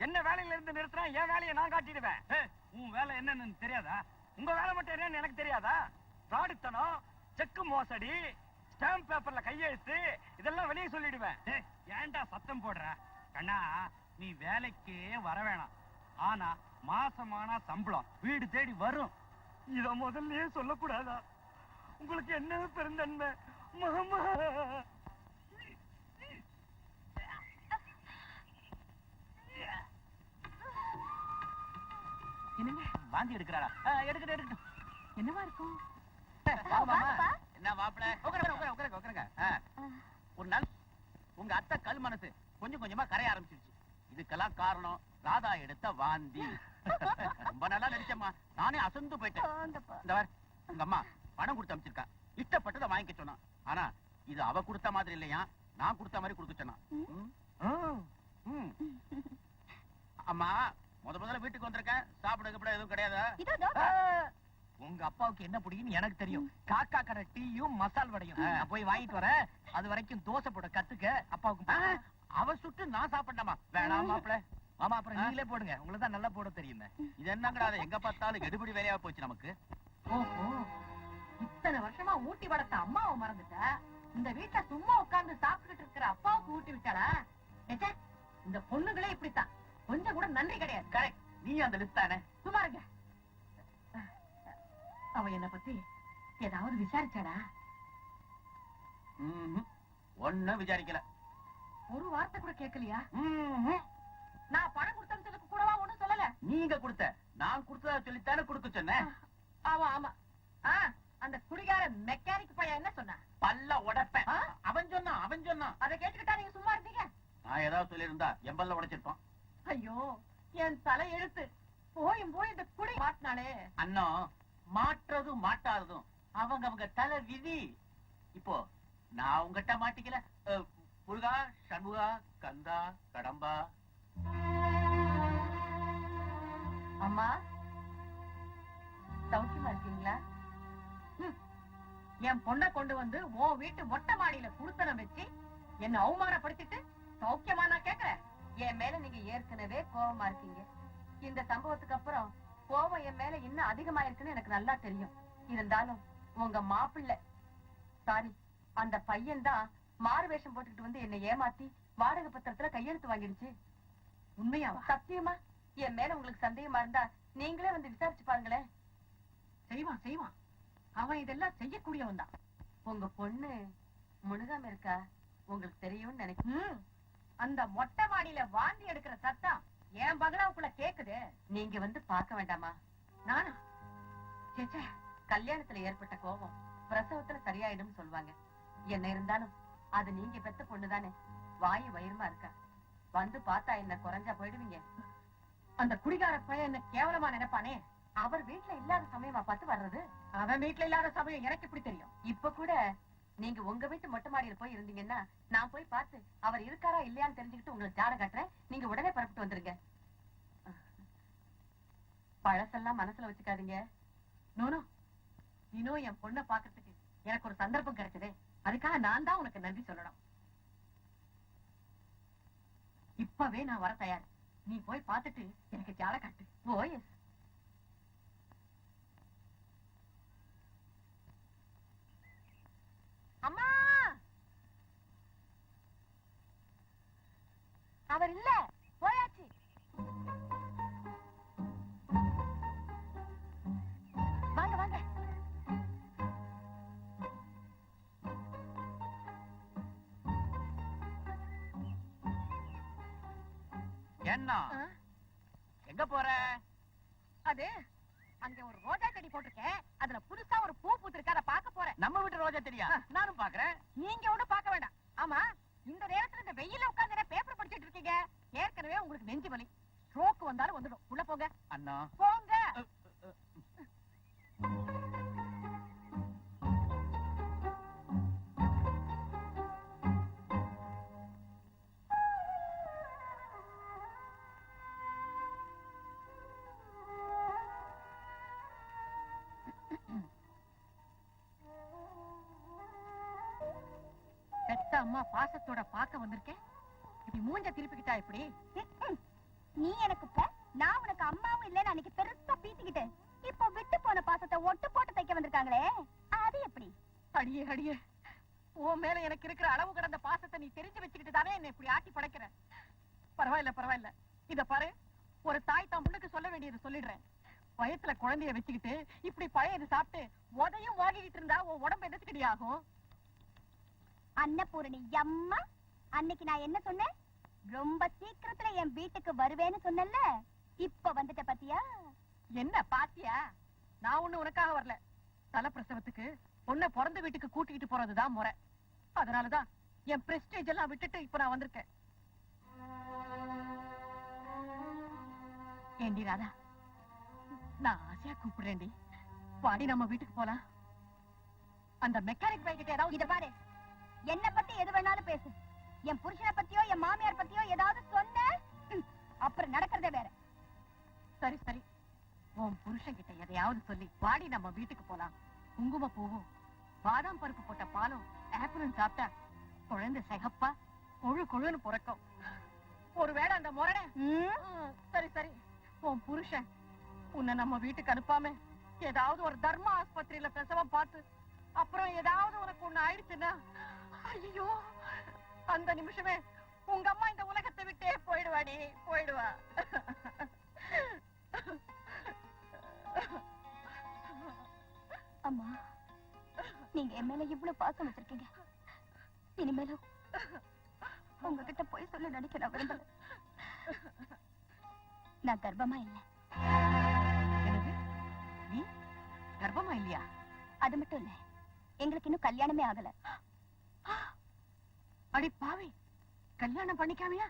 Speaker 7: என்ன வேலையில இருந்து நிறுத்துறேன், என் வேலையை நான் காட்டிடுவேன்.
Speaker 2: உன் வேலை என்னன்னு தெரியாதா?
Speaker 7: உங்க வேலை மட்டும் என்னன்னு எனக்கு தெரியாதா? பிராடுத்தனம், செக்கு மோசடி, ஸ்டாம்ப் பேப்பர்ல கையெழுத்து, இதெல்லாம் வெளியே சொல்லிடுவேன்.
Speaker 2: ஏன்டா சத்தம் போடுற? கண்ணா, நீ வேலைக்கே வர வேணாம். ஆனா மாசமானா சம்பளம் வீடு தேடி வரும்.
Speaker 7: இத முதல்லயே சொல்லக்கூடாதா? உங்களுக்கு என்ன பெருந்தன்மை மாமா?
Speaker 4: என்னங்க
Speaker 6: வாந்தி எடுக்கிறாரா? எடுக்கட்டும்.
Speaker 4: என்னவா இருக்கும்?
Speaker 6: என்ன மாப்பிள? உட்காருங்க. ஒரு நாள் உங்க அத்தை கல் மனசு கொஞ்சம் கொஞ்சமா கரைய ஆரம்பிச்சிருச்சு. இதுக்கெல்லாம் காரணம் ராதா எடுத்த வாந்தி. ரொம்ப நல்லா நடிச்சம்மா, நானே அசந்து போயிட்டேன். இந்த வார், உங்க அம்மா பணம் கொடுத்து அமைச்சிருக்கா. இஷ்டப்பட்டதை வாங்கிக்க சொன்னா. ஆனா இது அவ கொடுத்த மாதிரி இல்லையா, நான் கொடுத்த மாதிரி கொடுக்க சொன்னா. அம்மா, முதல்ல வீட்டுக்கு வந்திருக்கேன். சாப்பிட எதுவும் கிடையாதா?
Speaker 7: உங்க அப்பாவுக்கு என்ன பிடிக்குன்னு எனக்கு தெரியும். காக்கா கடை டீயும் மசால் வடையும் நான் போய் வாங்கிட்டு வரேன். அது வரைக்கும் தோசை போட கத்துக்க. அப்பாவுக்கு
Speaker 6: அவ சுட்டு நான் சாப்பிட்டமா? வேணாம் மாப்பிள.
Speaker 7: ஆமா, அப்புறம் நீங்களே போடுங்க. உங்களுக்கு தான் நல்லா போட தெரியுமே.
Speaker 6: இது என்னங்கடா, எங்க பார்த்தாலும் எடுபடி வேலையா போச்சு நமக்கு.
Speaker 4: ஓஹோ, இத்தனை வருஷமா ஊட்டி வளர்த்த அம்மாவை மறந்துட்ட. இந்த வீட்டை சும்மா உட்கார்ந்து சாப்பிட்டுட்டு இருக்கிற அப்பாவுக்கு ஊட்டி விட்டாளா? இந்த பொண்ணுங்களே இப்படித்தான், கொஞ்சம் கூட நன்றி கிடையாது.
Speaker 6: கரெக்ட், நீ அந்த லிஸ்ட் தானே.
Speaker 4: சும்மா இருங்க. அவ என்ன பத்தி ஏதாவது விசாரிச்சாடா?
Speaker 6: ஒண்ணும் விசாரிக்கல.
Speaker 4: ஒரு வார்த்தை கூட கேட்கலையா? நான் பணம் கொடுத்ததுக்கு கூடவா ஒண்ணும் சொல்லல?
Speaker 6: நீங்க கொடுத்த, நான் கொடுத்ததா சொல்லித்தானே கொடுக்க சொன்னேன்.
Speaker 4: ஆமா ஆமா. அந்த குடிகார மெக்கானிக் பையன் என்ன சொன்னா?
Speaker 6: பல்ல உடைப்பேன். அவன் சொன்னான்.
Speaker 4: அதை கேட்டுக்கிட்டா நீங்க சும்மா இருந்தீங்க?
Speaker 6: நான் ஏதாவது சொல்லியிருந்தா என் பல்ல உடைச்சிருப்பான்.
Speaker 4: ஐயோ, என் தலை எழுத்து. போய் இந்த குடி மாட்டினாலே.
Speaker 6: அண்ணா, மாற்றதும் மாட்டாததும் அவங்க தலை விதி. இப்போ நான் உங்ககிட்ட மாட்டிக்கல. முருகா, சண்முகா, கந்தா, கடம்பா.
Speaker 4: அம்மா, சௌக்கியமா இருக்கீங்களா? என் பொண்ணை கொண்டு வந்து உன் வீட்டு மொட்டை மாடியில குடுத்தனம் வச்சு என்ன அவமானப்படுத்திட்டு சௌக்கியமா நான் கேக்குறேன். என் மேல நீங்க ஏற்கனவே கோபமா இருக்கீங்க. இந்த சம்பவத்துக்கு அப்புறம் கோபம் என் மேல இன்னும் அதிகமா இருக்குன்னு எனக்கு நல்லா தெரியும். இருந்தாலும் உங்க மாப்பிள்ளை, சாரி, அந்த பையன் தான் மாறு வேஷம் போட்டுக்கிட்டு வந்து என்னை ஏமாத்தி வாடகை பத்திரத்துல கையெழுத்து வாங்கிடுச்சு. உண்மையாவா? சத்தியமா. என் மேல உங்களுக்கு சந்தேகமா இருந்தா நீங்களே வந்து விசாரிச்சு பாருங்களேன். செய்வான். அவன் இதெல்லாம் செய்யக்கூடியவன் தான். உங்க பொண்ணு முழுகாம இருக்கா உங்களுக்கு தெரியும்னு நினைக்கிறேன். அந்த மொட்டை மாடியில வாந்தி எடுக்கிற சத்தம் என் பங்களாவுக்குள்ள கேக்குது. நீங்க வந்து பார்க்க வேண்டாமா? நானா? சேச்சே, கல்யாணத்துல ஏற்பட்ட கோபம் பிரசவத்துல சரியாயிடும் சொல்லுவாங்க. என்ன இருந்தாலும் அது நீங்க பெத்த பொண்ணுதானே, வாயு வயிறுமா இருக்கா. வந்து பார்த்தா என்ன குறைஞ்சா போயிடுவீங்க. அந்த குடிகார பையன் என்ன கேவலமா நினைப்பானே. அவர் வீட்டுல இல்லாத சமயமா பார்த்து வர்றது. அவன் வீட்டுல இல்லாத சமயம் எனக்கு எப்படி தெரியும்? இப்ப கூட நீங்க உங்க வீட்டு மொட்டை மாடியில போய் இருந்தீங்கன்னா நான் போய் பார்த்து அவர் இருக்காரா இல்லையான்னு தெரிஞ்சுக்கிட்டு உங்களுக்கு ஜாட காட்டுறேன். நீங்க உடனே புறப்பட்டு வந்துருங்க. பழசெல்லாம் மனசுல வச்சுக்காதீங்க. நோனோ, இன்னும் என் பொண்ணை பாக்குறதுக்கு எனக்கு ஒரு சந்தர்ப்பம் கிடைச்சதே, அதுக்காக நான் தான் உனக்கு நன்றி சொல்லணும். இப்பவே நான் வர தயார். நீ போய் பார்த்துட்டு எனக்கு ஜாட காட்டு. ஓ எஸ். அம்மா, அவர் இல்ல, போயாச்சு.
Speaker 7: என்ன எங்க போற?
Speaker 8: அது அங்க ஒரு ரோஜா செடி போட்டிருக்கேன், அதுல புதுசா ஒரு பூ பூத்திருக்கு, அதை பார்க்க போறேன்.
Speaker 7: நம்ம வீட்டு ரோஜா தெரியா? நானும் பாக்குறேன்.
Speaker 8: நீங்க ஒண்ணும் பார்க்க வேண்டாம். ஆமா, இந்த நேரத்துல இந்த வெயில உட்கார்ந்து பேப்பர் படிச்சிட்டு இருக்கீங்க. ஏற்கனவே உங்களுக்கு நெஞ்சு வலி, ஸ்ட்ரோக் வந்தாலும் வந்துடும். உள்ள போங்க
Speaker 7: அண்ணா.
Speaker 8: போங்க. பெத்த அம்மா பாசத்தோட பாக்க வந்திருக்கேன், இப்படி மூஞ்ச திருப்பிக்கிட்டா இப்படி?
Speaker 5: நீ எனக்கு இப்ப, நான் உனக்கு அம்மாவும் இல்லன்னு அன்னைக்கு பெருசா பீத்திக்கிட்டேன். இப்போ விட்டு போன பாசத்தை ஒட்டு போட்டு தைக்க வந்திருக்காங்களே, அது எப்படி?
Speaker 8: அடியே அடியே, உன் மேல எனக்கு இருக்கிற அளவு கடந்த பாசத்தை நீ தெரிஞ்சு வச்சுக்கிட்டு தானே என்ன இப்படி ஆட்டி படைக்கிற. பரவாயில்ல பரவாயில்ல, இத பாரு, ஒரு தாய் தான் முன்னுக்கு சொல்ல வேண்டியது சொல்லிடுறேன். வயத்துல குழந்தைய வச்சுக்கிட்டு இப்படி பழையது சாப்பிட்டு உதையும் வாங்கிக்கிட்டு இருந்தா உன் உடம்பு எதிர்த்துக்கடி ஆகும்.
Speaker 5: அன்னபூரணி அம்மா, அன்னைக்கு நான் என்ன சொன்னேன்? ரொம்ப சீக்கிரத்துல என் வீட்டுக்கு வருவேன்னு சொன்னல, இப்ப வந்துட்ட பாத்தியா?
Speaker 8: என்ன பாத்தியா? நான் ஒண்ணு உனக்காக வரல, தலப்பிரசவத்துக்கு பொண்ணை பிறந்த வீட்டுக்கு கூட்டிக்கிட்டு போறதுதான் முறை. அதனாலதான் என் பிரஸ்டேஜ் எல்லாம் விட்டுட்டு இப்ப நான் வந்திருக்கேன். ஏண்டி ராதா, நான் ஆசையா கூப்பிடுறேன்டி, வாடி நம்ம வீட்டுக்கு போலாம். அந்த மெக்கானிக் பைக்கிட்ட ஏதாவது
Speaker 5: இத பாரு, என்ன பத்தி எது வேணாலும் பேசு. என் புருஷனை பத்தியோ என் மாமியார் பத்தியோ ஏதாவது சொன்ன, அப்புறம் நடக்கிறதே வேற.
Speaker 8: சரி சரி, உன் புருஷன் கிட்ட எதையாவது சொல்லி வாடி நம்ம வீட்டுக்கு போலாம். குங்கும பூவும் பாதாம் பருப்பு போட்ட பாலும் ஆப்பிளும் சாப்பிட்டா குழந்தை சிகப்பா கொழு கொழுன்னு பிறக்கும். ஒருவேளை அந்த முரணை. சரி சரி, உன் புருஷன் உன்னை நம்ம வீட்டுக்கு அனுப்பாம ஏதாவது ஒரு தர்ம ஆஸ்பத்திரியில பிரசவம் பார்த்து அப்புறம் ஏதாவது உனக்கு ஒண்ணு ஆயிடுச்சுன்னா, ஐயோ, அந்த நிமிஷமே உங்க அம்மா இந்த உலகத்தை விட்டே போயிடுவாடி, போயிடுவா.
Speaker 5: அம்மா, நீங்க என் மேல இவ்வளவு பாசம் வச்சிருக்கீங்க, இனிமேலும் உங்ககிட்ட போய் சொல்ல நினைக்க நான் விரும்பல. நான் கர்ப்பமா இல்ல.
Speaker 8: என்னது? நீ கர்ப்பமா இல்லையா?
Speaker 5: அது மட்டும் இல்ல, எங்களுக்கு இன்னும் கல்யாணமே ஆகல.
Speaker 8: அடி பாவி, கல்யாணம் பண்ணிக்காமையா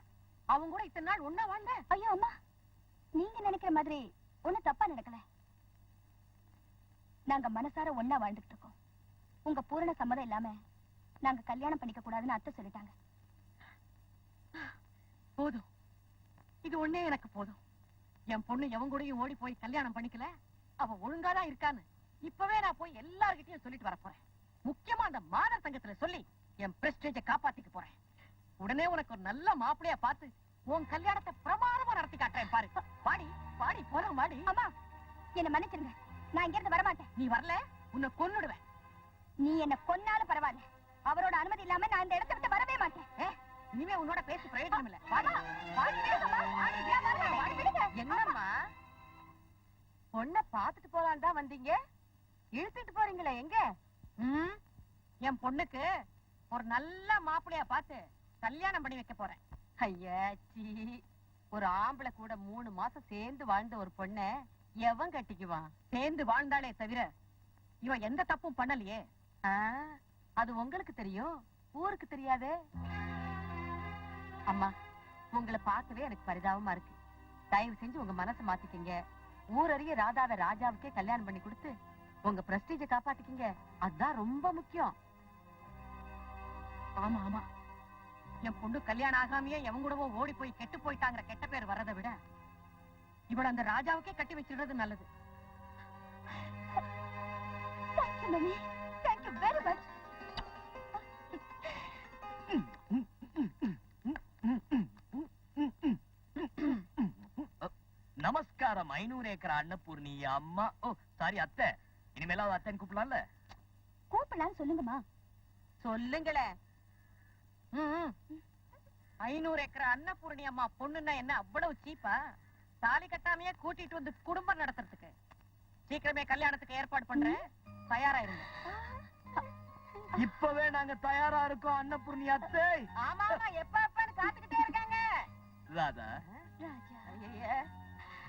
Speaker 8: அவங்க கூட இத்தனை நாள் ஒண்ணா வாழ்ந்த?
Speaker 5: ஐயோ அம்மா, நீங்க நினைக்கிற மாதிரி ஒண்ணு தப்பா நடக்கல. நாங்க மனசார ஒண்ணா வாழ்ந்துட்டு இருக்கோம். உங்க பூரண சம்மதம் இல்லாம நாங்க கல்யாணம் பண்ணிக்க கூடாதுன்னு அத்தை சொல்லிட்டாங்க.
Speaker 8: போதும், இது ஒண்ணே எனக்கு போதும். என் பொண்ணு எவன் கூடயும் ஓடி போய் கல்யாணம் பண்ணிக்கல, அவ ஒழுங்காதான் இருக்கான்னு இப்பவே நான் போய் எல்லார்கிட்டயும் சொல்லிட்டு வர போறேன். முக்கியமா அந்த மாதர் சங்கத்துல சொல்லி என் பிரஸ்டேஜ காப்பாத்திக்க போறேன். உடனே உனக்கு ஒரு நல்ல மாப்பிளையா பார்த்து உன் கல்யாணத்தை பிரமாதமா நடத்தி காட்டுறேன் பாரு. பாடி பாடி போறோம் வாடி.
Speaker 5: அம்மா, என்ன மன்னிச்சிருங்க, நான் இங்க இருந்து வரமாட்டேன்.
Speaker 8: நீ வரல, உன்னை கொன்னுடுவேன்.
Speaker 5: நீ என்ன கொன்னாலும் பரவாயில்ல, அவரோட அனுமதி இல்லாம நான் இந்த இடத்தை விட்டு வரவே மாட்டேன்.
Speaker 8: இனிமே உன்னோட பேசி பிரயோஜனம் இல்ல. வாடி வாடி வாடி. என்னம்மா, பொண்ணை பாத்துட்டு போலான்னு தான் வந்தீங்க, இழுத்துட்டு போறீங்களே எங்க? என் பொண்ணுக்கு ஒரு நல்ல மாப்பிளையா பார்த்து கல்யாணம் பண்ணி வைக்க போறேன். ஐயாச்சி, ஒரு ஆம்பளை கூட 3 மாசம் சேர்ந்து வாழ்ந்த ஒரு பொண்ணை எவன் கட்டிக்குவான்? சேர்ந்து வாழ்ந்தாலே தவிர இவன் எந்த தப்பும் பண்ணலையே. அது உங்களுக்கு தெரியும், ஊருக்கு தெரியாதே. அம்மா, உங்களை பார்க்கவே எனக்கு பரிதாபமா இருக்கு. தயவு செஞ்சு உங்க மனசை மாத்திக்கீங்க. ஊரறிய ராதாவை ராஜாவுக்கே கல்யாணம் பண்ணி கொடுத்து உங்க பிரஸ்டீஜ காப்பாத்திக்கீங்க. அதுதான் ரொம்ப முக்கியம். ஆமா ஆமா, என் பொண்ணு கல்யாணம் ஆகாமையே எவன் கூடவோ ஓடி போய் கெட்டு போயிட்டாங்கிற கெட்ட பேர் வரதை விட இவள அந்த ராஜாவுக்கே கட்டி வச்சிடுறது நல்லது.
Speaker 5: Thank you very much.
Speaker 7: நமஸ்காரம் 500 ஏக்கர் அன்னபூர்ணி அம்மா. ஓ சாரி அத்தை, இனிமேலாவது அத்தைன்னு கூப்பிடலாம்ல?
Speaker 5: கூப்பிடலாம், சொல்லுங்கம்மா.
Speaker 8: சொல்லுங்களே. 500 ஏக்கர் அன்னபூர்ணி அம்மா பொண்ணுன்னா என்ன அவ்வளவு சீப்பா? தாலி கட்டாமையே கூட்டிட்டு வந்து குடும்பம் நடத்துறதுக்கு. சீக்கிரமே கல்யாணத்துக்கு ஏற்பாடு பண்றேன், தயாராயிருங்க.
Speaker 7: இப்பவே நாங்க தயாரா இருக்கோம் அன்னபூர்ணி அத்தை.
Speaker 8: ஆமா ஆமா, எப்ப எப்பன்னு காத்துக்கிட்டே இருக்காங்க.
Speaker 7: ராதா,
Speaker 8: ஐயையே.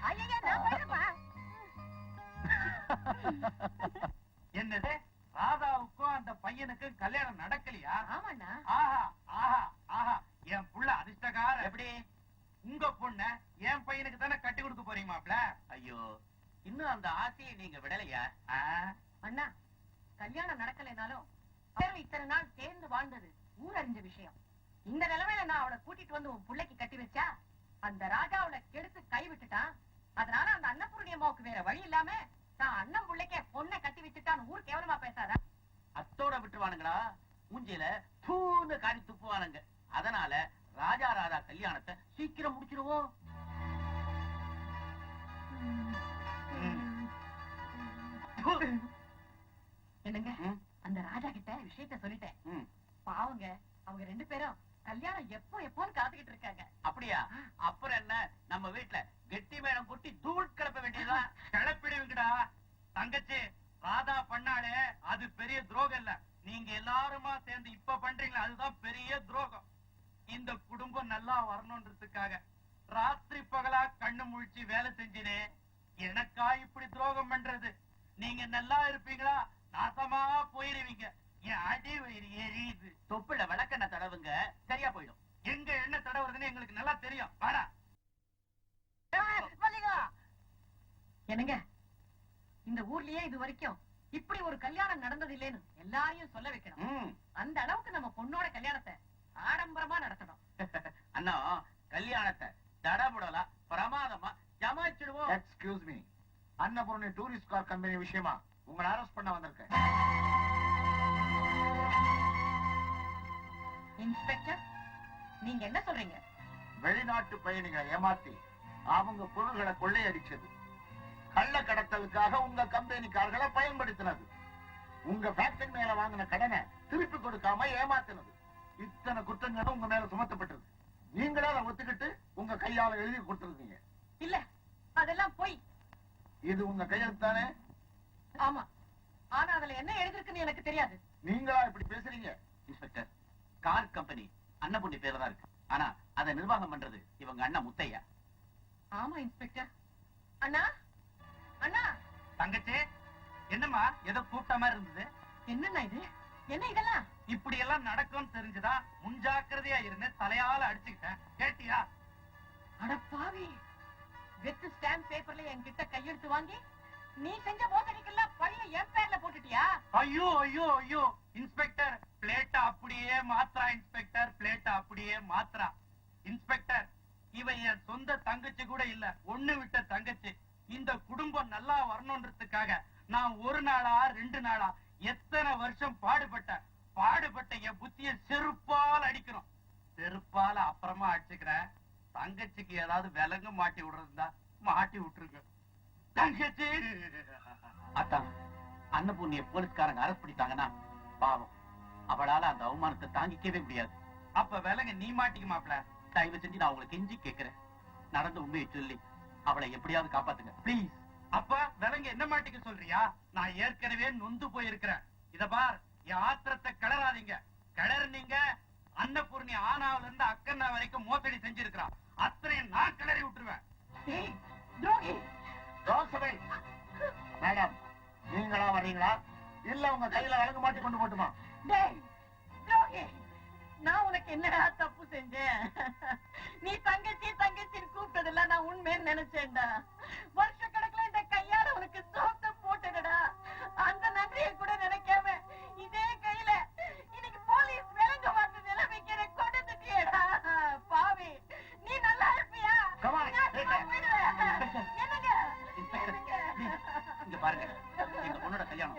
Speaker 8: ஐயையே, நான் போயிடுறேன்ப்பா.
Speaker 2: என்னது, ராதாவுக்கும் அந்த பையனுக்கும் கல்யாணம் நடக்கலையா?
Speaker 8: ஆமாண்ணா.
Speaker 2: ஆஹா ஆஹா ஆஹா, என் புள்ள அதிர்ஷ்டக்கார. எப்படி உங்க பொண்ண என் பையனுக்கு தானே கட்டி கொடுக்க போறீங்க மாப்ள?
Speaker 6: ஐயோ, இன்னும் அந்த ஆசையை நீங்க விடலையா?
Speaker 8: அண்ணா, கல்யாணம் நடக்கலைனாலும் அவர்கள் இத்தனை நாள் சேர்ந்து வாழ்ந்தது ஊரறிஞ்ச விஷயம். இந்த நிலைமையில நான் அவளை கூட்டிட்டு வந்து உன் பிள்ளைக்கு கட்டி வச்சா அந்த ராஜா அவளை கெடுத்து கை விட்டுட்டான். அதனால அந்த அன்னபூர்ணி அம்மாவுக்கு வேற வழி இல்லாம நான் அண்ணன் பிள்ளைக்கே பொண்ணை கட்டி வச்சுட்டான்னு ஊர் கேவலமா பேசாதா?
Speaker 6: அத்தோட விட்டுருவானுங்களா? மூஞ்சில தூன்னு காரி துப்புவானுங்க. அதனால ராஜா ராதா கல்யாணத்தை சீக்கிரம் முடிச்சிருவோம்.
Speaker 8: என்னங்க, அந்த ராஜா கிட்ட விஷயத்த சொல்லிட்டேன். பாவங்க, அவங்க ரெண்டு பேரும் கல்யாணம் எப்போன்னு காத்துக்கிட்டு இருக்காங்க.
Speaker 6: அப்படியா? அப்புறம் என்ன, நம்ம வீட்டுல கெட்டி மேளம் கொட்டி தூள் கிளப்ப வேண்டியதுதான்.
Speaker 2: கிளப்பிடுவீங்கடா. தங்கச்சி, ராதா பண்ணாலே அது பெரிய துரோகம் இல்ல. நீங்க எல்லாருமா சேர்ந்து இப்ப பண்றீங்களா, அதுதான் பெரிய துரோகம். இந்த குடும்பம் நல்லா வரணும்ன்றதுக்காக ராத்திரி பகலா கண்ணு முழிச்சு வேலை செஞ்சினே. எனக்கா இப்படி துரோகம் பண்றது? நீங்க நல்லா இருப்பீங்களா, நாசமா போயிருவீங்க. என் அடி வயிறு எரியுது.
Speaker 6: தொப்புல விளக்கெண்ண தடவுங்க, சரியா போயிடும்.
Speaker 2: எங்க என்ன தடவுறதுன்னு எங்களுக்கு நல்லா தெரியும். வாடா.
Speaker 8: என்னங்க, இந்த ஊர்லயே இது வரைக்கும் இப்படி ஒரு கல்யாணம் நடந்தது இல்லைன்னு எல்லாரையும் சொல்ல வைக்கணும். அந்த அளவுக்கு நம்ம பொண்ணோட கல்யாணத்தை ஆடம்பரமா நடத்தணும்.
Speaker 6: அண்ணா, கல்யாணத்தை தடபுடலா பிரமாதமா ஜமாச்சிடுவோம்.
Speaker 10: Excuse me, Annapoorni tourist car company விஷயமா உங்களை அரெஸ்ட் பண்ண வந்திருக்கேன்.
Speaker 8: இன்ஸ்பெக்டர், நீங்க என்ன சொல்றீங்க?
Speaker 10: வெளிநாட்டு பயணிகளை ஏமாத்தி அவங்க பொருள்களை கொள்ளையடிச்சது, கள்ள கடத்தலுக்காக உங்க கம்பெனிக்காரர்களை பயன்படுத்தினது, உங்க ஃபேக்டரி மேல வாங்கின கடனை திருப்பி கொடுக்காம ஏமாத்தினது, இத்தனை குற்றங்களும் உங்க மேல சுமத்தப்பட்டது. நீங்களே அதை ஒத்துக்கிட்டு உங்க கையால எழுதி கொடுத்துருக்கீங்க.
Speaker 8: இல்ல, அதெல்லாம் போய்.
Speaker 10: இது உங்க கையெழுத்தானே?
Speaker 8: ஆமா, ஆனா அதுல என்ன எழுதிருக்குன்னு எனக்கு தெரியாது.
Speaker 10: நீங்களா இப்படி பேசுறீங்க?
Speaker 6: இன்ஸ்பெக்டர், கார் கம்பெனி அன்னபூர்ணி பேர்ல தான் இருக்கு. ஆனா அதை நிர்வாகம் பண்றது இவங்க அண்ணா முத்தையா.
Speaker 8: ஆமா இன்ஸ்பெக்டர். அண்ணா, அண்ணா.
Speaker 2: தங்கச்சி, என்னம்மா ஏதோ கூப்பிட்ட மாதிரி இருந்தது?
Speaker 8: என்னண்ணா இது? என்ன இதெல்லாம்?
Speaker 2: இப்படி எல்லாம் நடக்கும்னு தெரிஞ்சுதா முன்ஜாக்கிரதையா இருந்து தலையால அடிச்சுக்கிட்டேன். கேட்டியா?
Speaker 8: அட பாவி, வெத்து ஸ்டாம்ப் பேப்பர்ல என்கிட்ட கையெழுத்து வாங்கி நீ செஞ்ச மோசடிக்கெல்லாம் பழைய என் பேர்ல போட்டுட்டியா?
Speaker 2: ஐயோ ஐயோ ஐயோ இன்ஸ்பெக்டர், பிளேட்டா அப்படியே மாத்ரா. இன்ஸ்பெக்டர், பிளேட்டா அப்படியே மாத்ரா. இன்ஸ்பெக்டர், இவன் என் சொந்த தங்கச்சி கூட இல்ல, ஒண்ணு விட்ட தங்கச்சி. இந்த குடும்பம் நல்லா வரணும்ன்றதுக்காக நான் ஒரு நாளா 2 நாளா எத்தனை வருஷம் பாடுபட்ட என் புத்திய செருப்பால் அடிக்கணும். செருப்பால அப்புறமா அடிச்சுக்கிறேன். தங்கச்சிக்கு ஏதாவது விலங்கு மாட்டி விடுறதா மாட்டி விட்டுருங்க. தங்கச்சி.
Speaker 6: அதான் அன்னபூர்ணிய போலீஸ்காரங்க அரெஸ்ட் பண்ணிட்டாங்கன்னா பாவம், அவளால அந்த அவமானத்தை தாங்கிக்கவே முடியாது.
Speaker 2: அப்ப விலங்கு நீ மாட்டிக்க மாப்ள.
Speaker 6: தயவு செஞ்சு நான் உங்களை கெஞ்சி கேட்கிறேன், நடந்த உண்மையை சொல்லி அவளை எப்படியாவது காப்பாத்துங்க ப்ளீஸ்.
Speaker 2: அப்ப விலங்கு என்ன மாட்டிக்க சொல்றியா? நான் ஏற்கனவே நொந்து போயிருக்கிறேன். இத பார், என் ஆத்திரத்தை கிளறாதீங்க. கிளறுனீங்க, அன்னபூர்ணி ஆனாவில இருந்து அக்கன்னா வரைக்கும் மோசடி செஞ்சிருக்கிறான். அத்தனையும் நான் கிளறி விட்டுருவேன்.
Speaker 8: துரோகி.
Speaker 10: மேடம், நீங்களா வர்றீங்களா இல்ல உங்க கையில வழங்க மாட்டி கொண்டு போட்டுமா?
Speaker 8: டேய் துரோகி, நான் உனக்கு என்னடா தப்பு செஞ்சேன்? நீ தங்கச்சின்னு கூப்பிட்டதெல்லாம் நான் உண்மைன்னு நினைச்சேன்டா. வருஷ கணக்குல இந்த கையால உனக்கு சோத்த போட்டுடா. அந்த நன்றியை கூட நினைக்காம இதே கையில இன்னைக்கு போலீஸ் விலங்கு மாட்டு நிலைமைக்கு என்னை கொண்டு திட்டியடா. பாவி, நீ நல்லா இருப்பியா?
Speaker 10: Come on,
Speaker 8: நான் சும்மா
Speaker 10: take it.
Speaker 8: போயிடுவேன். என்னங்க?
Speaker 6: இன்ஸ்பெக்டர், please, இங்க பாருங்க, எங்க பொண்ணோட கல்யாணம்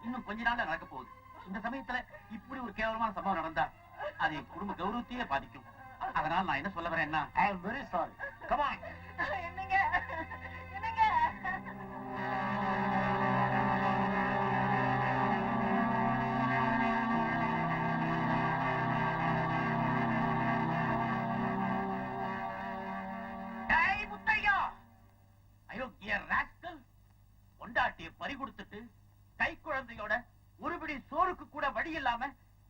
Speaker 6: இன்னும் கொஞ்ச நாள்ல நடக்க போகுது. இந்த சமயத்துல இப்படி ஒரு கேவலமான சம்பவம் நடந்தா அது என் குடும்ப கௌரவத்தையே பாதிக்கும். அதனால நான் என்ன சொல்ல வரேன்னா,
Speaker 10: I am very sorry. Come on.
Speaker 8: என்னங்க? என்னங்க?
Speaker 6: டேய் முத்தையா, அயோக்கிய ராஸ்கல், பொண்டாட்டிய பறி கொடுத்துட்டு கை குழந்தையோட ஒருபடி சோறுக்கு கூட வழி இல்லாம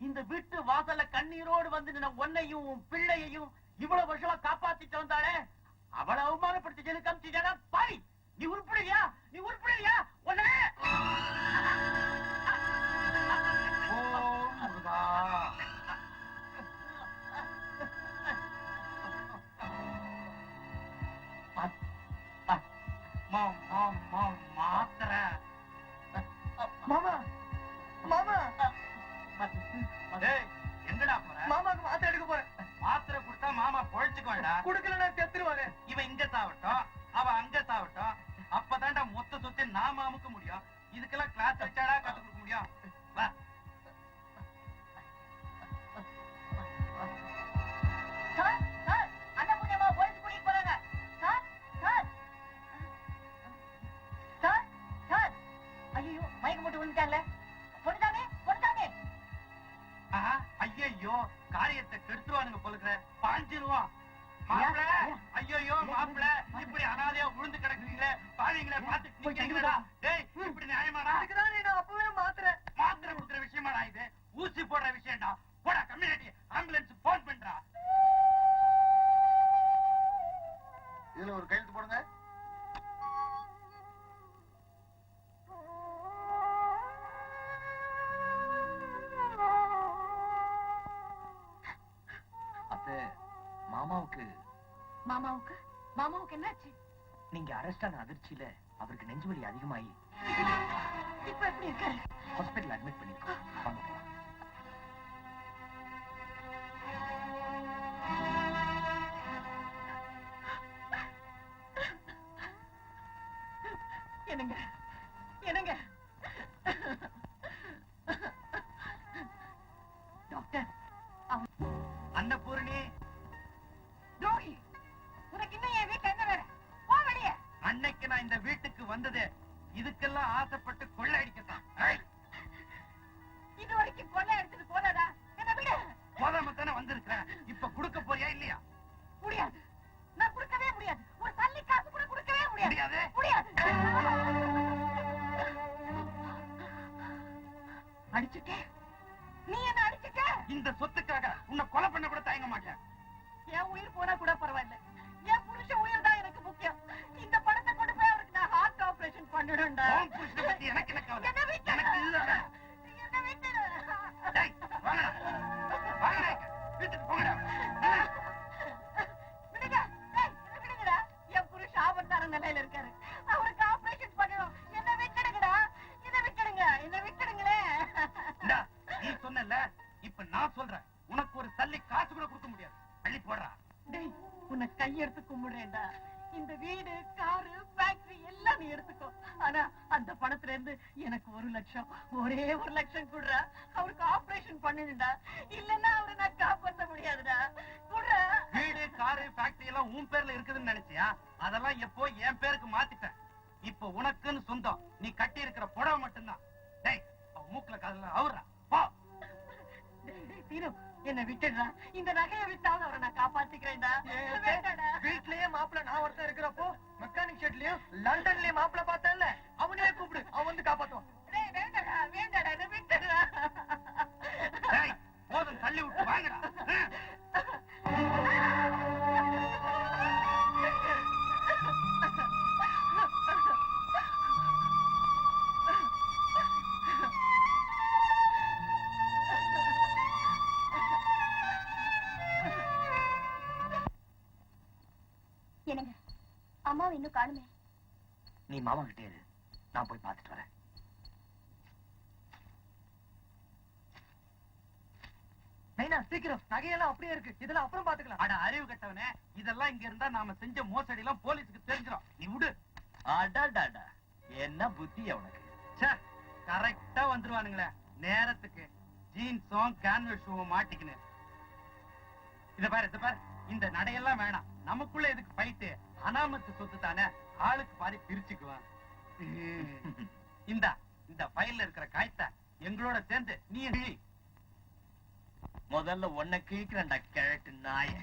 Speaker 6: இந்த வீட்டு வாசல்ல கண்ணீரோடு வந்து நின்ன உன்னையும் உன் பிள்ளையையும் இவ்வளவு வருஷமா காப்பாத்திட்டு வந்தாளே, அவளை அவமானப்படுத்தி காமிச்சிட்டானா பாய். நீ உருப்படியா? நீ உருப்படியா? உன்னை
Speaker 10: ஓம் முருகா.
Speaker 6: மாத்திர
Speaker 7: மாமா மாமா
Speaker 6: எங்கடா போற?
Speaker 7: மாமாக்கு மாத்திரை எடுக்க போறேன்.
Speaker 6: மாத்திரை கொடுத்தா மாமா பொழைச்சுக்கோடா.
Speaker 7: குடுக்கலன்னா செத்துருவாங்க.
Speaker 6: இவன் இங்க சாவட்டும், அவ அங்க சாவட்டும். அப்பதான்டா மொத்த சொத்து நாம அமுக்க முடியும். இதுக்கெல்லாம் கிளாஸ் வச்சாடா கத்து கொடுக்க முடியும். வா.
Speaker 1: சார் சார் அன்னபூர்ணி அம்மா போலீஸ் கூட்டிட்டு போறாங்க. சார் சார் சார் சார் ஐயோ மயக்கம் போட்டு விழுந்துட்டாங்களே. பொண்ணுதானே பொண்ணுதானே.
Speaker 6: ஐயோ காரியத்தை கெடுத்துருவானுங்க போலுக்கிற. பாஞ்சிருவான் மாப்பிள. ஐயோ மாப்பிள, இப்படி அனாதையா விழுந்து கிடக்குறீங்களே, பாவீங்களே, பாத்துட்டு நிக்கிறீங்களா? டேய், இப்படி நியாயமாடா?
Speaker 7: அதுக்குதான் நான் அப்பவே மாத்திரை
Speaker 6: மாத்திரை கொடுக்குற விஷயமாடா இது? ஊசி போடுற விஷயம்டா. போடா கம்யூனிட்டி ஆம்புலன்ஸ் போன் பண்றா.
Speaker 10: இதுல ஒரு கையெழுத்து போடுங்க.
Speaker 7: அத்தை, மாமாவுக்கு
Speaker 8: மாமாவுக்கு மாமாவுக்கு என்னாச்சு?
Speaker 7: நீங்க அரெஸ்ட் ஆன அதிர்ச்சியில அவருக்கு நெஞ்சுவலி அதிகமாயி
Speaker 8: இப்ப எப்படி இருக்காரு?
Speaker 7: ஹாஸ்பிடல் அட்மிட் பண்ணிருக்கோம். வாங்க போலாம்.
Speaker 8: என்னங்க என்னங்க டாக்டர்,
Speaker 6: அன்னபூரணி,
Speaker 8: துரோகி, உனக்கு இன்னும் என் வீட்டுல என்ன வேற? போ வெளியே.
Speaker 6: அன்னைக்கு நான் இந்த வீட்டுக்கு வந்தது இதுக்கெல்லாம் ஆசைப்பட்டு கொள்ளையடிக்கத்தான்.
Speaker 8: இது வரைக்கும் கொள்ளை எடுத்துட்டு போதாதா? என்ன விடு.
Speaker 6: போதாம தானே வந்திருக்கிறேன். இப்ப கொடுக்க போறியா இல்லையா?
Speaker 8: முடியாது, நான் கொடுக்கவே முடியாது. ஒரு தள்ளி காசு கூட கொடுக்கவே முடியாது.
Speaker 6: முடியாது?
Speaker 8: முடியாது. அடிச்சுட்டே, நீ என்ன அடிச்சுட்ட?
Speaker 6: இந்த சொத்துக்காக உன்னை கொலை பண்ண கூட தயங்க மாட்டேன்.
Speaker 8: என் உயிர் போனா கூட பரவாயில்ல, என் புருஷன் உயிர் தான் எனக்கு முக்கியம். இந்த பணத்தை கொண்டு போய் அவருக்கு நான் ஹார்ட் ஆபரேஷன் பண்ணிடும்டா.
Speaker 6: உன் புருஷனை பத்தி எனக்கு என்ன கவலை?
Speaker 8: என்ன விட்டு
Speaker 6: எனக்கு இதுதானே.
Speaker 8: என்ன விட்டுடு.
Speaker 6: டேய், வாங்கடா. வாங்கடா இங்க. வீட்டுக்கு போங்கடா.
Speaker 8: விடுங்க. டேய், என்ன விடுங்கடா. என் புருஷன் ஆபத்தான நிலையில இருக்காரு. அவருக்கு ஆபரேஷன் பண்ணணும். என்ன விட்டுடுங்கடா. என்ன விட்டுடுங்க. என்ன விட்டுடுங்களேன்.
Speaker 6: இந்தா, நீ சொன்னல, இப்ப நான் சொல்றேன். உனக்கு ஒரு தள்ளி காசு கூட கொடுக்க முடியாது. அள்ளி போடுறா.
Speaker 8: டேய், உன்னை கையெடுத்து கும்பிடுறேன்டா. இந்த வீடு, காரு, ஃபேக்டரி எல்லாம் நீ எடுத்துக்கோ. ஆனா அந்த பணத்துல இருந்து எனக்கு 1 லட்சம், ஒரே 1 லட்சம் குடுறா. அவருக்கு ஆபரேஷன் பண்ணிடுடா. இல்லன்னா அவரை நான் காப்பாற்ற முடியாதுடா. குடுறா.
Speaker 6: வீடு, காரு, ஃபேக்டரி எல்லாம் உன் பேர்ல இருக்குதுன்னு நினைச்சியா? அதெல்லாம் எப்போ என் பேருக்கு மாத்திட்டேன். இப்போ உனக்குன்னு சொந்தம். நீ கட்டி இருக்கிற புடவை மட்டும்தான். டேய், அவ மூக்குல காதுல அவுறா. போ.
Speaker 8: டேய், டேய், தீனு, என்னை விட்டுடுறா. இந்த நகையை விட்டாவது அவரை நான் காப்பாத்திக்கிறேன்டா. வேண்டாடா.
Speaker 7: வீட்லயே மாப்பிள்ள நான் ஒருத்தர் இருக்கிறப்போ மெக்கானிக் ஷெட்லயும் லண்டன்லயும் மாப்பிள்ள பார்த்தேன்ல, அவனே கூப்பிடு, அவன் வந்து காப்பாத்துவான்.
Speaker 8: டேய், வேண்டாடா, வேண்டாடா, என்னை விட்டுடுறா.
Speaker 6: டேய், போதும், தள்ளி விட்டு வாங்கடா.
Speaker 5: என்னங்க அம்மாவை இன்னும் காணுமே.
Speaker 7: நீ மாமா கிட்டே இரு, நான் போய் பார்த்துட்டு வரேன். நைனா, சீக்கிரம், நகையெல்லாம் அப்படியே இருக்கு. இதெல்லாம் அப்புறம் பாத்துக்கலாம்.
Speaker 6: அட அறிவு கட்டவனே, இதெல்லாம் இங்க இருந்தா நாம செஞ்ச மோசடி எல்லாம் போலீஸுக்கு தெரிஞ்சிடும். நீ விடு.
Speaker 7: அடாடாடா, என்ன புத்தி அவனுக்கு.
Speaker 6: கரெக்டா வந்துருவானுங்களே நேரத்துக்கு. ஜீன்ஸும் கேன்வஸ் ஷூவும் மாட்டிக்கின்னு. இத பாரு, இத பாரு, இந்த நடையெல்லாம் வேணாம். நமக்குள்ள எதுக்கு ஃபைட்டு? அனாமத்து சொத்து தானே, ஆளுக்கு பாதி பிரிச்சுக்குவான். இந்த ஃபைல்ல இருக்கிற காய்த்த எங்களோட சேர்ந்து நீ கிழி.
Speaker 7: முதல்ல உன்னை கேக்குறேன்டா கிழட்டு நாய்.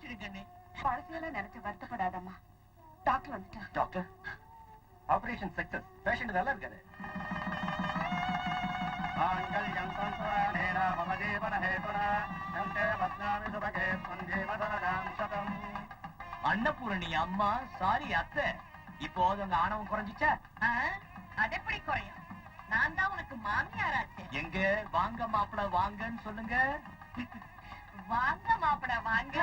Speaker 8: மன்னிச்சிடுங்கண்ணே.
Speaker 9: பழசையெல்லாம் நினைச்சு வருத்தப்படாதம்மா. டாக்டர் வந்துட்டா.
Speaker 7: Doctor, operation success. பேஷண்ட் நல்லா இருக்காரு.
Speaker 3: அன்னபூரணி அம்மா, சாரி அத்தை. இப்போ உங்க ஆணவம் குறைஞ்சிச்சா?
Speaker 8: அது எப்படி குறையும்? நான் தான் உனக்கு மாமியாராச்சே.
Speaker 3: எங்க வாங்க மாப்பிள வாங்கன்னு சொல்லுங்க.
Speaker 8: வாங்க மாப்பிட வாங்க.